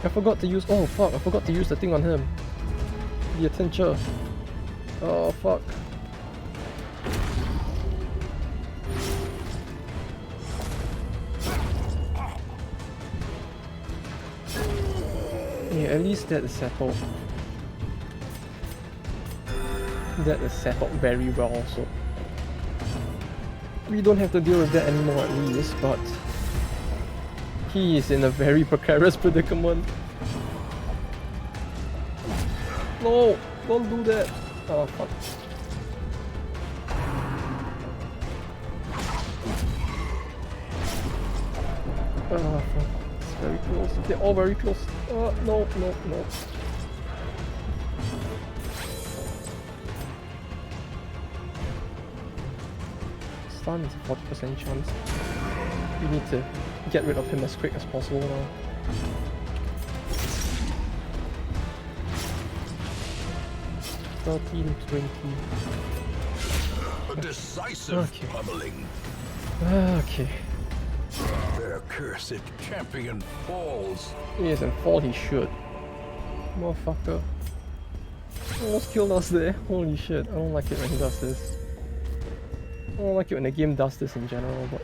I forgot to use, oh fuck, I forgot to use the thing on him. The attention. Oh fuck. Yeah, at least that is settled. That is settled very well also. We don't have to deal with that anymore at least, but he is in a very precarious predicament. No! Don't do that! Oh fuck. Oh fuck. It's very close. They're all very close. No. Stun is a 40% chance. We need to get rid of him as quick as possible now. $13, $20. A decisive Okay. pummeling. Okay. Their cursed champion falls. Yes, and fall he should. Motherfucker. Almost killed us there. Holy shit, I don't like it when he does this. I don't like it when the game does this in general, but...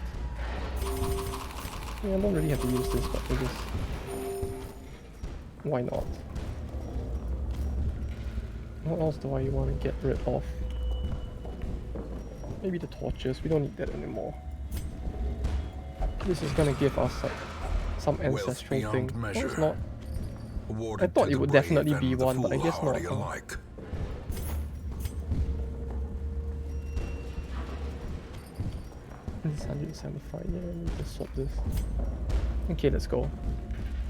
yeah, I don't really have to use this, but I guess... why not? What else do I want to get rid of? Maybe the torches, we don't need that anymore. This is gonna give us like some Wealth ancestral thing. beyond No, measure. it's not. Awarded I thought to it the would brave definitely be and the one, but I guess not. foolhardy alike. This 175, yeah, we need to swap this. Okay, let's go.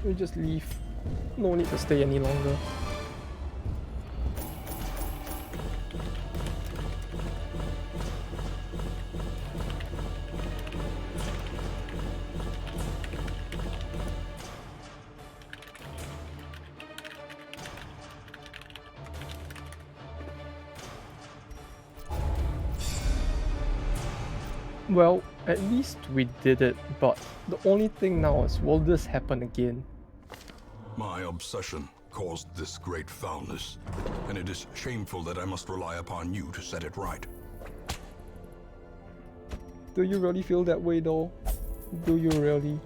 We just leave. No need to stay any longer. Well, at least we did it, but the only thing now is, will this happen again? My obsession caused this great foulness, and it is shameful that I must rely upon you to set it right. Do you really feel that way though? Do you really?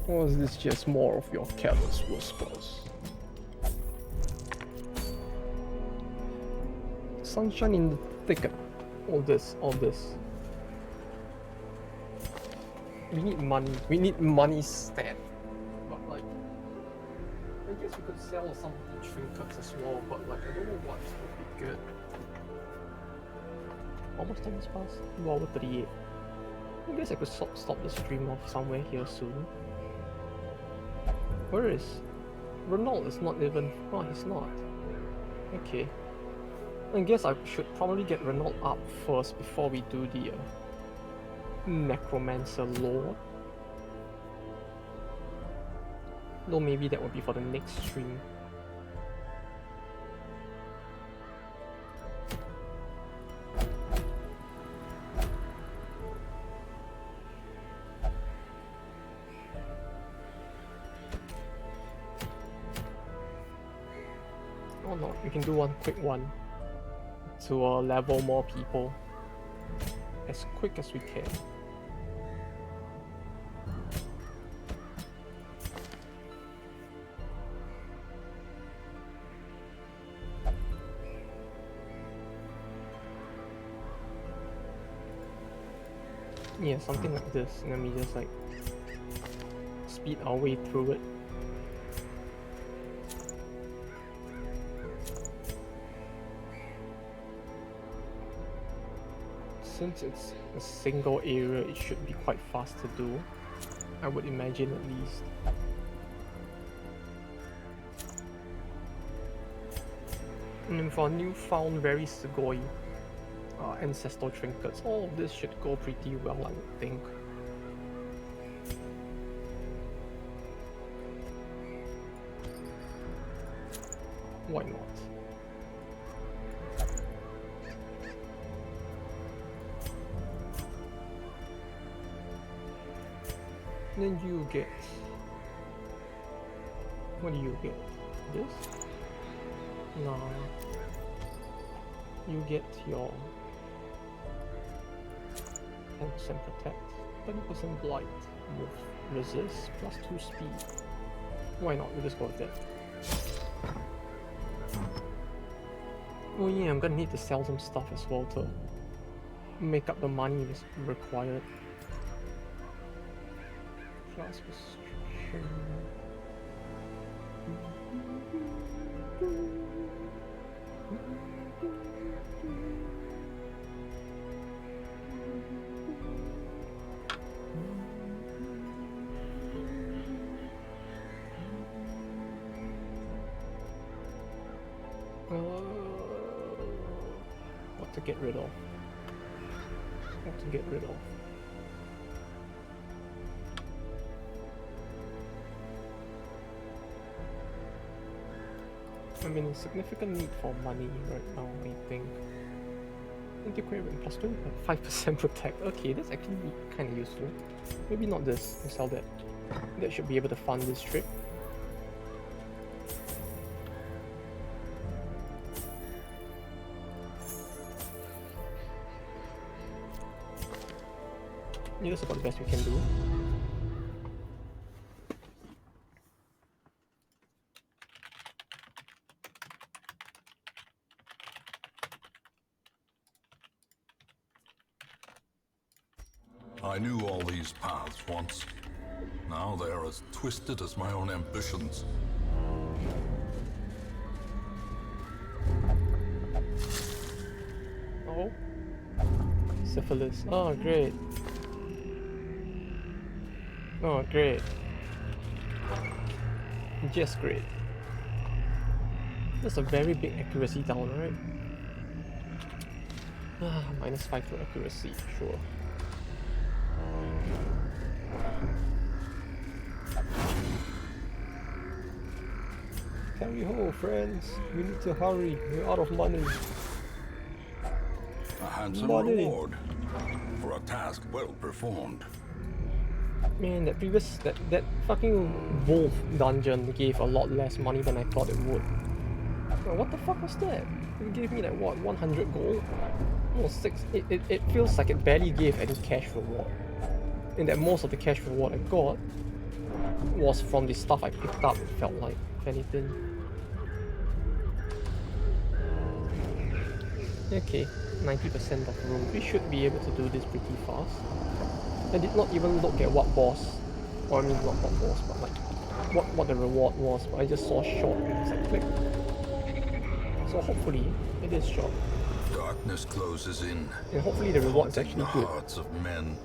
Or is this just more of your careless whispers? Sunshine in the thicket. All this. We need money. We need money stat. But like, I guess we could sell some of the trinkets as well, but like, I don't know what would be good. Almost time has passed. 2 hours 38. I guess I could stop the stream off somewhere here soon. Where is Ronald? Is not even. Oh, he's not. Okay. I guess I should probably get Renault up first before we do the Necromancer lore. Though maybe that will be for the next stream. Oh no, we can do one quick one to level more people as quick as we can. Yeah, something like this, and then we just like speed our way through it. Since it's a single area, it should be quite fast to do, I would imagine at least. And then for newfound very sugoi ancestral trinkets, all of this should go pretty well, I would think. Why not? Then you get... What do you get? This? Nah. You get your 10% protect, 30% blight with resist, plus 2 speed. Why not? We'll just go with that. Oh yeah, I'm gonna need to sell some stuff as well to make up the money that's required. Class restriction. What to get rid of? What to get rid of? I'm in a significant need for money right now, I think. Antiquarian plus 25% protect. Okay, that's actually kind of useful. Maybe not this. I'll sell that. That should be able to fund this trip. Yeah, that's about the best we can do. I knew all these paths once. Now they are as twisted as my own ambitions. Oh. Syphilis. Oh, great. Oh, great. Just great. That's a very big accuracy down, right? -5 to accuracy, sure. Carry ho, friends. We need to hurry. We're out of money. A handsome Money. reward for a task well performed. Man, that fucking wolf dungeon gave a lot less money than I thought it would. What the fuck was that? It gave me like what, 100 gold? No, 6. It feels like it barely gave any cash reward. And that most of the cash reward I got was from the stuff I picked up, it felt like, if anything. Okay, 90% of room. We should be able to do this pretty fast. I did not even look at what boss, or I mean not what boss, but like what the reward was, but I just saw short and it's like click. So hopefully it is short. Darkness closes in. And hopefully the reward is haunting actually the good. hearts of men.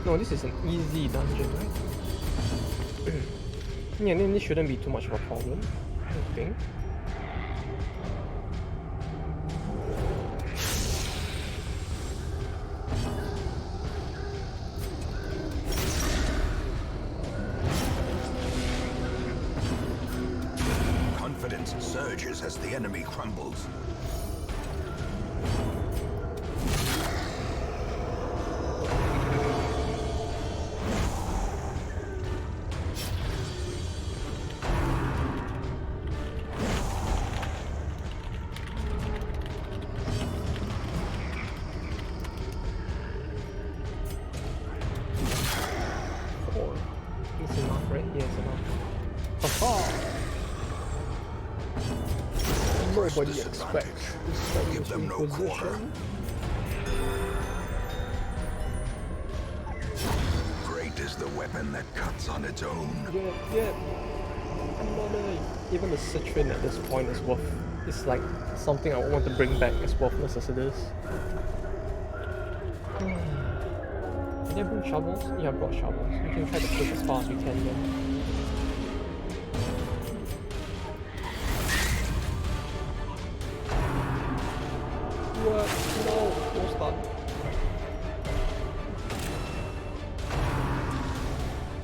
Wait, this is an easy dungeon, right? Yeah, then this shouldn't be too much of a problem, I think. Confidence surges as the enemy crumbles. It's enough, right? Yeah, it's enough. Haha! Nobody expects this Give them no quarter. position. Great is the weapon that cuts on its own. Yeah. Money. Even the citron at this point is worth. It's like something I want to bring back as worthless as it is. Did I bring shovels? Yeah, I brought shovels. We can try to push as far as we can then. What? No, full stun.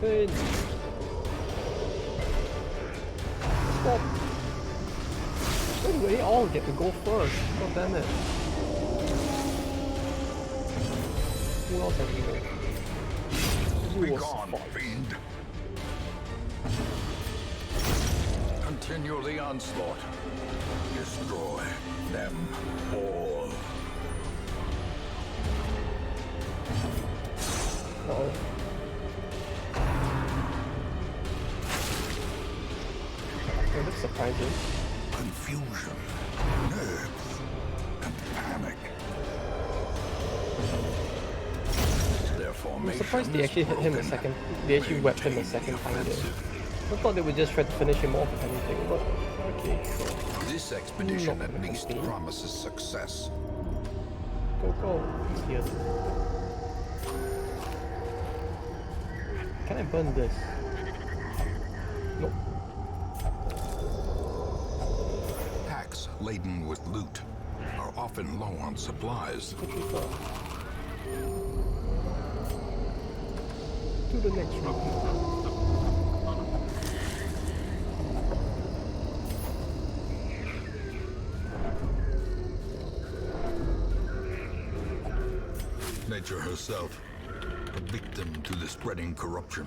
Pain. Stop. Anyway, I'll get to go first. God damn it. Who else have we got? Be gone, fiend. Continue the onslaught. Destroy them all. Uh-oh. Oh, that's surprising. Confusion, nerves, and panic. I'm surprised they actually hit him a second. They actually wept him a second time there. I thought they would just try to finish him off if anything, but okay, sure. This expedition Not at gonna least complain. promises success. Go. It's here. Can I burn this? Nope. Packs laden with loot are often low on supplies. What we got? To the next room. Nature herself, a victim to the spreading corruption.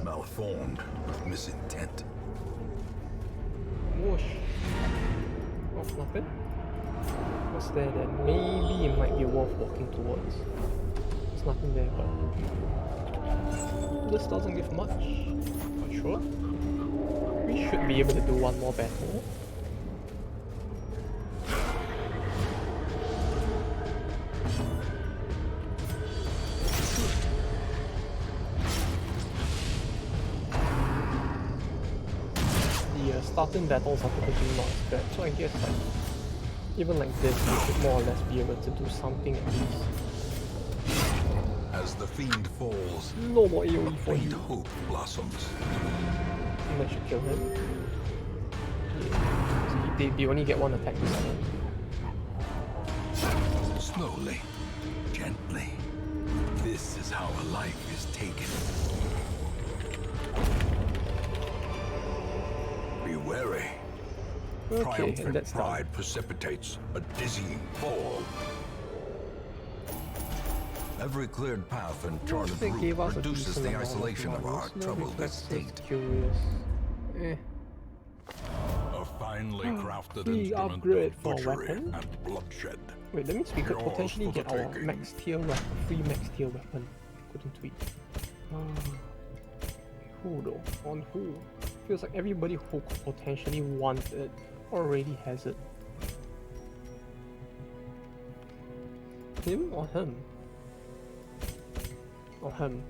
malformed with misintent. Whoosh. Oh, nothing? What's there then? Maybe it might be worth walking towards. There's nothing there, but this doesn't give much. Not sure. We should be able to do one more battle. The starting battles are typically not as bad, so I guess like even like this, we should more or less be able to do something at least. As the fiend falls, No more AoE for faint you. hope blossoms. And that should kill him. Yeah. So they only get one attack this time. Slowly, gently. This is how a life is taken. Be wary. Okay, and Triumphant that's done. pride precipitates a dizzying fall. Every cleared path and charted They gave route us a reduces decent the amount isolation of our ones. No troubled reflexes, estate. Curious. Eh. A finely crafted Free instrument upgrade of for butchery weapon? and bloodshed. Wait, that means we could Yours potentially for the get our taking. max tier weapon, free max tier weapon. Couldn't we? Who though? On who? Feels like everybody who could potentially want it already has it. Him or him? Or him?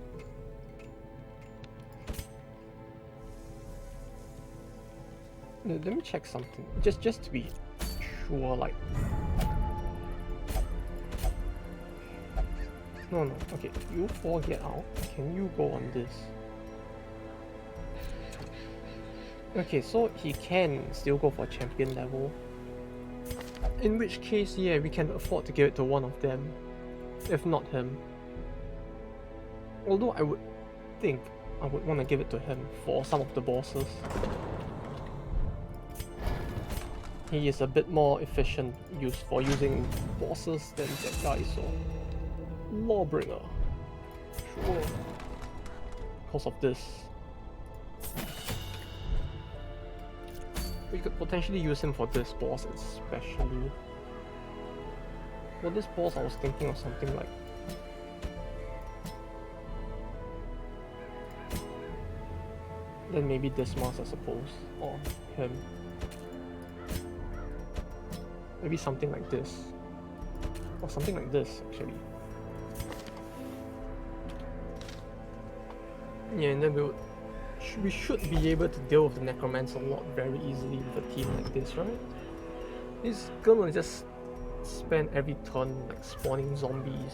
No, let me check something. Just to be sure, like. No, okay, you four get out. Can you go on this? Okay, so he can still go for champion level. In which case, yeah, we can afford to give it to one of them. If not him. Although I would think I would want to give it to him for some of the bosses. He is a bit more efficient for using bosses than that guy, so... Lawbringer. Sure. Because of this. We could potentially use him for this boss especially. For this boss I was thinking of something like... Then maybe this mask I suppose, or him. Maybe something like this. Or something like this actually. Yeah, and then we should be able to deal with the Necromancer a lot very easily with a team like this, right? He's gonna just spend every turn like spawning zombies,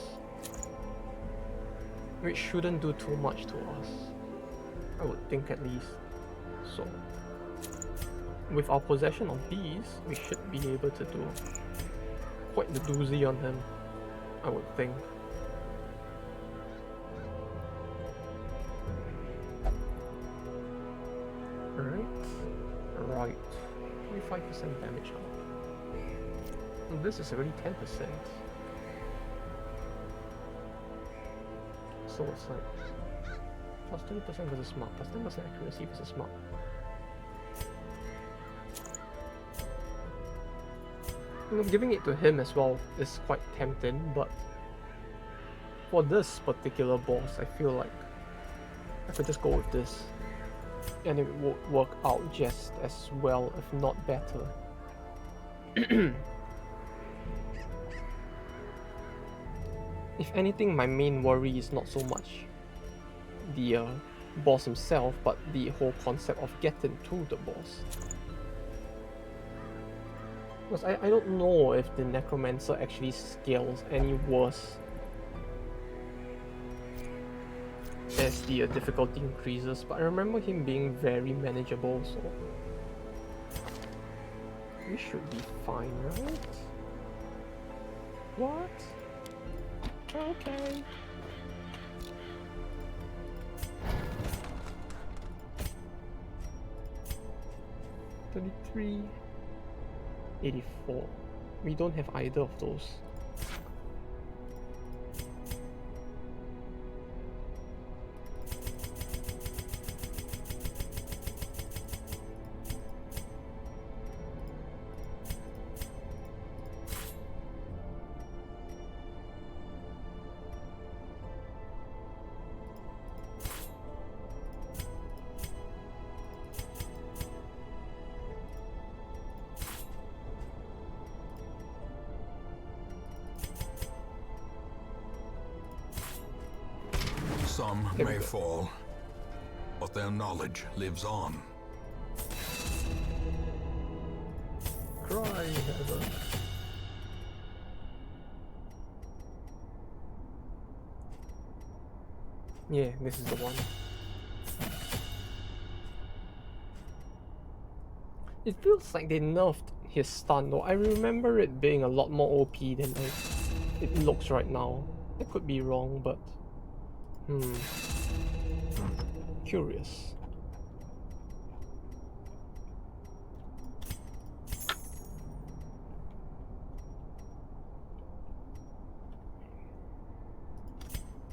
which shouldn't do too much to us, I would think at least. So, with our possession of these, we should be able to do quite the doozy on him, I would think. Right. 25% damage up. And this is already 10%. So it's like plus 20% versus smart, plus 10% accuracy versus smart. You know, giving it to him as well is quite tempting, but for this particular boss, I feel like I could just go with this. And it would work out just as well, if not better. If anything, my main worry is not so much the boss himself, but the whole concept of getting to the boss. Because I don't know if the Necromancer actually scales any worse as the difficulty increases, but I remember him being very manageable, so we should be fine, right? What? Okay. $33, $84. We don't have either of those. Some Here we may go. fall, but their knowledge lives on. Cry, Heather. Yeah, this is the one. It feels like they nerfed his stun though. I remember it being a lot more OP than it looks right now. I could be wrong, but curious.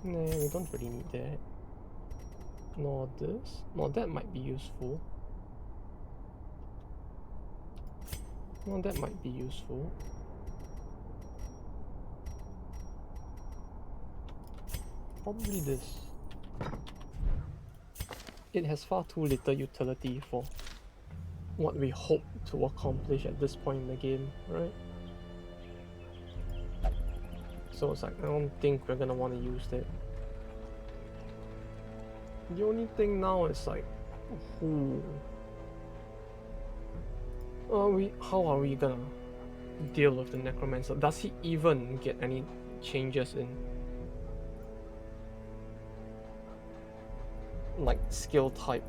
Nah, we don't really need that. Nor this. Nor that might be useful. Well, that might be useful. Probably this. It has far too little utility for what we hope to accomplish at this point in the game, right? So it's like, I don't think we're gonna want to use that. The only thing now is like, how are we gonna deal with the necromancer? Does he even get any changes in like skill type?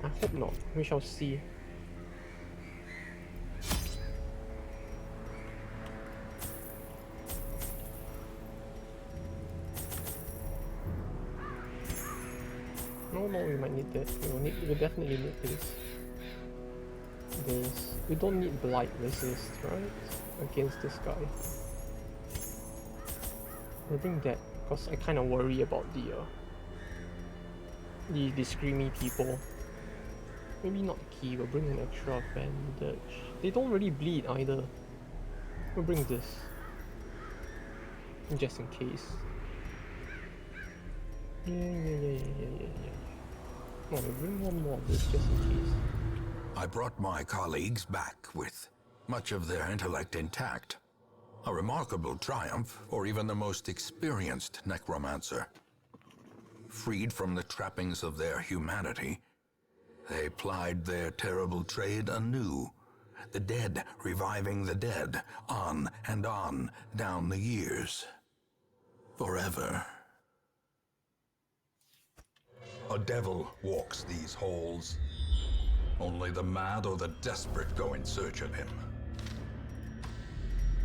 I hope not. We shall see. No, we might need that. We definitely need this. We don't need blight resist, right? Against this guy. I think that, because I kind of worry about the screamy people. Maybe not key, we'll bring an extra bandage. They don't really bleed either. We'll bring this. Just in case. Yeah. No, we'll bring one more of this just in case. I brought my colleagues back with much of their intellect intact. A remarkable triumph for even the most experienced necromancer. Freed from the trappings of their humanity, they plied their terrible trade anew. The dead reviving the dead, on and on down the years. Forever. A devil walks these halls. Only the mad or the desperate go in search of him.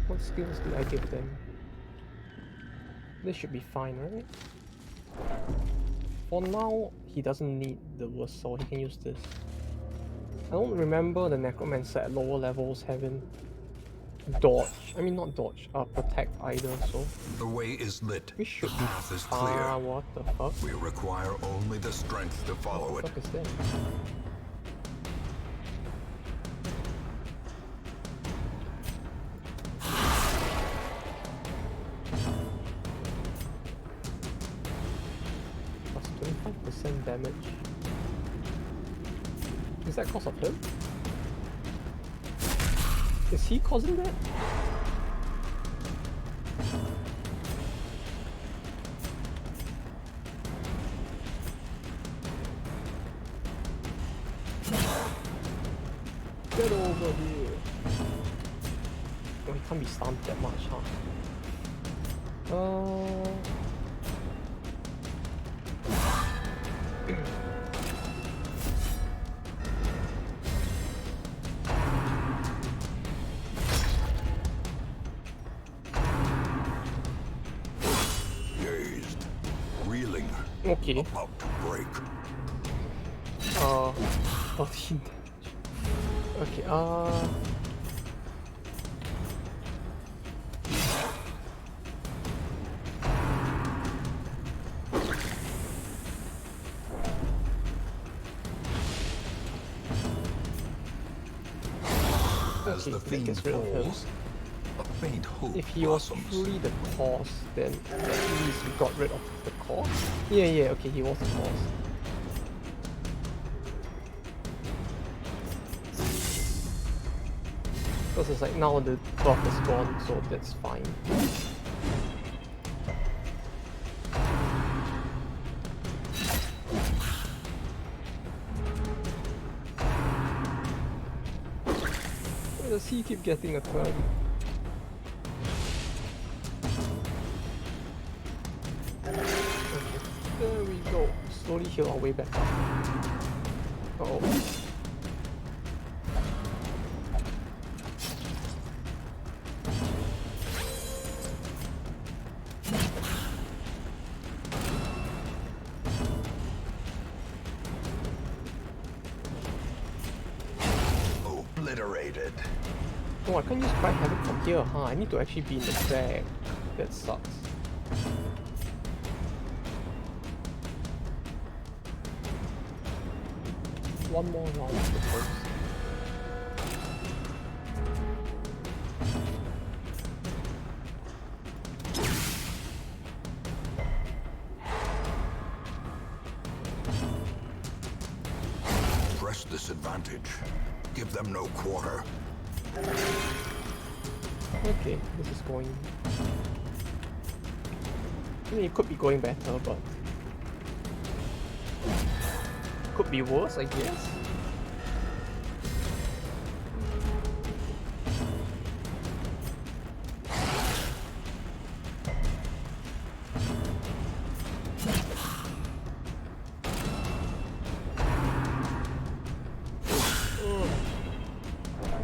What skills did I give them? This should be fine, right? For now, he doesn't need the worst, so he can use this. I don't remember the necromancer at lower levels having dodge. I mean, not dodge, protect either, so The way is lit. we should The be path is clear. what the fuck? We require only the strength to follow What it. the fuck is that? Plus 25% damage. Is that cause of him? Is he causing that? Get over here. Oh, he can't be stunned that much, huh? Dazed, reeling, Okay. about to break. 14 damage. Okay, As the that fiend gets rid of him. falls, a faint hope If he was blossoms. truly the cause, then at least we got rid of the cause. Yeah, okay, he was the cause. Because it's like now the buff is gone, so that's fine. Why does he keep getting a turn? Okay, there we go. Slowly heal our way back up. Uh-oh. Obliterated. Oh, I can't use Cry Havoc from here, huh? I need to actually be in the bag. That sucks. One more round, I suppose. Press this advantage. Give them no quarter. Okay, this is going... I mean, it could be going better, but... could be worse, I guess.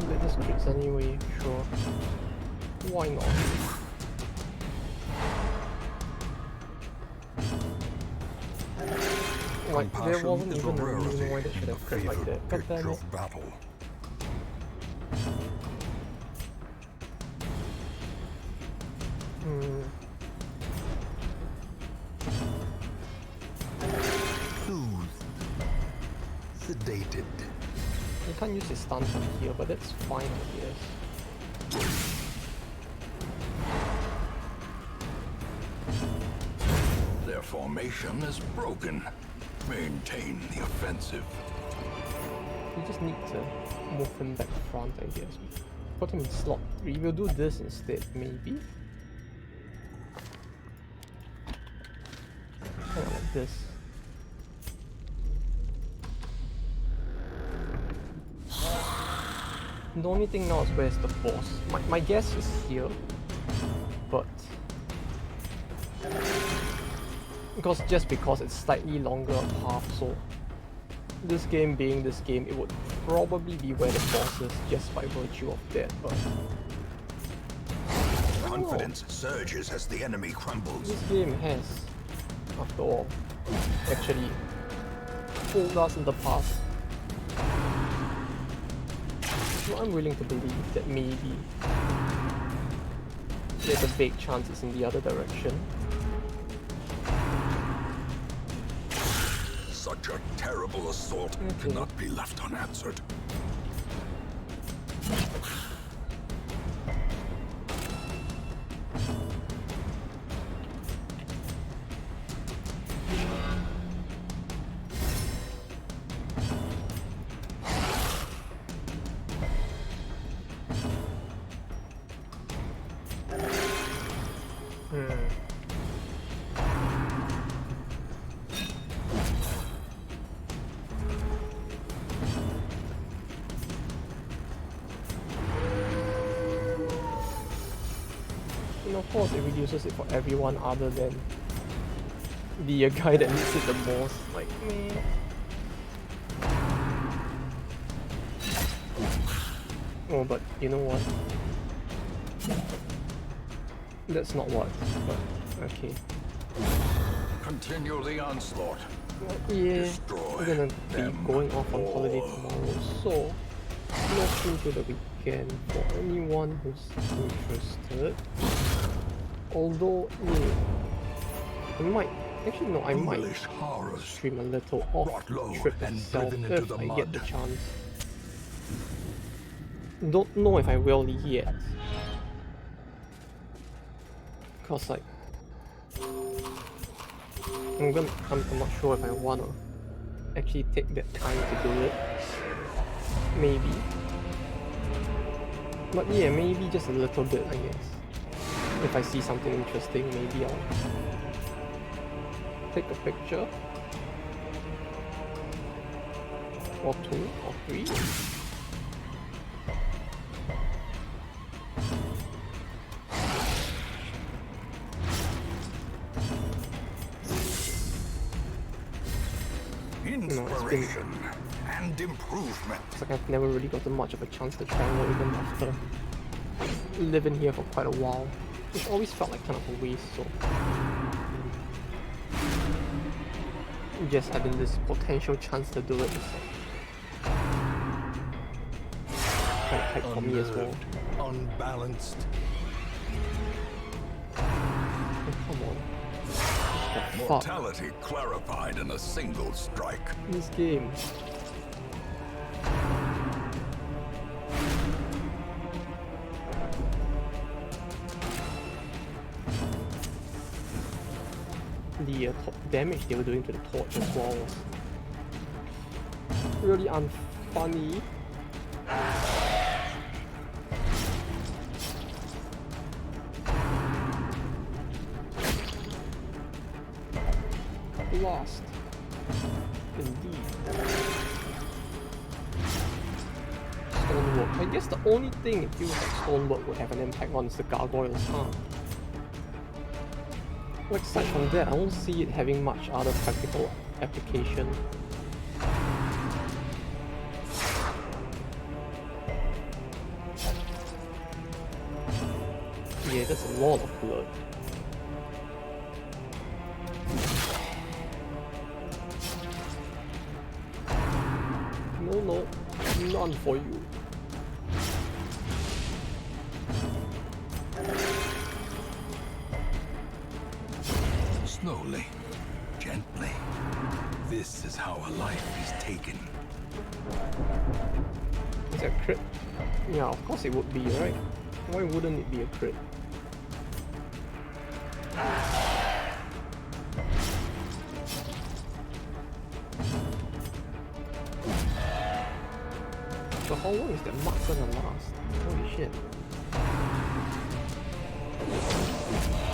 Let this crits anyway, sure. Why not? Like, there wasn't even a reason why they should have crit like that. God damn it. Battle. Soothed. Sedated. You can't use his stun from here, but that's fine, I guess. Their formation is broken. Maintain the offensive. We just need to move him back front, I guess. Put him in slot 3. We'll do this instead, maybe? Kind of like this. The only thing now is where's the boss. My guess is here, but because it's slightly longer path, so this game being this game, it would probably be where the boss is just by virtue of that. But Confidence surges as the enemy crumbles. this game has, after all, actually fooled us in the past. So I'm willing to believe that maybe there's a big chance it's in the other direction. Such a terrible assault cannot be left unanswered. And of course it reduces it for everyone other than the guy that needs it the most. Like, meh. Oh, but you know what? That's not what, but okay. Continue the onslaught. Well, yeah, Destroy we're gonna be them going off on all. holiday tomorrow, so look into the weekend for anyone who's interested. Although, yeah, I might, actually no, I might Foolish horrors. stream a little off Brought low the trip and itself driven into if the I mud. get the chance. Don't know if I will yet. Cause like, I'm not sure if I wanna actually take that time to do it. Maybe. But yeah, maybe just a little bit, I guess. If I see something interesting, maybe I'll take a picture. Or 2 or 3. Inspiration and improvement. It's like I've never really gotten much of a chance to travel even after living here for quite a while, which always felt like kind of a waste, so just having this potential chance to do it is kind of hype for me as well. Unbalanced. Oh, come on. What the fuck? Mortality clarified in a single strike. This game. The damage they were doing to the torch as well was really unfunny. Lost. Indeed. Stonework. I guess the only thing it feels like stonework would have an impact on is the gargoyles, huh? Like, aside from that, I don't see it having much other practical application. Yeah, that's a lot of blood. No, none for you. Slowly, gently. This is how a life is taken. Is that a crit? Yeah, of course it would be, right? Why wouldn't it be a crit? So how long is that mark gonna last? Holy shit.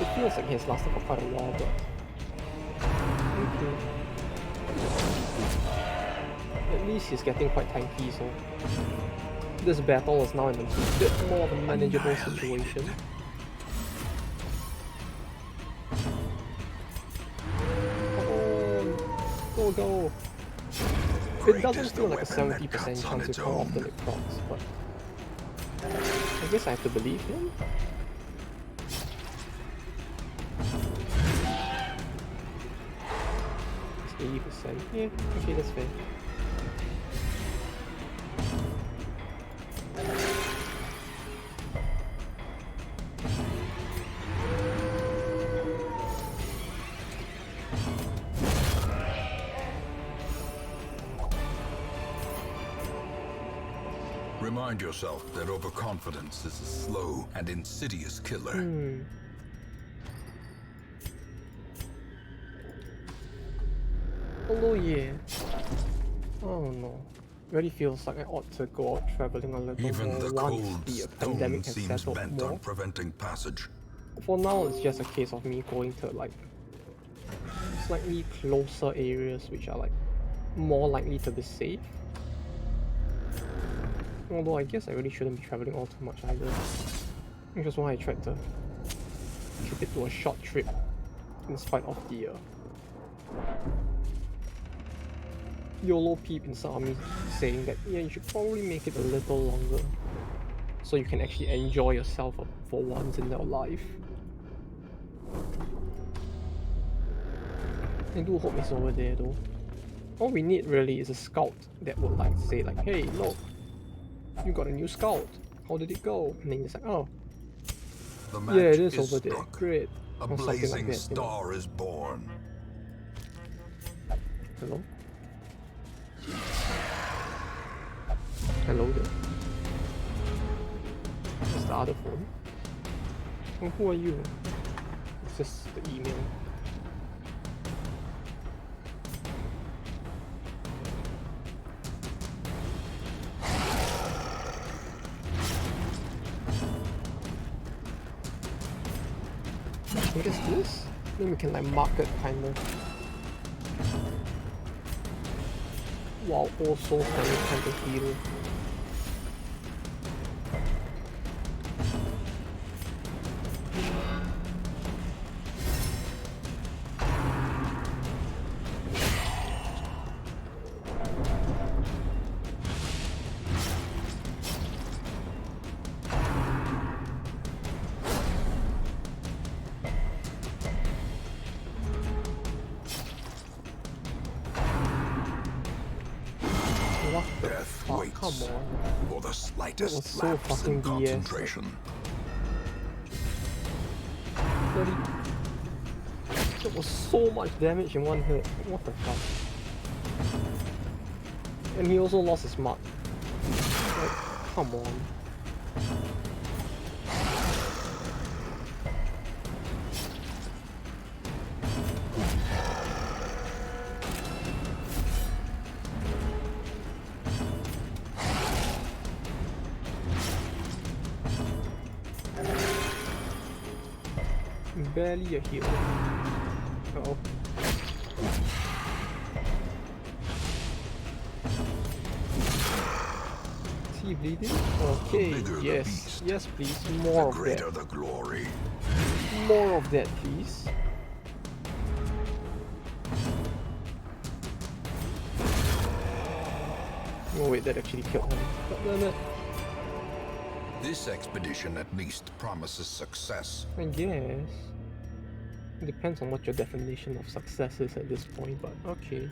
It feels like it's lasted for quite a while, but... okay. At least he's getting quite tanky, so... this battle is now in a bit more of a manageable situation. Come on! Go! It doesn't feel like a 70% chance with how often it procs, but... I guess I have to believe him? It's 80%. Yeah, okay, that's fair. Remind yourself that overconfidence is a slow and insidious killer. Although yeah, I don't know. Really feels like I ought to go out traveling a little Even more the once cold the stone pandemic has seems settled bent more. on preventing passage. For now, it's just a case of me going to like slightly closer areas which are like more likely to be safe. Although I guess I really shouldn't be traveling all too much either. Which is why I tried to keep it to a short trip in spite of the YOLO peep inside of me saying that yeah, you should probably make it a little longer so you can actually enjoy yourself for once in your life. I do hope it's over there though. All we need really is a scout that would like say like, hey look, you got a new scout, how did it go? And then it's like, oh The yeah, match it is over struck. there, great. A Or something blazing like that, you know. star is born. Hello? Hello there. What's the other phone? Oh, who are you? It's just the email. I guess this? Then we can like mark it kind of. While also kind of heal. Death waits Come on. for the slightest was so lapse fucking in BS, like- concentration. Bloody. That was so much damage in one hit. What the fuck? And he also lost his mark. Like, come on. Barely a heal. Uh-oh. Is he bleeding? Okay, bigger the yes. beast, Yes, please. The More of greater that. the glory. More of that, please. Oh wait, that actually killed him. God damn it. This expedition at least promises success. I guess. It depends on what your definition of success is at this point, but okay.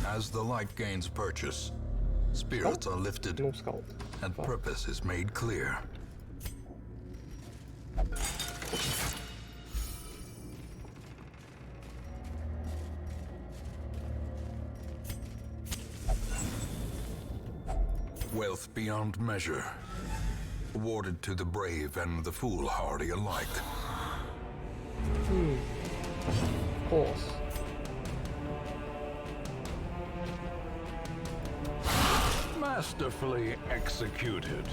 As the light gains purchase, spirits are lifted No scout. and Fuck. purpose is made clear. Wealth beyond measure, awarded to the brave and the foolhardy alike. Of course. Masterfully executed.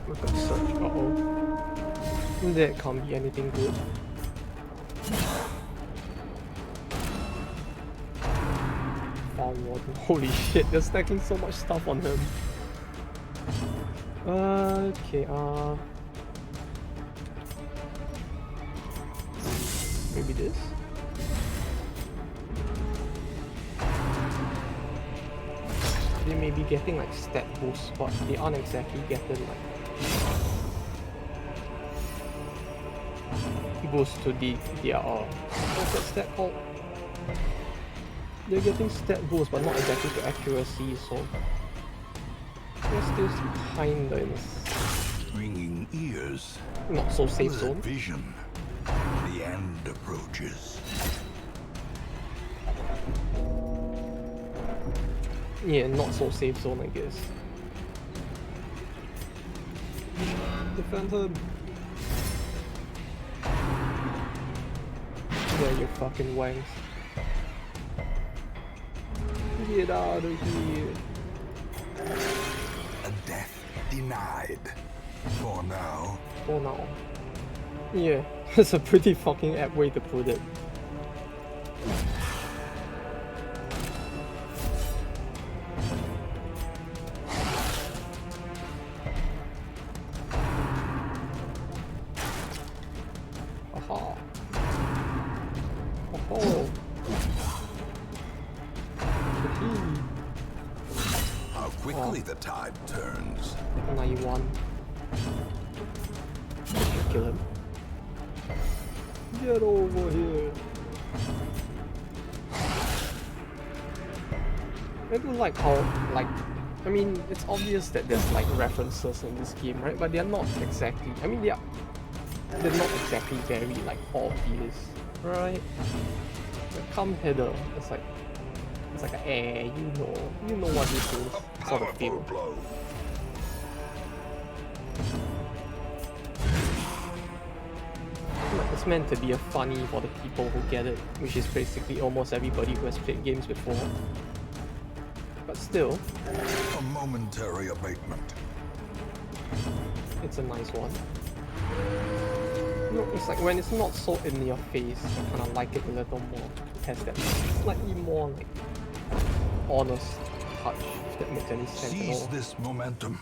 Look at search. Uh-oh. That can't be anything good. Farm warden. Holy shit, they're stacking so much stuff on him. Okay, maybe this? They may be getting like stat boosts, but they aren't exactly getting like boost to their what's that stat called? They're getting stat boost, but not exactly to accuracy, so they're still kinda in Ringing ears. not so safe That zone. vision. The end approaches. Yeah, not so safe zone, I guess. Defend him. Yeah, you fucking wangs. Get out of here. A death denied. For now. For now. Yeah, that's a pretty fucking apt way to put it. Aha. Oh. How quickly the tide turns. 91. Kill him. Get over here. I do like how, like, I mean, it's obvious that there's like references in this game, right? But they're not exactly, I mean, they're not exactly very like obvious, right? The come header, it's like a, you know what this is. sort of feel. blow. Like, it's meant to be a funny for the people who get it, which is basically almost everybody who has played games before. But still, A momentary abatement. it's a nice one. No, it's like when it's not so in your face, I kind of like it a little more. It has that slightly more like honest touch, if that makes any sense at Seize all. this momentum.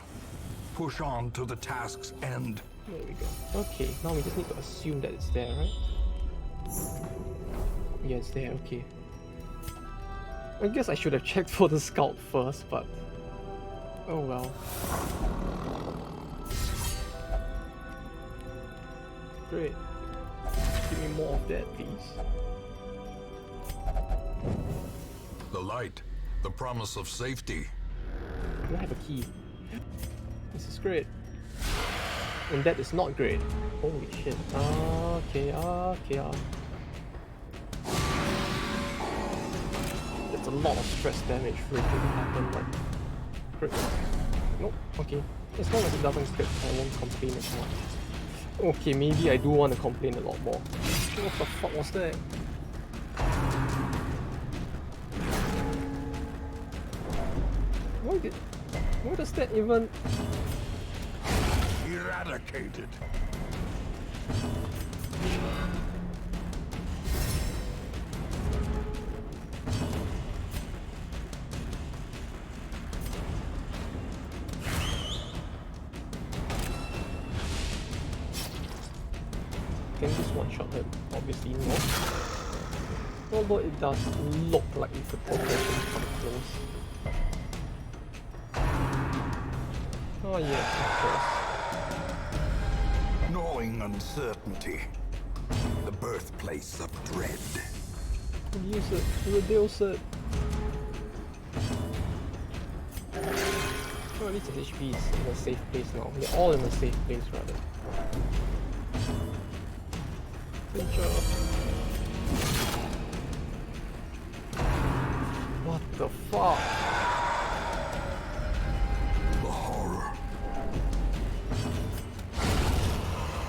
Push on to the task's end. There we go. Okay, now we just need to assume that it's there, right? Yeah, it's there, okay. I guess I should have checked for the scout first, but oh well. Great. Give me more of that, please. The light, the promise of safety. Do I have a key? This is great. And that is not great. Holy shit. Okay. That's a lot of stress damage for it to happen, like crit. Nope, okay. As long as it doesn't crit, I won't complain as much. Okay, maybe I do want to complain a lot more. What the fuck was that? Why does that even... Eradicated. Can this one-shot him? Obviously not. Although it does look like it could potentially come close. Oh yes, of course. Gnawing uncertainty. The birthplace of dread. Use it. Reduce it. Oh, at least the HP is in a safe place now. They're all in a safe place rather. Good job. What the fuck? The horror.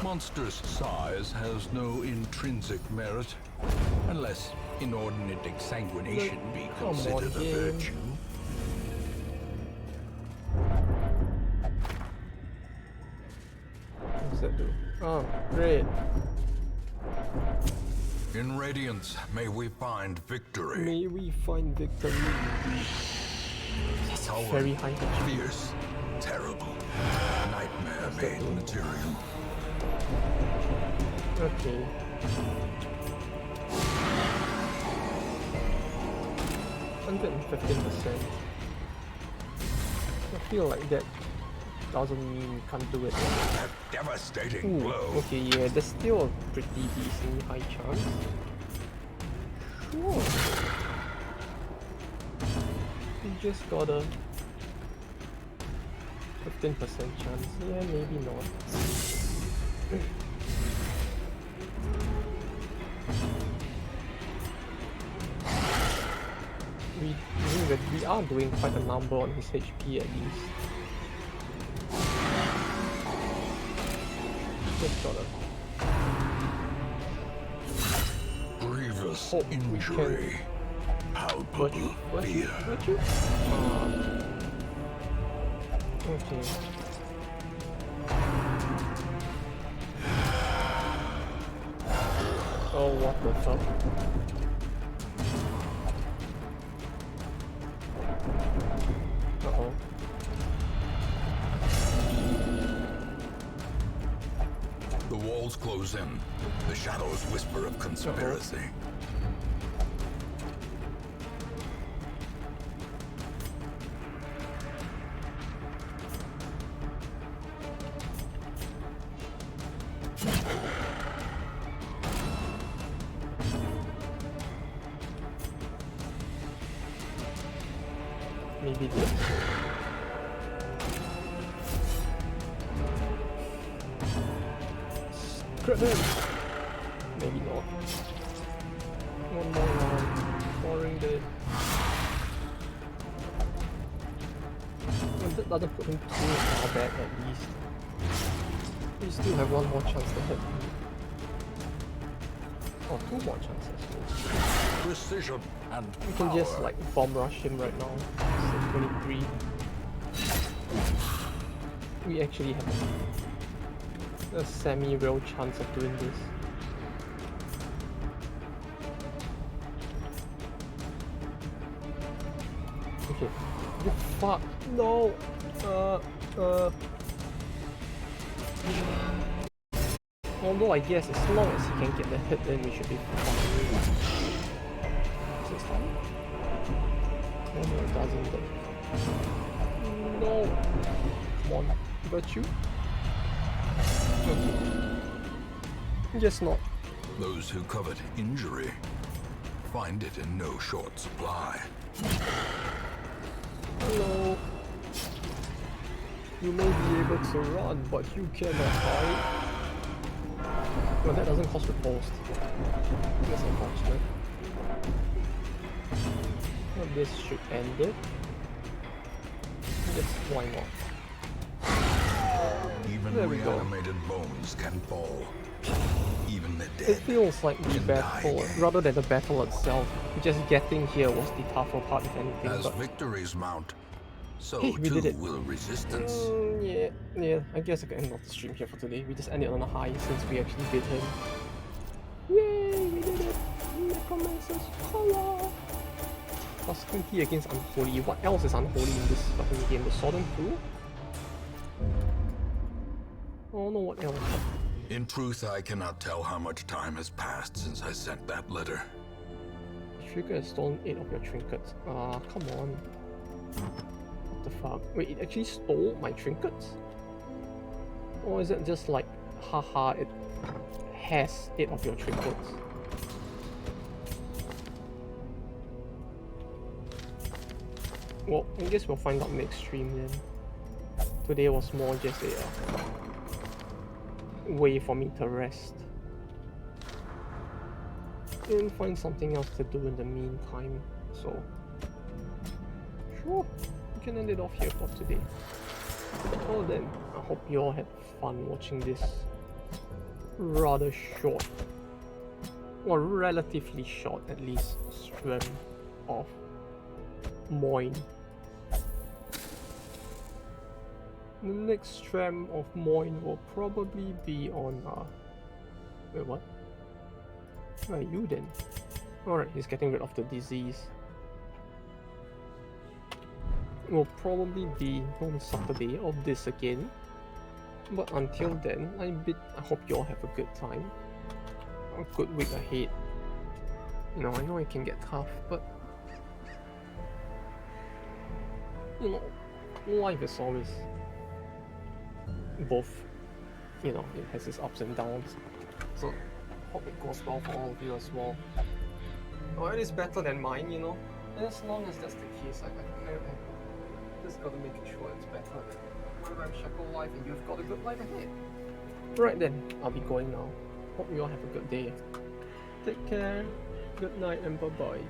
Monster's size has no intrinsic merit, unless inordinate exsanguination be Come on, considered a game. virtue. What's that do? Oh, great. In radiance, may we find victory. May we find victory. That's a very high HP. Fierce, terrible, nightmare-made material. Okay. %. I feel like that doesn't mean you can't do it. That devastating Ooh, blow. okay, yeah, there's still a pretty decent high chance. Sure. You just got a 15% chance. Yeah, maybe not. We are doing quite a number on his HP at least. Just gotta Grievous hope we injury. Palpable fear. Virtue? Okay. Oh, what the fuck? Uh-oh. The walls close in. The shadows whisper of conspiracy. Maybe this. Scrap him! Maybe not. One more round. Boring dead. That doesn't put him too far back at least. We still have one more chance to hit him. Or two more chances. Precision and We can power. just like bomb rush him right now. It's 23. We actually have a semi-real chance of doing this. Okay. You fuck. No. Although I guess as long as he can get the hit, then we should be fine. Is this fine? Oh no, it doesn't. No. Come on. Got you? Okay. Guess not. Those who covet injury find it in no short supply. Hello. You may be able to run, but you cannot hide. Well, that doesn't cost riposte. That's unfortunate. Well, this should end it. Yes, why not? Even There we go. reanimated bones can fall. Even the It dead. feels like the can die battle, again. rather than the battle itself. Just getting here was the tougher part, if anything. As But victories mount, so hey, we too did it. will resistance. yeah. I guess I can end off the stream here for today. We just ended on a high since we actually beat him. Yay, we did it! Necromancer's color! Plus 20 against Unholy. What else is Unholy in this fucking game? The Sword and Pool? Oh no, what else? In truth, I cannot tell how much time has passed since I sent that letter. Trigger has stolen 8 of your trinkets. Come on. What the fuck? Wait, it actually stole my trinkets? Or is it just like, haha, it has 8 of your trinkets? Well, I guess we'll find out next stream then. Today was more just a way for me to rest. And find something else to do in the meantime, so sure, we can end it off here for today. Well then, I hope you all had fun watching this rather short, or relatively short at least, stream of Moin. The next stream of Moin will probably be on wait, what? Where are you then? Alright, he's getting rid of the disease. Will probably be on Saturday of this again. But until then, I hope you all have a good time. A good week ahead. You know, I know it can get tough, but you know, life is always both, you know, it has its ups and downs. So hope it goes well for all of you as well. Oh, it is better than mine, you know. And as long as that's the case, I just gotta make sure it's better than my shackle life and you've got a good life ahead. Right then, I'll be going now. Hope you all have a good day. Take care, good night and bye bye.